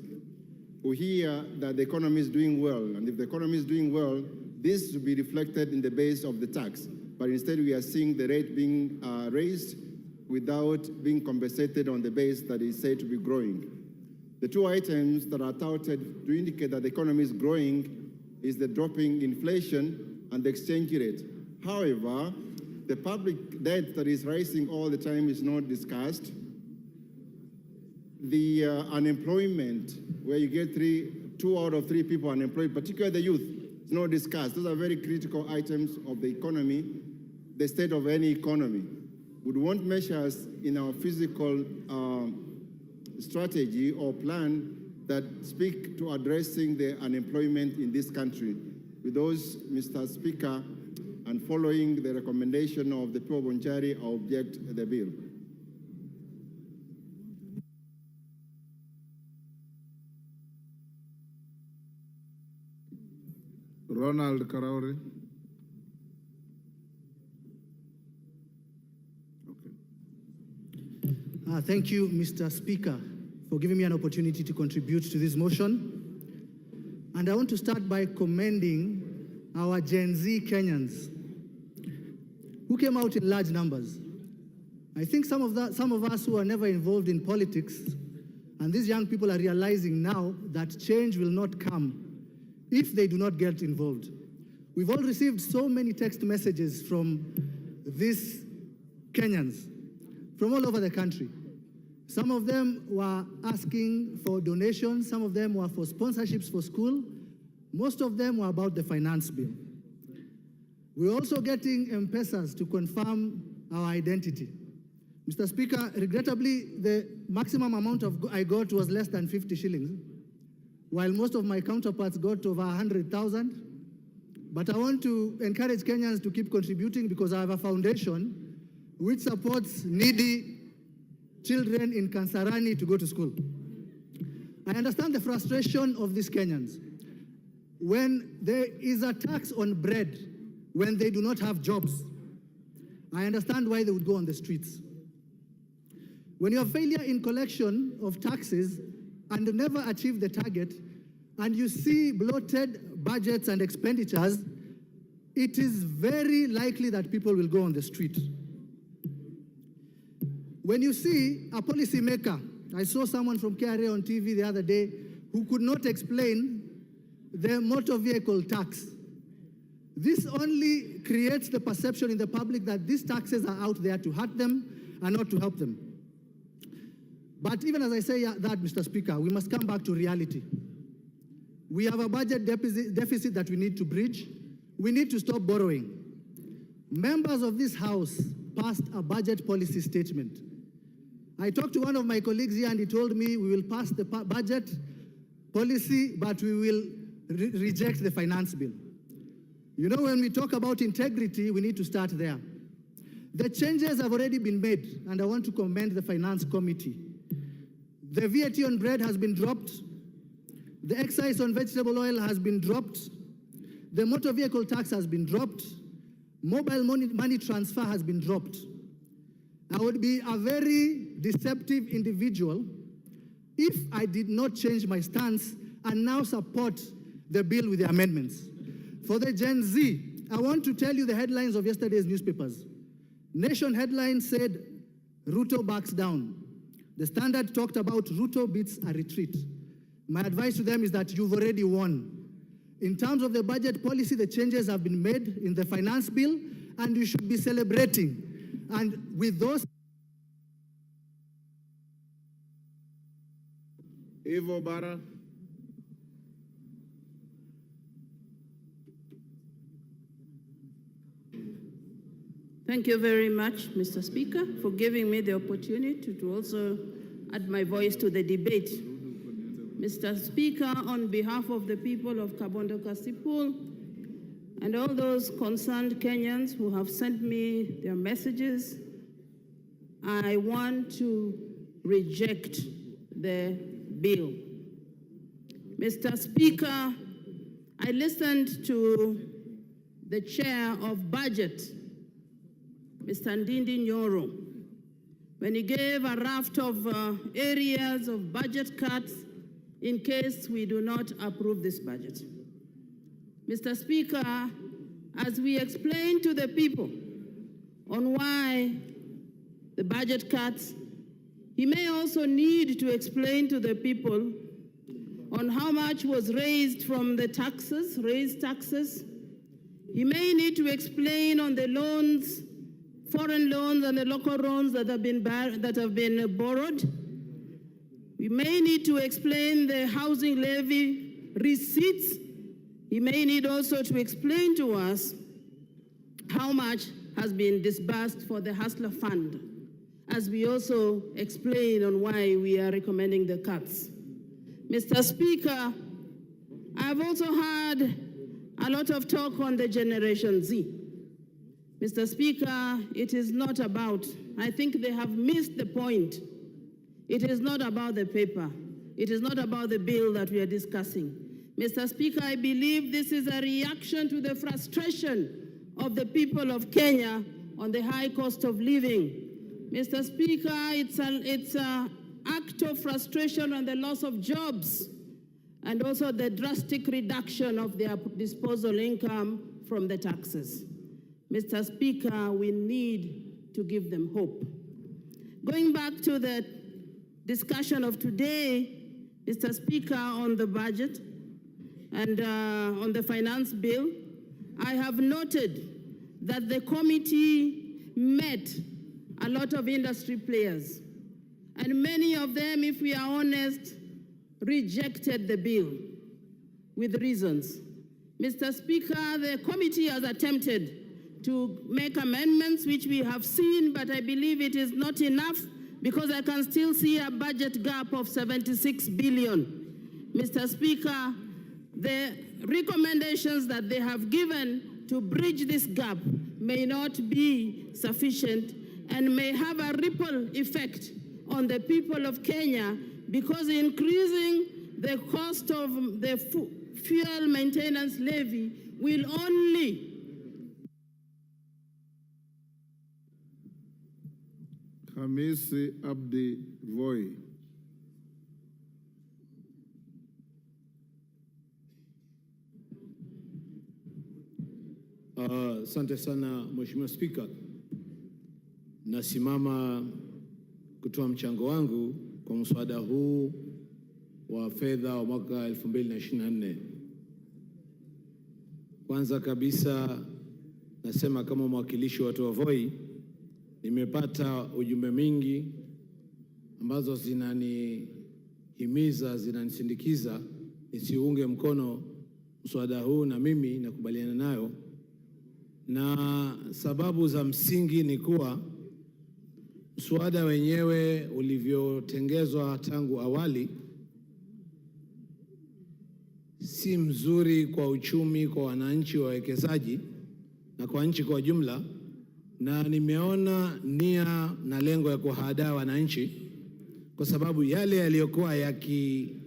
We hear that the economy is doing well, and if the economy is doing well, this will be reflected in the base of the tax. But instead, we are seeing the rate being raised without being compensated on the base that is said to be growing. The two items that are touted to indicate that the economy is growing is the dropping inflation and the exchange rate. However, the public debt that is rising all the time is not discussed. The unemployment, where you get 2 out of 3 people unemployed, particularly the youth, is not discussed. Those are very critical items of the economy, the state of any economy. We'd want measures in our physical strategy or plan that speak to addressing the unemployment in this country. With those, Mr. Speaker, and following the recommendation of the people of Bonchari, I object the bill. Ronald Karauri. Thank you, Mr. Speaker, for giving me an opportunity to contribute to this motion. And I want to start by commending our Gen Z Kenyans who came out in large numbers. I think some of us who are never involved in politics, and these young people are realizing now that change will not come if they do not get involved. We've all received so many text messages from these Kenyans from all over the country. Some of them were asking for donations, some of them were for sponsorships for school, most of them were about the finance bill. We're also getting M-Pesas to confirm our identity. Mr. Speaker, regrettably, the maximum amount I got was less than 50 shillings, while most of my counterparts got over 100,000. But I want to encourage Kenyans to keep contributing because I have a foundation which supports needy children in Kansarani to go to school. I understand the frustration of these Kenyans. When there is a tax on bread, when they do not have jobs, I understand why they would go on the streets. When you have failure in collection of taxes and never achieve the target, and you see bloated budgets and expenditures, it is very likely that people will go on the street. When you see a policymaker, I saw someone from KRA on TV the other day who could not explain the motor vehicle tax. This only creates the perception in the public that these taxes are out there to hurt them and not to help them. But even as I say that, Mr. Speaker, we must come back to reality. We have a budget deficit that we need to bridge. We need to stop borrowing. Members of this House passed a budget policy statement. I talked to one of my colleagues here and he told me we will pass the budget policy, but we will reject the finance bill. You know, when we talk about integrity, we need to start there. The changes have already been made, and I want to commend the Finance Committee. The VAT on bread has been dropped. The excise on vegetable oil has been dropped. The motor vehicle tax has been dropped. Mobile money transfer has been dropped. I would be a very deceptive individual if I did not change my stance and now support the bill with the amendments. For the Gen Z, I want to tell you the headlines of yesterday's newspapers. Nation headline said, Ruto backs down. The Standard talked about Ruto beats a retreat. My advice to them is that you've already won. In terms of the budget policy, the changes have been made in the finance bill, and you should be celebrating. And with those... Evo Bara. Thank you very much, Mr. Speaker, for giving me the opportunity to also add my voice to the debate. Mr. Speaker, on behalf of the people of Kabondo Kasipul and all those concerned Kenyans who have sent me their messages, I want to reject the bill. Mr. Speaker, I listened to the chair of budget, Mr. Ndindi Nyoro, when he gave a raft of areas of budget cuts in case we do not approve this budget. Mr. Speaker, as we explain to the people on why the budget cuts, he may also need to explain to the people on how much was raised from the taxes, raised taxes. He may need to explain on the loans, foreign loans and the local loans that have been borrowed. We may need to explain the housing levy receipts. He may need also to explain to us how much has been disbursed for the Hustler Fund, as we also explain on why we are recommending the cuts. Mr. Speaker, I've also heard a lot of talk on the Generation Z. Mr. Speaker, it is not about, I think they have missed the point. It is not about the paper. It is not about the bill that we are discussing. Mr. Speaker, I believe this is a reaction to the frustration of the people of Kenya on the high cost of living. Mr. Speaker, it's an act of frustration on the loss of jobs and also the drastic reduction of their disposable income from the taxes. Mr. Speaker, we need to give them hope. Going back to the discussion of today, Mr. Speaker, on the budget and on the finance bill, I have noted that the committee met a lot of industry players, and many of them, if we are honest, rejected the bill with reasons. Mr. Speaker, the committee has attempted to make amendments, which we have seen, but I believe it is not enough because I can still see a budget gap of 76 billion. Mr. Speaker, the recommendations that they have given to bridge this gap may not be sufficient and may have a ripple effect on the people of Kenya because increasing the cost of the fuel maintenance levy will only Hamisi Abdi Voi. Asante sana Mheshimiwa Spika. Nasimama kutoa mchango wangu kwa mswada huu wa fedha wa mwaka 2024. Kwanza kabisa nasema kama mwakilishi wa watu wa Voi, nimepata ujumbe mingi ambazo zinanihimiza, zinanisindikiza nisiunge mkono mswada huu, na mimi nakubaliana nayo. na sababu za msingi ni kuwa mswada wenyewe ulivyotengezwa tangu awali si mzuri kwa uchumi, kwa wananchi, wawekezaji na kwa nchi kwa jumla, na nimeona nia na lengo ya kuhadaa wananchi, kwa sababu yale yaliyokuwa yakiuma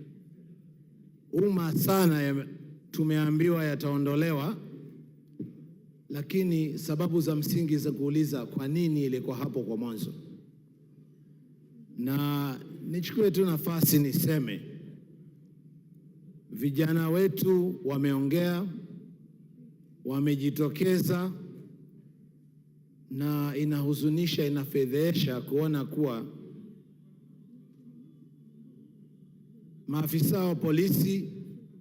sana tumeambiwa yataondolewa, lakini sababu za msingi za kuuliza kwa nini ilikuwa hapo kwa mwanzo. Na nichukue tu nafasi niseme, vijana wetu wameongea, wamejitokeza, na inahuzunisha, inafedhesha kuona kuwa maafisa wa polisi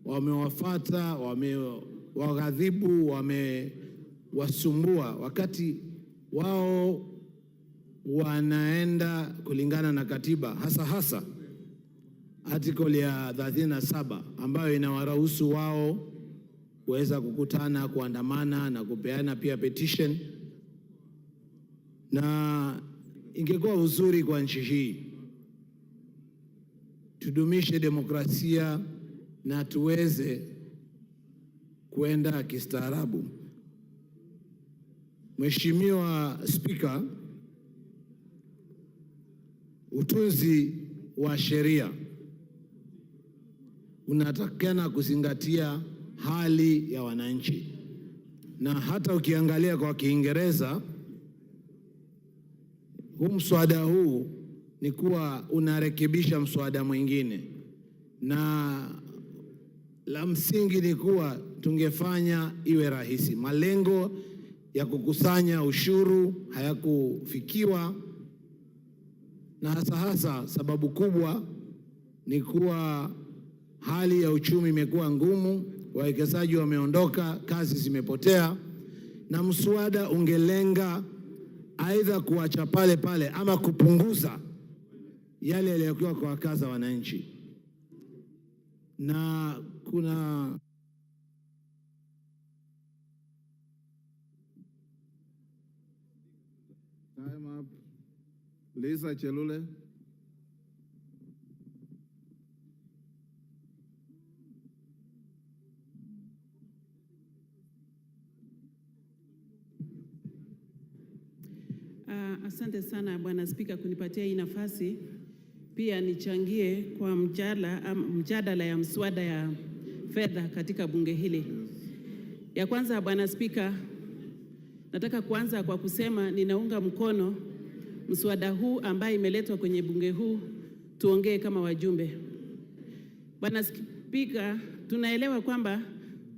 wamewafuata, wamewaghadhibu, wamewasumbua wakati wao wanaenda kulingana na katiba, hasa article ya 37 ambayo inawaruhusu wao kuweza kukutana, kuandamana na kupeana pia petition. Na ingekuwa uzuri kwa nchi hii tudumishe demokrasia na tuweze kuenda kistaarabu. Mheshimiwa Spika, utunzi wa sheria unatakana kuzingatia hali ya wananchi, na hata ukiangalia kwa Kiingereza mswada huu ni kuwa unarekebisha mswada mwingine, na la msingi ni kuwa tungefanya iwe rahisi. Malengo ya kukusanya ushuru hayakufikiwa, na hasa sababu kubwa ni kuwa hali ya uchumi imekuwa ngumu, wawekezaji wameondoka, kazi zimepotea, na mswada ungelenga aidha kuacha pale pale ama kupunguza yale yaliyokuwa kwa wakaza wananchi. Na kuna time up. Lisa Chelule. Asante sana Bwana Spika kunipatia hii nafasi pia nichangie kwa mjadala ya mswada ya fedha katika bunge hili. Ya kwanza, Bwana Spika, nataka kuanza kwa kusema ninaunga mkono mswada huu ambaye imeletwa kwenye bunge huu tuongee kama wajumbe. Bwana Spika, tunaelewa kwamba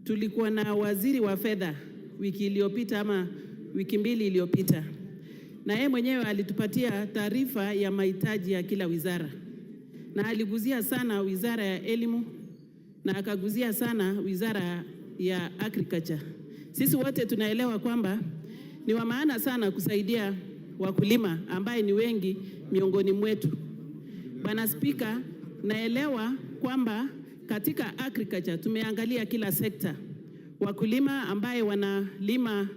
tulikuwa na waziri wa fedha wiki iliyopita ama wiki mbili iliyopita, na yeye mwenyewe alitupatia taarifa ya mahitaji ya kila wizara, na aliguzia sana wizara ya elimu na akaguzia sana wizara ya agriculture. Sisi wote tunaelewa kwamba ni wa maana sana kusaidia wakulima ambaye ni wengi miongoni mwetu. Bwana Spika, naelewa kwamba katika agriculture tumeangalia kila sekta, wakulima ambaye wanalima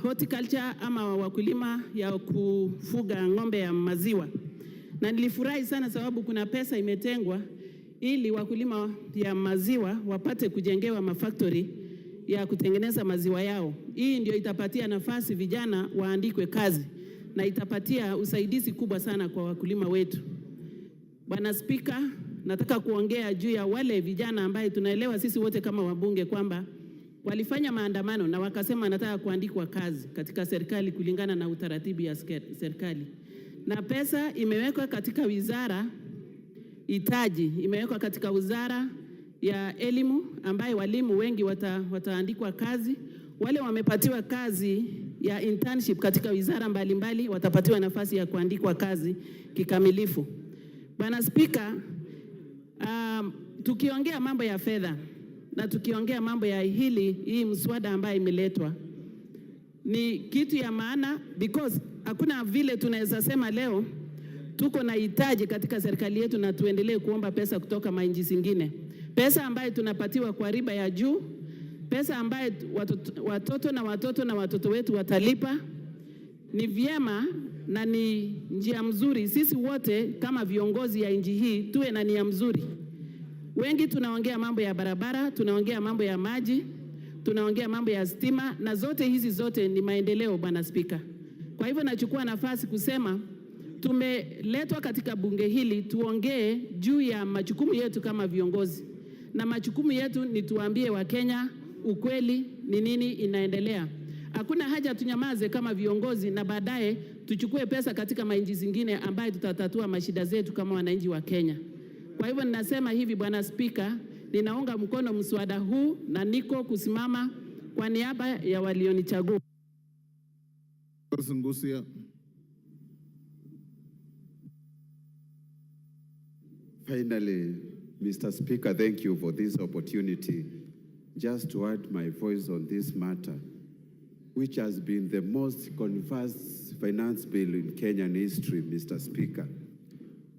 horticulture ama wakulima ya kufuga ng'ombe ya maziwa. Na nilifurahi sana sababu kuna pesa imetengwa ili wakulima ya maziwa wapate kujengewa mafactory ya kutengeneza maziwa yao. Hii ndio itapatia nafasi vijana waandikwe kazi na itapatia usaidizi kubwa sana kwa wakulima wetu. Bwana Spika, nataka kuongea juu ya wale vijana ambaye tunaelewa sisi wote kama wabunge kwamba walifanya maandamano na wakasema nataka kuandikwa kazi katika serikali kulingana na utaratibu ya serikali. Na pesa imewekwa katika wizara hitaji, imewekwa katika wizara ya elimu ambaye walimu wengi wataandikwa kazi. Wale wamepatiwa kazi ya internship katika wizara mbalimbali watapatiwa nafasi ya kuandikwa kazi kikamilifu. Bwana Spika, tukiongea mambo ya fedha na tukiongea mambo ya hii mswada ambaye imeletwa ni kitu ya maana, because hakuna vile tunaweza sema leo tuko na hitaji katika serikali yetu na tuendelee kuomba pesa kutoka manchi zingine. Pesa ambayo tunapatiwa kwa riba ya juu, pesa ambayo watoto na watoto wetu watalipa. Ni vyema na ni njia mzuri sisi wote kama viongozi ya nchi hii tuwe na nia mzuri. Wengi tunaongea mambo ya barabara, tunaongea mambo ya maji, tunaongea mambo ya stima, na hizi zote ni maendeleo, Bwana Spika. Kwa hivyo nachukua nafasi kusema tumeletwa katika bunge hili tuongee juu ya majukumu yetu kama viongozi, na majukumu yetu ni tuambie Wakenya ukweli ni nini inaendelea. Hakuna haja tunyamaze kama viongozi na baadaye tuchukue pesa katika manchi zingine ambayo tutatatua mashida zetu kama wananchi wa Kenya. Kwa hivyo ninasema hivi, Bwana Spika, ninaunga mkono mswada huu na niko kusimama kwa niaba ya walionichagua. Finally, Mr. Speaker, thank you for this opportunity just to add my voice on this matter, which has been the most controversial finance bill in Kenyan history, Mr. Speaker.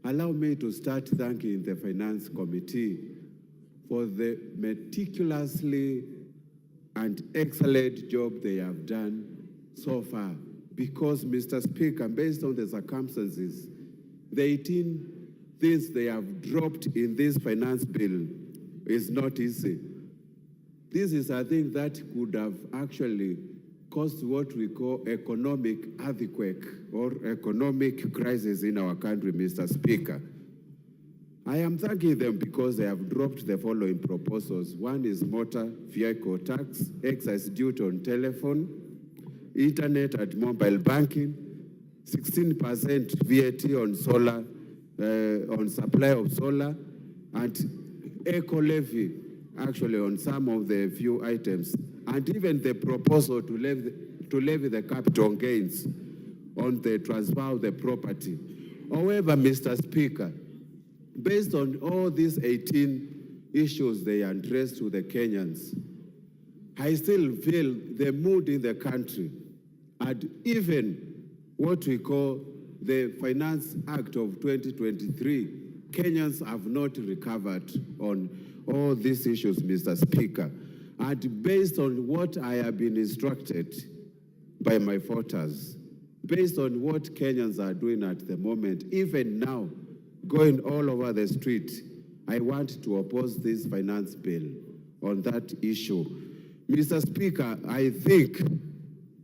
Allow me to start thanking the Finance Committee for the meticulously and excellent job they have done so far. Because, Mr. Speaker, based on the circumstances, the 18 things they have dropped in this finance bill is not easy. This is a thing that could have actually caused what we call economic earthquake or economic crisis in our country, Mr. Speaker. I am thanking them because they have dropped the following proposals. One is motor vehicle tax, excise duty on telephone, internet and mobile banking, 16% VAT on solar, on supply of solar, and eco levy actually on some of the few items, and even the proposal to levy the capital gains on the transfer of the property. However, Mr. Speaker, based on all these 18 issues they addressed to the Kenyans, I still feel the mood in the country, and even what we call the Finance Act of 2023, Kenyans have not recovered on all these issues, Mr. Speaker. And based on what I have been instructed by my voters, based on what Kenyans are doing at the moment, even now, going all over the street, I want to oppose this finance bill on that issue. Mr. Speaker, I think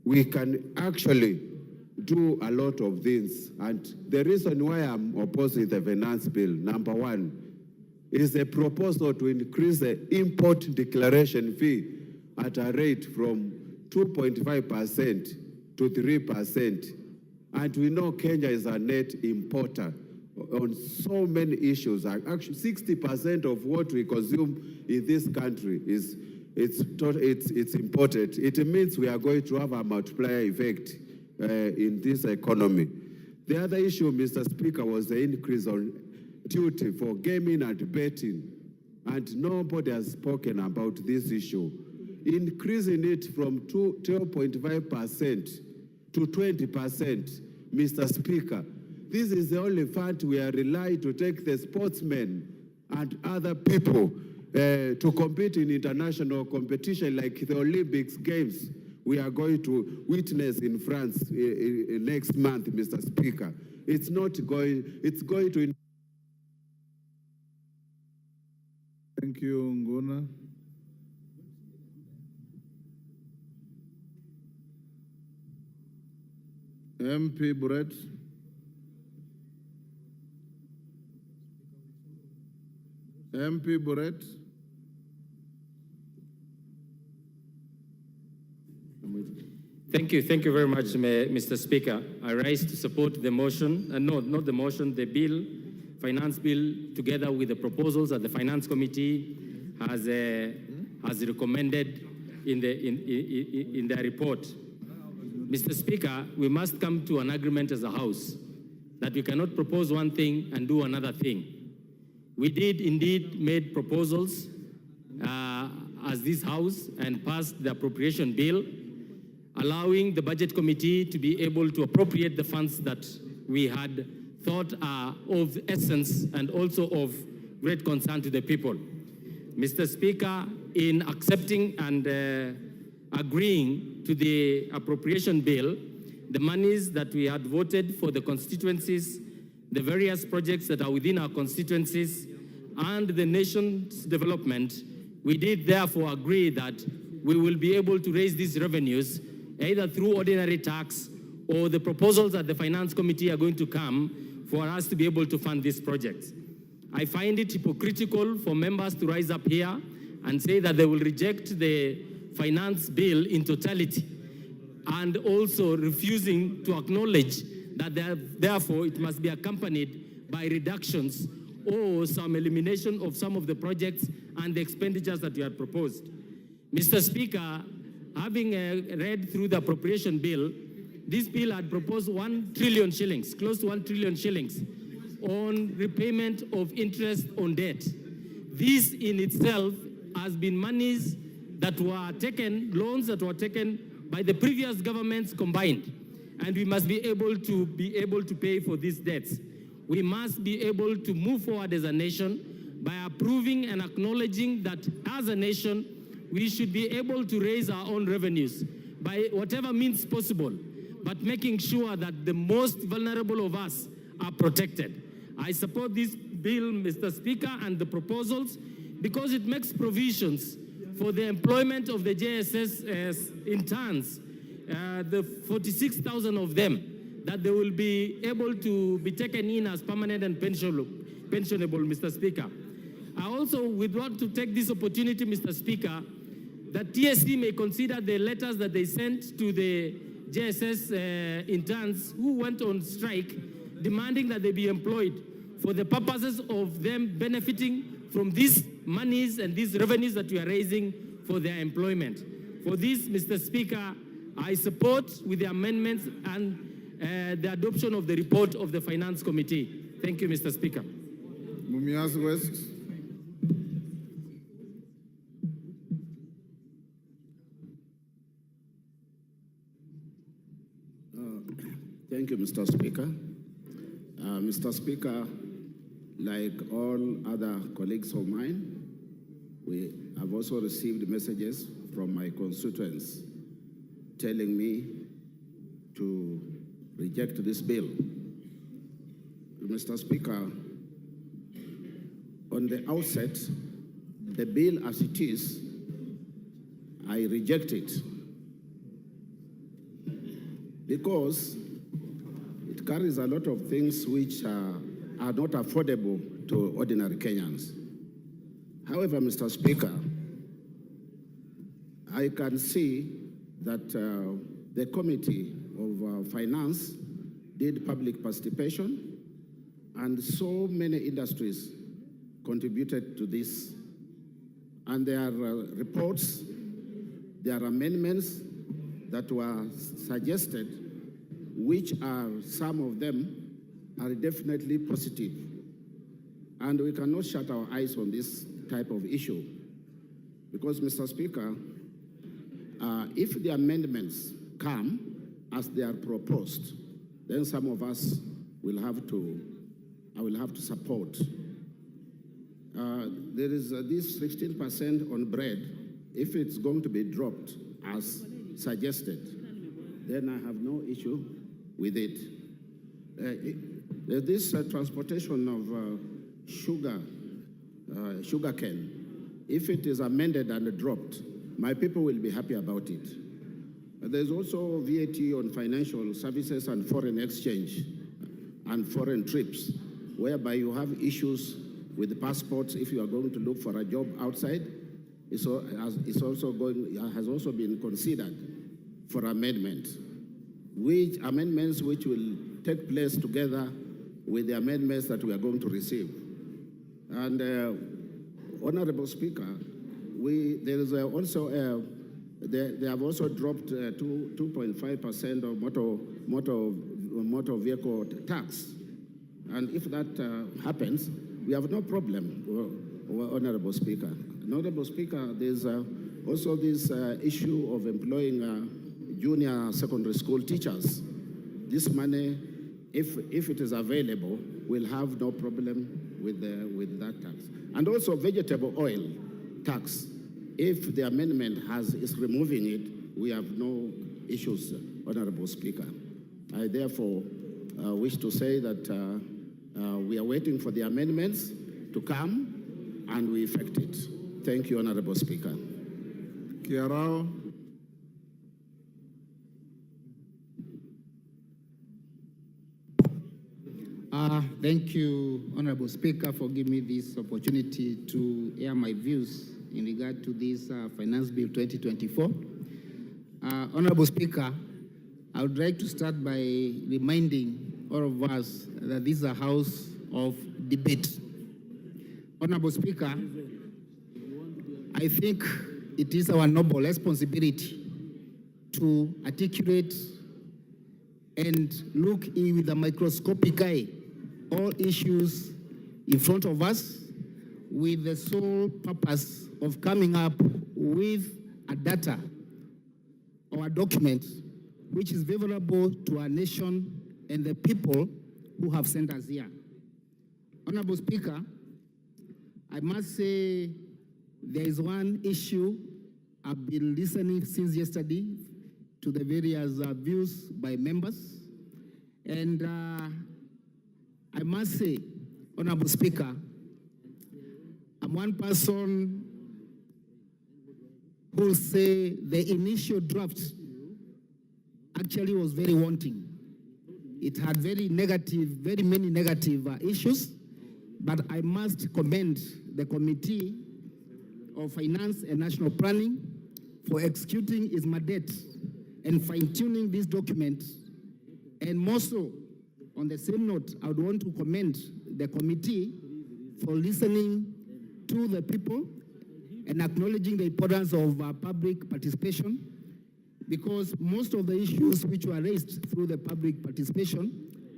we can actually do a lot of things. And the reason why I'm opposing the finance bill, number one, is the proposal to increase the import declaration fee at a rate from 2.5% to 3%. And we know Kenya is a net importer on so many issues. Actually, 60% of what we consume in this country is imported. It means we are going to have a multiplier effect in this economy. The other issue, Mr. Speaker, was the increase on duty for gaming and betting, and nobody has spoken about this issue. Increasing it from 12.5% to 20%, Mr. Speaker, this is the only fund we are relying to take the sportsmen and other people to compete in international competition like the Olympics Games we are going to witness in France next month, Mr. Speaker. It's going to... Thank you, Nguna. MP Brett. MP Brett. Thank you very much, Mr. Speaker. I rise to support the motion, no, not the motion, the bill, finance bill, together with the proposals that the Finance Committee has recommended in their report. Mr. Speaker, we must come to an agreement as a House that we cannot propose one thing and do another thing. We did indeed made proposals as this House and passed the appropriation bill, allowing the Budget Committee to be able to appropriate the funds that we had thought are of essence and also of great concern to the people. Mr. Speaker, in accepting and agreeing to the appropriation bill, the monies that we had voted for the constituencies, the various projects that are within our constituencies, and the nation's development, we did therefore agree that we will be able to raise these revenues either through ordinary tax or the proposals that the Finance Committee are going to come for us to be able to fund these projects. I find it hypocritical for members to rise up here and say that they will reject the finance bill in totality, and also refusing to acknowledge that therefore it must be accompanied by reductions or some elimination of some of the projects and the expenditures that you had proposed. Mr. Speaker, having read through the appropriation bill, this bill had proposed 1 trillion shillings, close to 1 trillion shillings, on repayment of interest on debt. This in itself has been monies that were taken, loans that were taken by the previous governments combined. And we must be able to pay for these debts. We must be able to move forward as a nation by approving and acknowledging that as a nation, we should be able to raise our own revenues by whatever means possible, but making sure that the most vulnerable of us are protected. I support this bill, Mr. Speaker, and the proposals because it makes provisions for the employment of the JSS interns, the 46,000 of them, that they will be able to be taken in as permanent and pensionable, Mr. Speaker. I also would want to take this opportunity, Mr. Speaker, that TSC may consider the letters that they sent to the JSS interns who went on strike, demanding that they be employed for the purposes of them benefiting from these monies and these revenues that we are raising for their employment. For this, Mr. Speaker, I support with the amendments and the adoption of the report of the Finance Committee. Thank you, Mr. Speaker. Mumias West. Thank you, Mr. Speaker. Mr. Speaker, like all other colleagues of mine, we have also received messages from my constituents telling me to reject this bill. Mr. Speaker, on the outset, the bill as it is, I reject it because it carries a lot of things which are not affordable to ordinary Kenyans. However, Mr. Speaker, I can see that the Committee of Finance did public participation, and so many industries contributed to this. And there are reports, there are amendments that were suggested, which are, some of them are definitely positive. And we cannot shut our eyes on this type of issue. Because, Mr. Speaker, if the amendments come as they are proposed, then some of us will have to, I will have to support. There is this 16% on bread. If it's going to be dropped as suggested, then I have no issue with it. This transportation of sugarcane, if it is amended and dropped, my people will be happy about it. There's also VAT on financial services and foreign exchange and foreign trips, whereby you have issues with the passports if you are going to look for a job outside. It has also been considered for amendment, amendments which will take place together with the amendments that we are going to receive. And Honorable Speaker, there is also they have also dropped 2.5% of motor vehicle tax. And if that happens, we have no problem, Honorable Speaker. Honorable Speaker, there's also this issue of employing junior secondary school teachers. This money, if it is available, we'll have no problem with that tax. And also vegetable oil tax. If the amendment is removing it, we have no issues, Honorable Speaker. I therefore wish to say that we are waiting for the amendments to come and we effect it. Thank you, Honorable Speaker. Kiarao. Thank you, Honorable Speaker, for giving me this opportunity to air my views in regard to this Finance Bill 2024. Honorable Speaker, I would like to start by reminding all of us that this is a house of debate. Honorable Speaker, I think it is our noble responsibility to articulate and look in with a microscopic eye all issues in front of us with the sole purpose of coming up with a data or a document which is favorable to our nation and the people who have sent us here. Honorable Speaker, I must say there is one issue I've been listening since yesterday to the various views by members. And I must say, Honorable Speaker, I'm one person who will say the initial draft actually was very wanting. It had very many negative issues, but I must commend the Committee of Finance and National Planning for executing its mandate and fine-tuning this document. And more so, on the same note, I would want to commend the committee for listening to the people and acknowledging the importance of public participation, because most of the issues which were raised through the public participation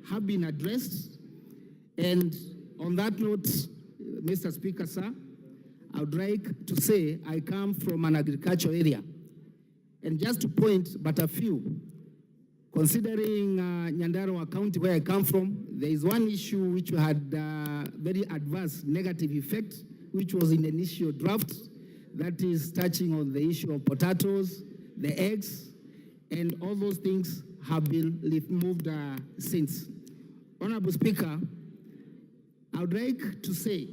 have been addressed. And on that note, Mr. Speaker, sir, I would like to say I come from an agricultural area. And just to point but a few, considering Nyandarua County, where I come from, there is one issue which had very adverse negative effect, which was in the initial draft, that is touching on the issue of potatoes, the eggs, and all those things have been removed since. Honorable Speaker, I would like to say,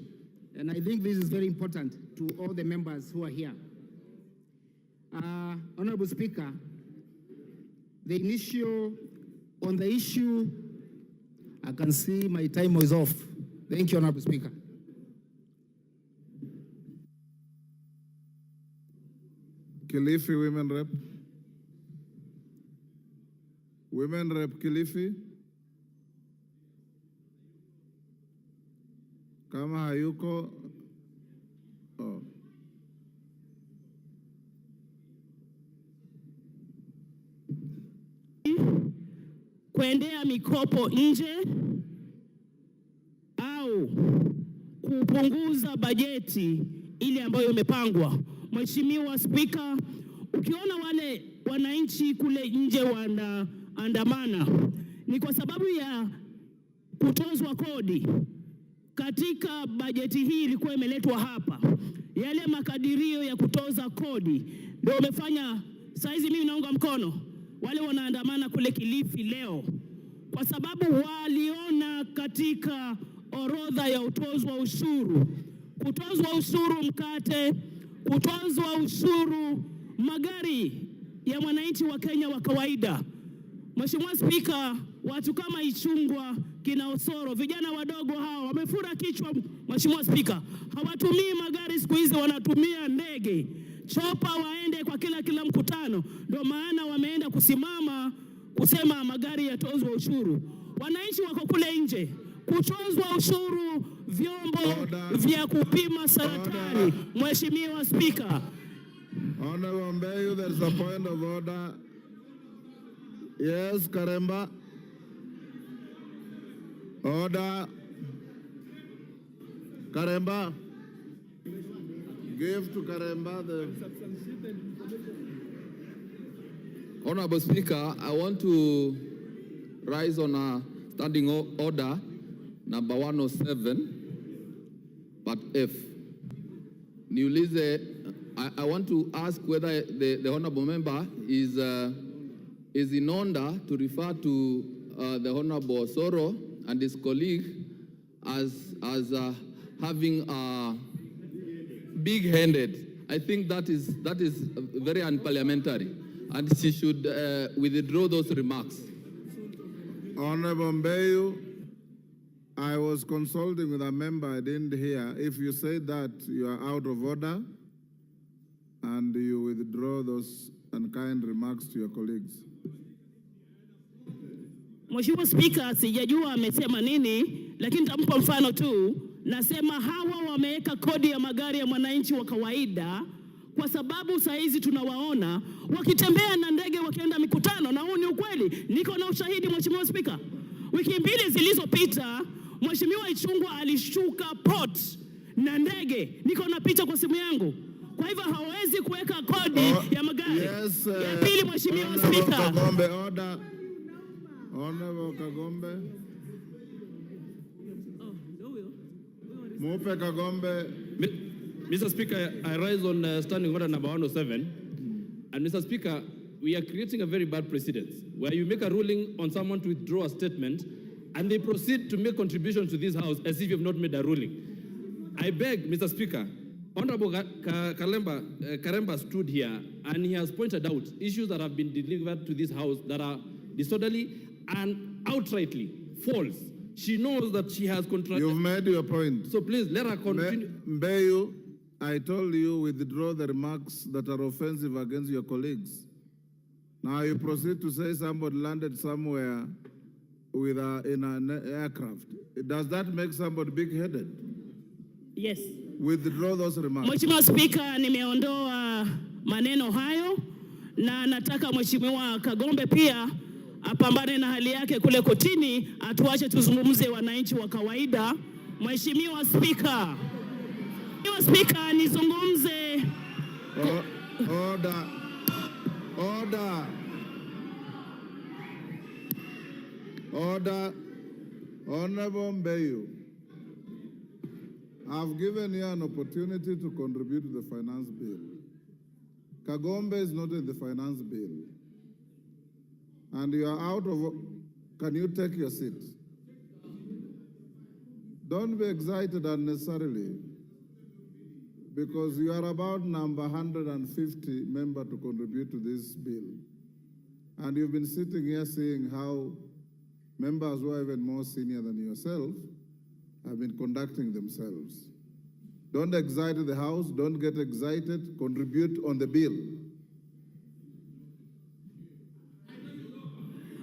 and I think this is very important to all the members who are here. Honorable Speaker, on the issue, I can see my time was off. Thank you, Honorable Speaker. Kilifi Women Rep. Women Rep Kilifi. Kama hayuko, oh. Kuendea mikopo nje au kupunguza bajeti ile ambayo imepangwa. Mheshimiwa Spika, ukiona wale wananchi kule nje wanaandamana ni kwa sababu ya kutozwa kodi. Katika bajeti hii ilikuwa imeletwa hapa, yale makadirio ya kutoza kodi ndio umefanya saizi mimi naunga mkono wale wanaandamana kule Kilifi leo, kwa sababu waliona katika orodha ya utozwa ushuru, kutozwa ushuru mkate, kutozwa ushuru magari ya mwananchi wa Kenya wa kawaida. Mheshimiwa Spika, watu kama Ichungwa, kina Osoro, vijana wadogo hao wamefura kichwa. Mheshimiwa Spika, hawatumii magari siku hizi, wanatumia ndege, chopa waende kwa kila mkutano. Ndio maana wameenda kusimama kusema magari yatozwe ushuru. Wananchi wako kule nje, kutozwa ushuru vyombo vya kupima saratani. Mheshimiwa Spika, Honorable Mbeyu, there's a point of order. Yes, Karemba. Order. Karemba. Give to Karemba the... Honorable Speaker, I want to rise on a standing order number 107, but if niulize I want to ask whether the honorable member is in order to refer to the Honorable Soro and his colleague as having big-handed. I think that is very unparliamentary, and she should withdraw those remarks. Honorable Mbeyu, I was consulting with a member, I didn't hear. If you say that, you are out of order, and you withdraw those unkind remarks to your colleagues. Mheshimiwa Spika, sijajua amesema nini, lakini nitampa mfano tu. Nasema hawa wameweka kodi ya magari ya mwananchi wa kawaida kwa sababu saa hizi tunawaona wakitembea na ndege wakienda mikutano, na huu ni ukweli. Niko na ushahidi, Mheshimiwa Spika. Wiki 2 zilizopita, Mheshimiwa Ichung'wah alishuka port na ndege. Niko na picha kwa simu yangu. Kwa hivyo hawezi kuweka kodi ya magari. Yes, ya pili, Mheshimiwa Spika. Kagombe, order. Honorable Kagombe. Mupe Kagombe. Mr. Speaker, I rise on standing order number 107. And Mr. Speaker, we are creating a very bad precedent where you make a ruling on someone to withdraw a statement and they proceed to make contributions to this House as if you have not made a ruling. I beg, Mr. Speaker, Honorable Karemba stood here and he has pointed out issues that have been delivered to this House that are disorderly and outrightly false. She knows that she has contradicted. You've made your point. So please, let her continue. Mbeyu, I told you withdraw the remarks that are offensive against your colleagues. Now you proceed to say somebody landed somewhere with in an aircraft. Does that make somebody big-headed? Yes. Withdraw those remarks. Mheshimiwa Spika, nimeondoa maneno hayo na nataka Mheshimiwa Kagombe pia apambane na hali yake kule kotini, atuache tuzungumze wananchi wa kawaida. Mheshimiwa Spika. Mheshimiwa Spika, nizungumze. Order. Order. Order. Honorable Mbeyu, I've given you an opportunity to contribute to the finance bill. Kagombe is not in the finance bill. And you are out of, can you take your seat? Don't be excited unnecessarily, because you are about number 150 member to contribute to this bill. And you've been sitting here seeing how members who are even more senior than yourself have been conducting themselves. Don't excite the House, don't get excited, contribute on the bill.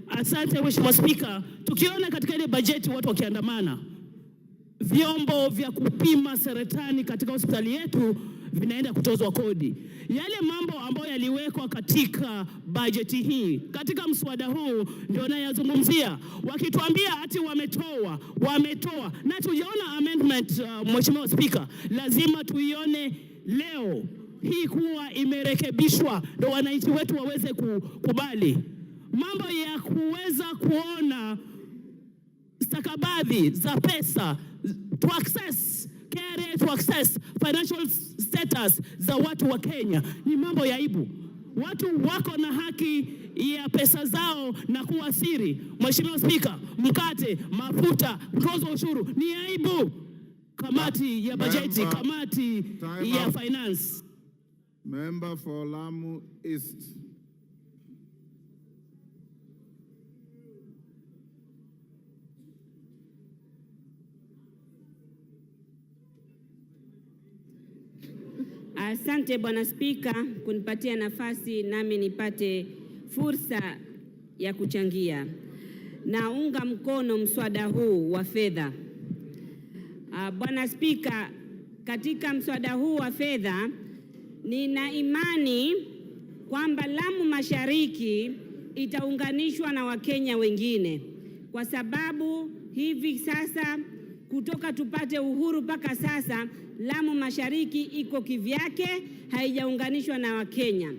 Asante Mheshimiwa Spika, tukiona katika ile bajeti watu wakiandamana, vyombo vya kupima saratani katika hospitali yetu vinaenda kutozwa kodi. Yale mambo ambayo yaliwekwa katika bajeti hii, katika mswada huu ndio nayazungumzia. Wakituambia ati wametoa. Na tujaona amendment, Mheshimiwa Spika, lazima tuione leo hii kuwa imerekebishwa ndio wananchi wetu waweze kukubali. Mambo ya kuweza kuona stakabadhi za pesa, to access KRA, to access financial status za watu wa Kenya ni mambo ya aibu. Watu wako na haki ya pesa zao na kuwa siri. Mheshimiwa Spika, mkate, mafuta, kutoza ushuru ni aibu. Kamati ya bajeti, kamati ya finance. Member for Lamu East. Asante Bwana Spika kunipatia nafasi nami nipate fursa ya kuchangia. Naunga mkono mswada huu wa fedha. Bwana Spika, katika mswada huu wa fedha nina imani kwamba Lamu Mashariki itaunganishwa na Wakenya wengine, kwa sababu hivi sasa kutoka tupate uhuru mpaka sasa Lamu Mashariki iko kivyake, haijaunganishwa na Wakenya.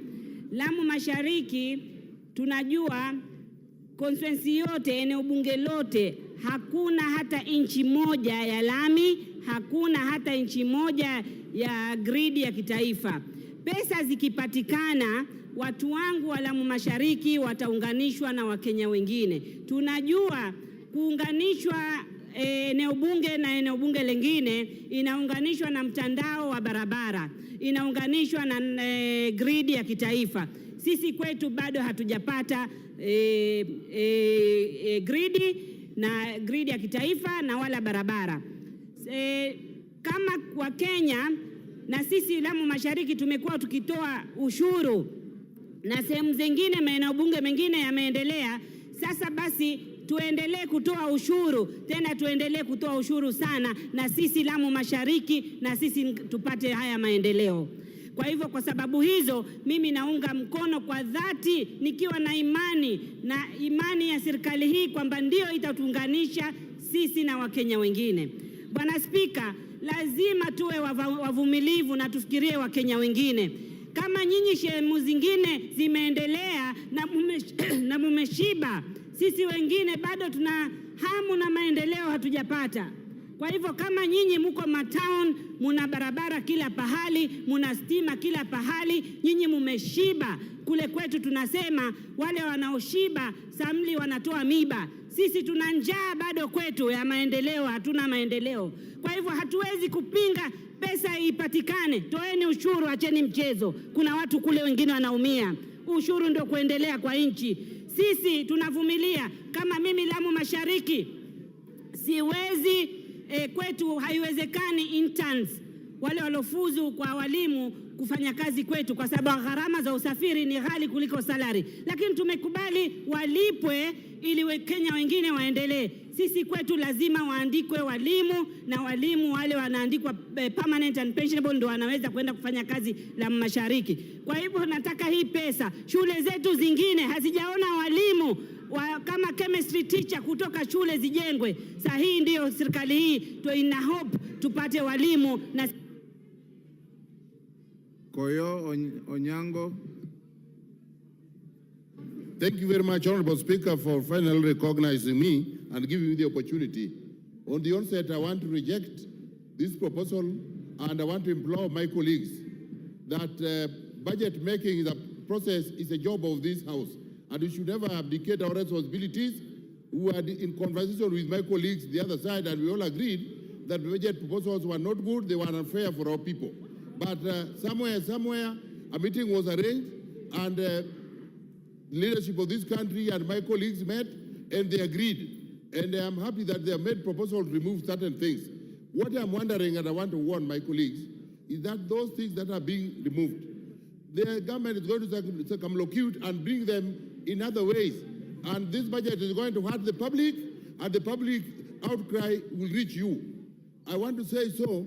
Lamu Mashariki tunajua constituency yote, eneo bunge lote, hakuna hata inchi moja ya lami, hakuna hata inchi moja ya gridi ya kitaifa. Pesa zikipatikana, watu wangu wa Lamu Mashariki wataunganishwa na Wakenya wengine. Tunajua kuunganishwa eneo bunge na eneo bunge lingine inaunganishwa na mtandao wa barabara, inaunganishwa na gridi ya kitaifa. Sisi kwetu bado hatujapata gridi ya kitaifa na wala barabara. Kama Wakenya na sisi Lamu Mashariki tumekuwa tukitoa ushuru na sehemu zingine maeneo bunge mengine yameendelea. Sasa basi tuendelee kutoa ushuru, tena tuendelee kutoa ushuru sana, na sisi Lamu Mashariki na sisi tupate haya maendeleo. Kwa hivyo kwa sababu hizo mimi naunga mkono kwa dhati, nikiwa na imani ya serikali hii kwamba ndio itatuunganisha sisi na Wakenya wengine. Bwana Spika, lazima tuwe wavumilivu na tufikirie Wakenya wengine. Kama nyinyi sehemu zingine zimeendelea na mumeshiba, sisi wengine bado tuna hamu na maendeleo hatujapata. Kwa hivyo kama nyinyi mko matown, muna barabara kila pahali, muna stima kila pahali, nyinyi mumeshiba. Kule kwetu tunasema wale wanaoshiba samli wanatoa miba. Sisi tuna njaa bado kwetu ya maendeleo, hatuna maendeleo. Kwa hivyo hatuwezi kupinga pesa ipatikane. Toeni ushuru, acheni mchezo. Kuna watu kule wengine wanaumia. Ushuru ndio kuendelea kwa nchi. Sisi tunavumilia. Kama mimi Lamu Mashariki siwezi, kwetu haiwezekani interns wale walofuzu kwa walimu kufanya kazi kwetu kwa sababu gharama za usafiri ni ghali kuliko salary. Lakini tumekubali walipwe ili Kenya wengine waendelee. Sisi kwetu lazima waandikwe walimu, na walimu wale wanaandikwa permanent and pensionable ndio wanaweza kwenda kufanya kazi Lamu Mashariki. Kwa hivyo nataka hii pesa, shule zetu zingine hazijaona walimu kama chemistry teacher kutoka shule zijengwe. Sasa hii ndio serikali hii ina hope tupate walimu na Koyo Onyango. Thank you very much, Honorable Speaker, for finally recognizing me and giving me the opportunity. On the onset, I want to reject this proposal, and I want to implore my colleagues that budget making is a process, is a job of this House, and we should never abdicate our responsibilities. We were in conversation with my colleagues the other side, and we all agreed that budget proposals were not good, they were unfair for our people. But somewhere, a meeting was arranged, and leadership of this country and my colleagues met, and they agreed. And I'm happy that they have made proposals to remove certain things. What I'm wondering, and I want to warn my colleagues, is that those things that are being removed, the government is going to circumlocute and bring them in other ways. And this budget is going to hurt the public, and the public outcry will reach you. I want to say so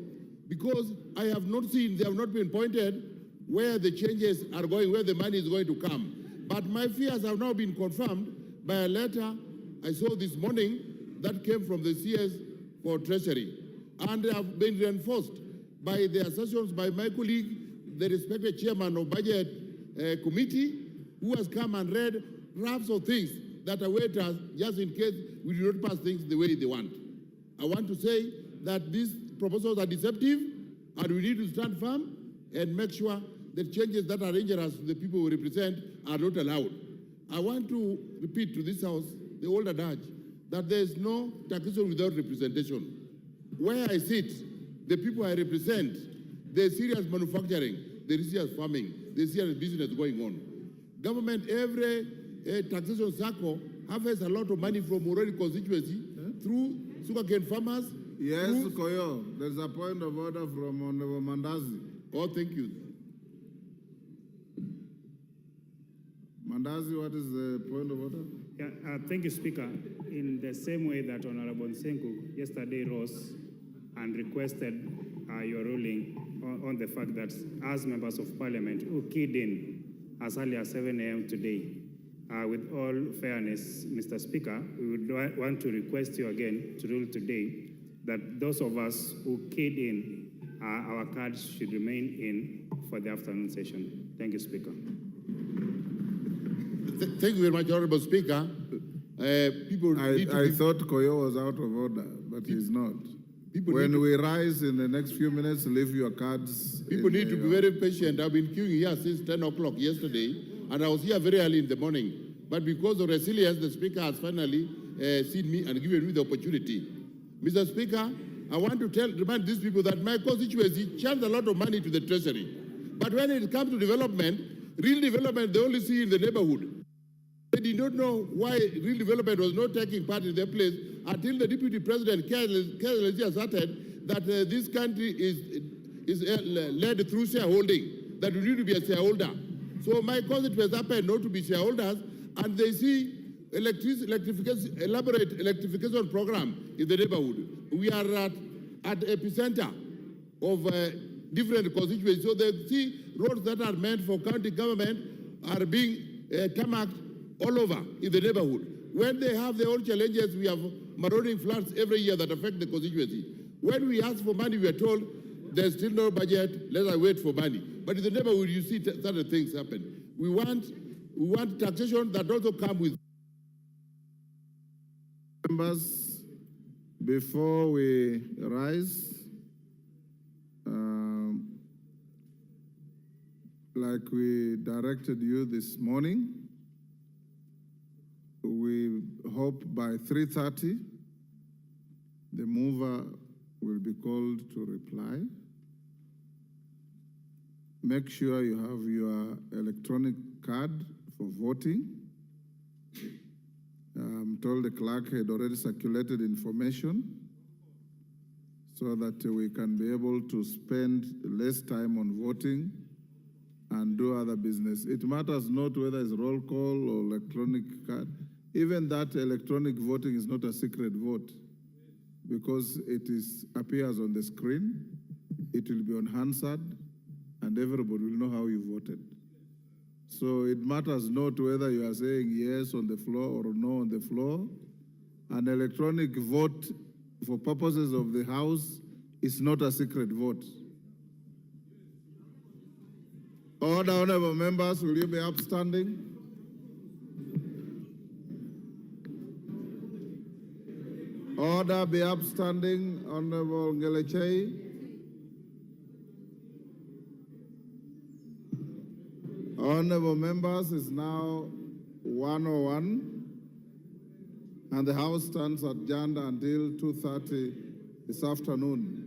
because I have not seen, they have not been pointed where the changes are going, where the money is going to come. But my fears have now been confirmed by a letter I saw this morning that came from the CS for Treasury, and have been reinforced by the assertions by my colleague, the respected chairman of Budget Committee, who has come and read drafts of things that await us just in case we do not pass things the way they want. I want to say that these proposals are deceptive, and we need to stand firm and make sure the changes that are injurious to the people we represent are not allowed. I want to repeat to this House the old adage that there is no taxation without representation. Where I sit, the people I represent, there's serious manufacturing, there is serious farming, there's serious business going on. Government, every taxation circle harvests a lot of money from already constituency through sugarcane farmers. Yes, Koyo, there's a point of order from Honorable Mandazi. Oh, thank you. Mandazi, what is the point of order? Yeah, thank you, Speaker. In the same way that Honorable Nsenku yesterday rose and requested your ruling on the fact that as members of Parliament who keyed in as early as 7 a.m. today, with all fairness, Mr. Speaker, we would want to request you again to rule today that those of us who keyed in, our cards should remain in for the afternoon session. Thank you, Speaker. Thank you very much, Honorable Speaker. I thought Koyo was out of order, but he's not. When we rise in the next few minutes, leave your cards. People need to be very patient. I've been queuing here since 10 o'clock yesterday, and I was here very early in the morning. But because of resilience, the Speaker has finally seen me and given me the opportunity. Mr. Speaker, I want to remind these people that my constituency channels a lot of money to the Treasury. But when it comes to development, real development, they only see in the neighborhood. They did not know why real development was not taking part in their place until the Deputy President carelessly asserted that this country is led through shareholding, that we need to be a shareholder. So my constituents happen not to be shareholders, and they see elaborate electrification program in the neighborhood. We are at epicenter of different constituencies. So they see roads that are meant for county government are being tarmacked all over in the neighborhood. When they have their own challenges, we have marauding floods every year that affect the constituency. When we ask for money, we are told there's still no budget, let us wait for money. But in the neighborhood, you see certain things happen. We want taxation that also comes with. Members, before we rise, like we directed you this morning, we hope by 3:30, the mover will be called to reply. Make sure you have your electronic card for voting. I'm told the clerk had already circulated information so that we can be able to spend less time on voting and do other business. It matters not whether it's roll call or electronic card. Even that electronic voting is not a secret vote because it appears on the screen, it will be on Hansard, and everybody will know how you voted. So it matters not whether you are saying yes on the floor or no on the floor. An electronic vote for purposes of the House is not a secret vote. Order, honorable members, will you be upstanding? Order, be upstanding, Honorable Ngelechei. Honorable members, it's now 1:01, and the House stands adjourned until 2:30 this afternoon.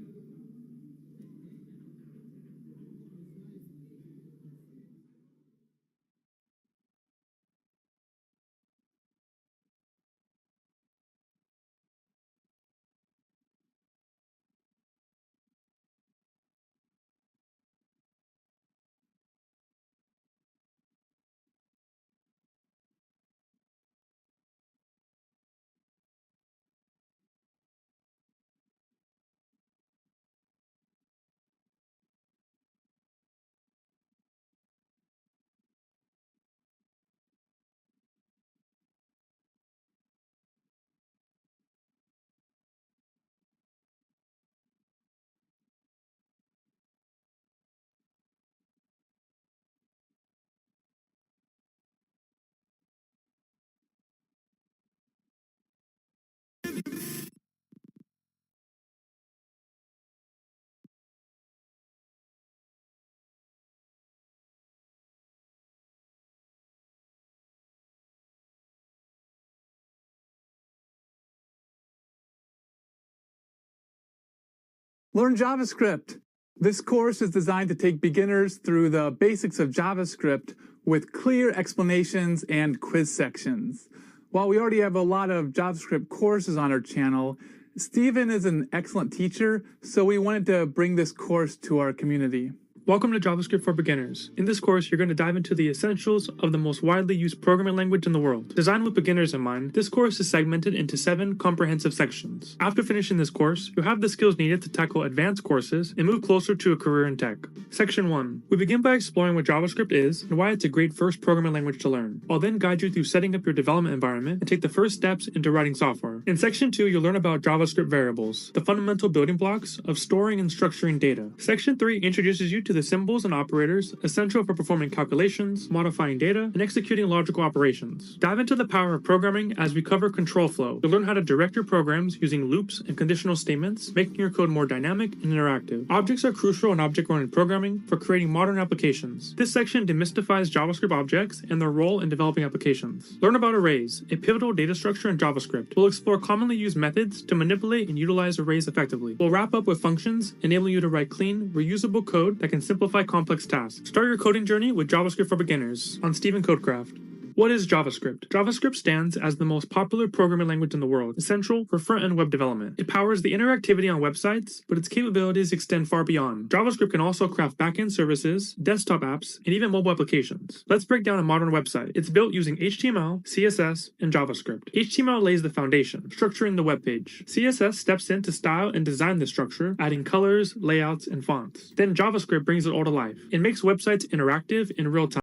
Learn JavaScript. This course is designed to take beginners through the basics of JavaScript with clear explanations and quiz sections. While we already have a lot of JavaScript courses on our channel, Stephen is an excellent teacher, so we wanted to bring this course to our community. Welcome to JavaScript for Beginners. In this course, you're going to dive into the essentials of the most widely used programming language in the world. Designed with beginners in mind, this course is segmented into 7 comprehensive sections. After finishing this course, you'll have the skills needed to tackle advanced courses and move closer to a career in tech. Section 1. We begin by exploring what JavaScript is and why it's a great first programming language to learn. I'll then guide you through setting up your development environment and take the first steps into writing software. In Section 2, you'll learn about JavaScript variables, the fundamental building blocks of storing and structuring data. Section 3 introduces you to to the symbols and operators essential for performing calculations, modifying data, and executing logical operations. Dive into the power of programming as we cover control flow. You'll learn how to direct your programs using loops and conditional statements, making your code more dynamic and interactive. Objects are crucial in object-oriented programming for creating modern applications. This section demystifies JavaScript objects and their role in developing applications. Learn about arrays, a pivotal data structure in JavaScript. We'll explore commonly used methods to manipulate and utilize arrays effectively. We'll wrap up with functions, enabling you to write clean, reusable code that can simplify complex tasks. Start your coding journey with JavaScript for Beginners on Stephen Codecraft. What is JavaScript? JavaScript stands as the most popular programming language in the world, essential for front-end web development. It powers the interactivity on websites, but its capabilities extend far beyond. JavaScript can also craft back-end services, desktop apps, and even mobile applications. Let's break down a modern website. It's built using HTML, CSS, and JavaScript. HTML lays the foundation, structuring the web page. CSS steps in to style and design the structure, adding colors, layouts, and fonts. Then JavaScript brings it all to life. It makes websites interactive in real time.